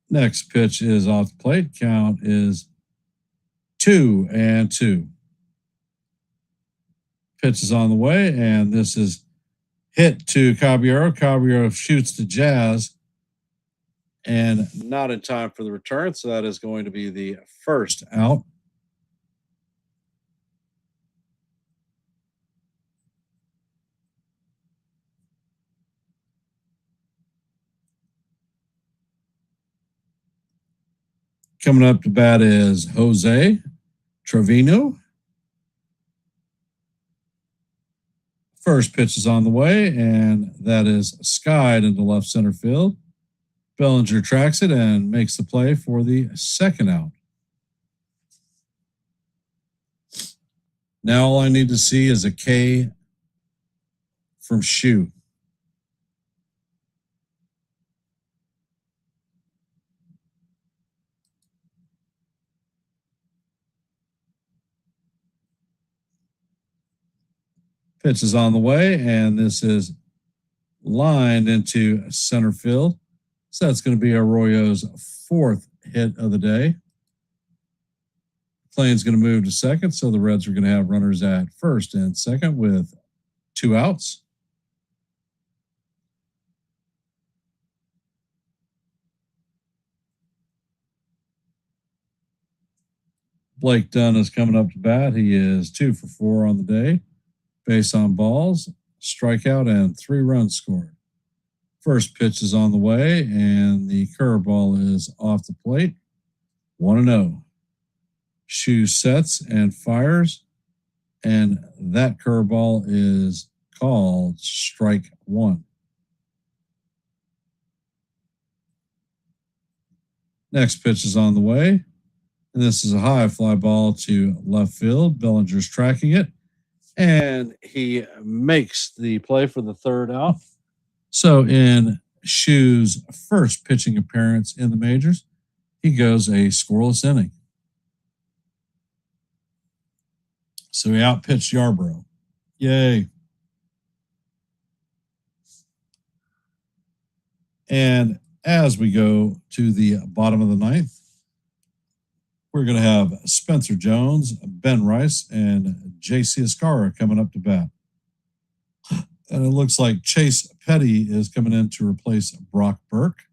Next pitch is off the plate. Count is 2-2. Pitch is on the way, and this is hit to Caballero. Caballero shoots to Jazz, and not in time for the return, so that is going to be the first out. Coming up to bat is Jose Trevino. First pitch is on the way, and that is skied into left center field. Bellinger tracks it and makes the play for the second out. Now all I need to see is a K from Shu. Pitch is on the way, and this is lined into center field. So that's going to be Arroyo's fourth hit of the day. McClain's going to move to second, so the Reds are going to have runners at first and second with 2 outs. Blake Dunn is coming up to bat. He is 2 for 4 on the day. Base on balls, strikeout, and 3 runs scored. First pitch is on the way, and the curveball is off the plate. 1-0. Shu sets and fires, and that curveball is called strike 1. Next pitch is on the way, and this is a high fly ball to left field. Bellinger's tracking it, and he makes the play for the third out. So in Shu's first pitching appearance in the majors, he goes a scoreless inning. So he outpitched Yarbrough. Yay. And as we go to the bottom of the ninth, we're going to have Spencer Jones, Ben Rice, and J.C. Escara coming up to bat. And it looks like Chase Petty is coming in to replace Brock Burke.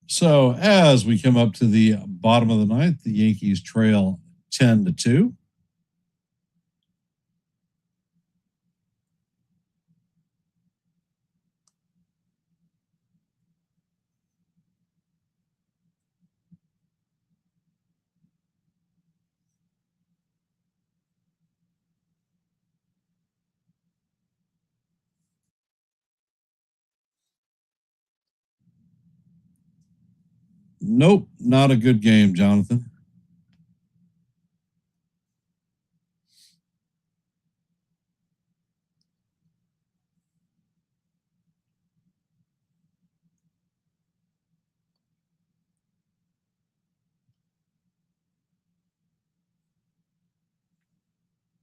So as we come up to the bottom of the ninth, the Yankees trail 10-2. Nope, not a good game, Jonathan.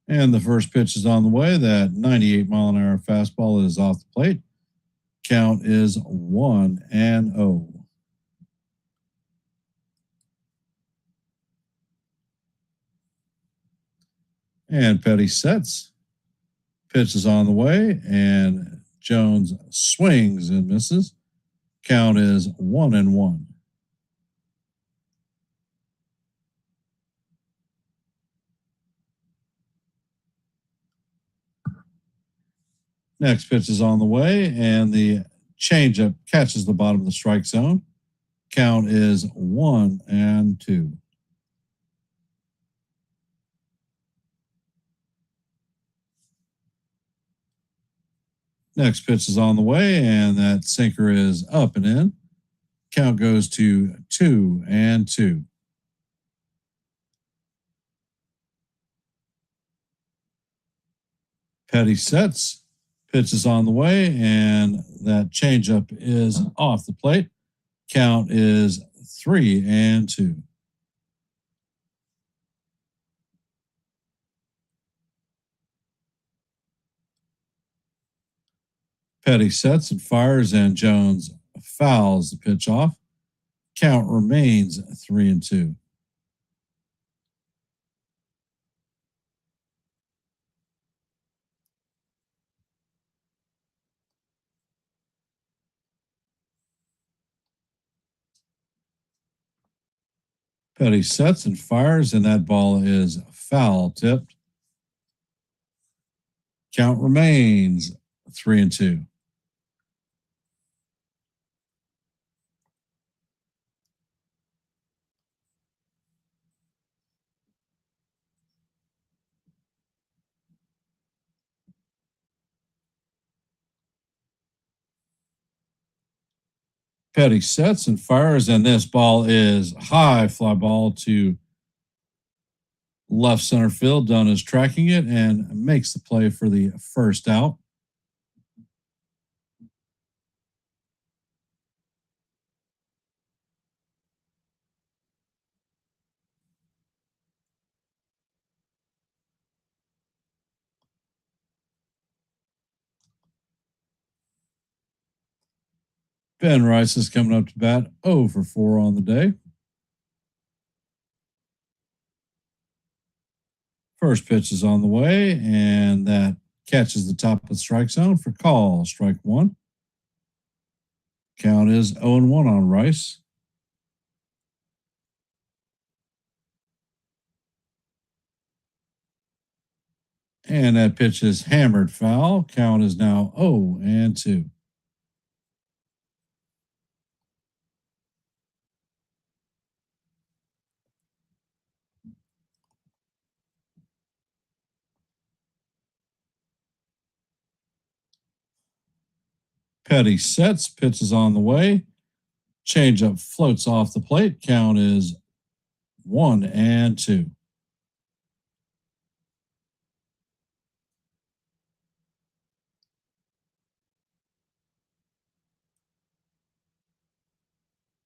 And the first pitch is on the way. That 98-mile-an-hour fastball is off the plate. Count is 1-0. And Petty sets. Pitch is on the way, and Jones swings and misses. Count is 1-1. Next pitch is on the way, and the changeup catches the bottom of the strike zone. Count is 1-2. Next pitch is on the way, and that sinker is up and in. Count goes to 2-2. Petty sets. Pitch is on the way, and that changeup is off the plate. Count is 3-2. Petty sets and fires, and Jones fouls the pitch off. Count remains 3-2. Petty sets and fires, and that ball is foul tipped. Count remains 3-2. Petty sets and fires, and this ball is high fly ball to left center field. Dunn is tracking it and makes the play for the first out. Ben Rice is coming up to bat 0 for 4 on the day. First pitch is on the way, and that catches the top of the strike zone for call. Strike one. Count is 0-1 on Rice. And that pitch is hammered foul. Count is now 0-2. Petty sets, pitch is on the way. Changeup floats off the plate. Count is 1-2.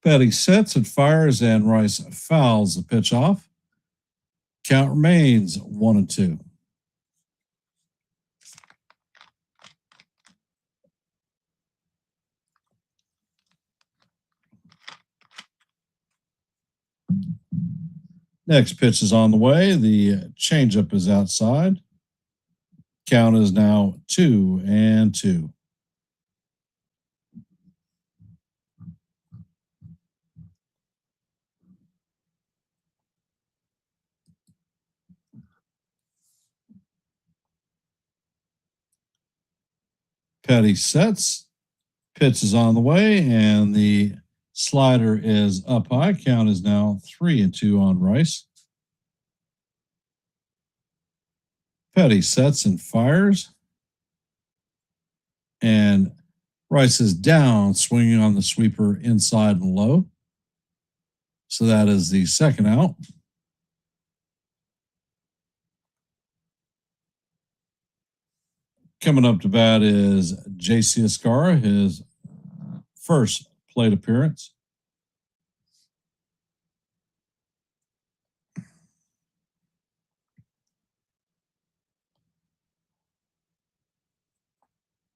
Petty sets and fires, and Rice fouls the pitch off. Count remains 1-2. Next pitch is on the way. The changeup is outside. Count is now 2-2. Petty sets. Pitch is on the way, and the slider is up high. Count is now 3-2 on Rice. Petty sets and fires. And Rice is down, swinging on the sweeper inside and low. So that is the second out. Coming up to bat is J.C. Escara, his first plate appearance.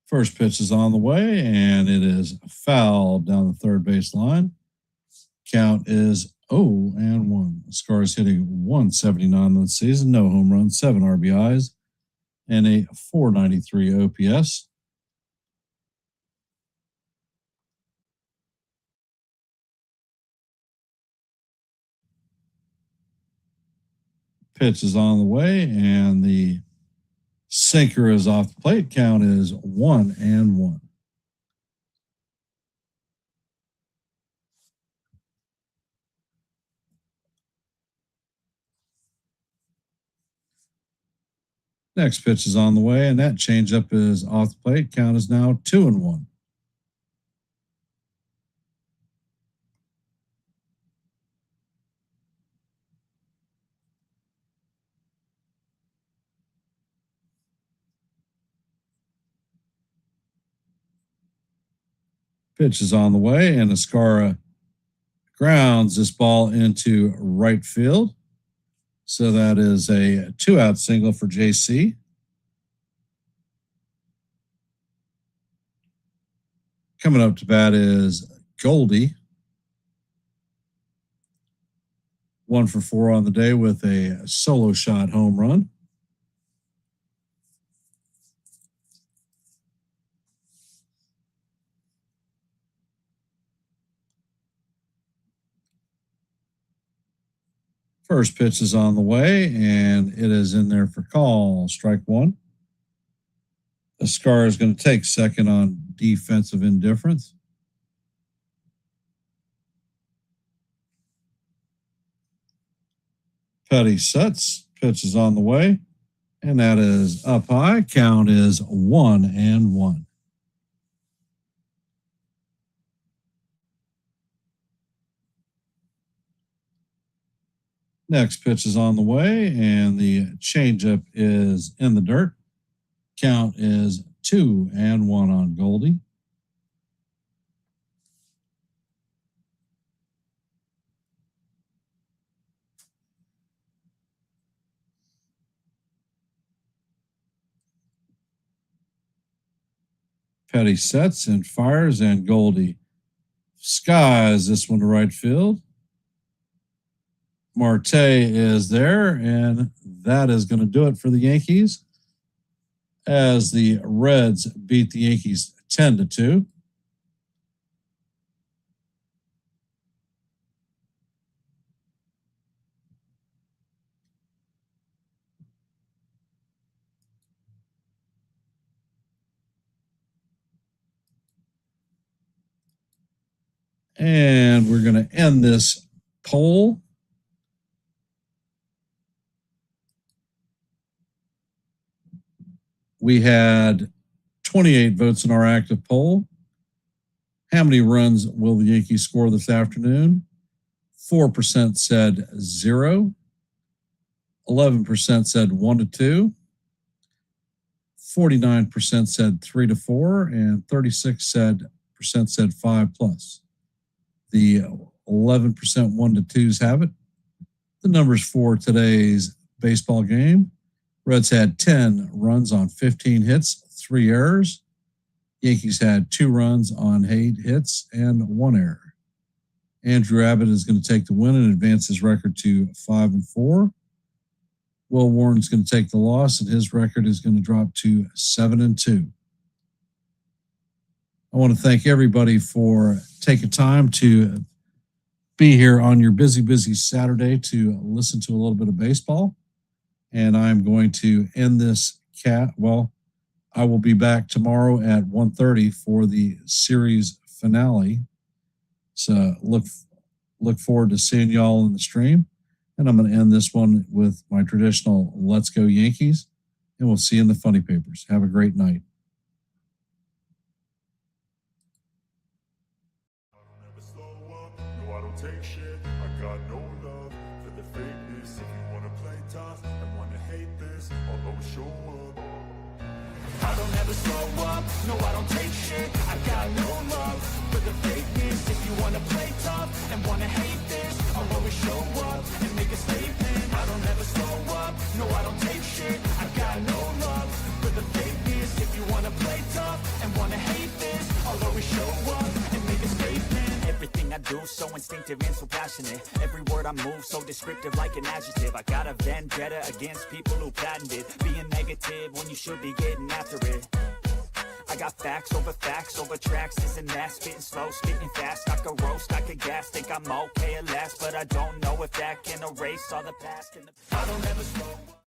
First pitch is on the way, and it is fouled down the third base line. Count is 0-1. Escara is hitting 179 this season, no home runs, 7 RBIs, and a 493 OPS. Pitch is on the way, and the sinker is off the plate. Count is 1-1. Next pitch is on the way, and that changeup is off the plate. Count is now 2-1. Pitch is on the way, and Escara grounds this ball into right field. So that is a 2-out single for JC. Coming up to bat is Goldie. 1 for 4 on the day with a solo shot home run. First pitch is on the way, and it is in there for call. Strike 1. Escara is going to take second on defensive indifference. Petty sets. Pitch is on the way, and that is up high. Count is 1-1. Next pitch is on the way, and the changeup is in the dirt. Count is 2-1 on Goldie. Petty sets and fires, and Goldie skies this one to right field. Marte is there, and that is going to do it for the Yankees as the Reds beat the Yankees 10-2. And we're going to end this poll. We had 28 votes in our active poll. How many runs will the Yankees score this afternoon? 4% said 0. 11% said 1-2. 49% said 3-4, and 36% said 5+. The 11% 1-2s have it. The numbers for today's baseball game: Reds had 10 runs on 15 hits, 3 errors. Yankees had 2 runs on 8 hits and 1 error. Andrew Abbott is going to take the win and advance his record to 5-4. Will Warren's going to take the loss, and his record is going to drop to 7-2. I want to thank everybody for taking time to be here on your busy Saturday to listen to a little bit of baseball. And I'm going to end this I will be back tomorrow at 1:30 for the series finale. So look forward to seeing y'all in the stream. And I'm going to end this one with my traditional Let's Go Yankees. And we'll see you in the funny papers. Have a great night. I don't ever slow up, no I don't take shit. I got no love for the fakeness. If you wanna play tough and wanna hate this, I'll always show up. I don't ever slow up, no I don't take shit. I got no love for the fakeness. If you wanna play tough and wanna hate this, I'll always show up and make a statement. I don't ever slow up, no I don't take shit. I got no love for the fakeness. If you wanna play tough and wanna hate this, I'll always show up and make a statement. Everything I do so instinctive and so passionate. Every word I move so descriptive like an adjective. I got a vendetta against people who patented being negative when you should be getting after it. I got facts over tracks, this and that, spitting slow, spitting fast. I could roast, I could gas, think I'm okay at last, but I don't know if that can erase all the past. I don't ever slow up.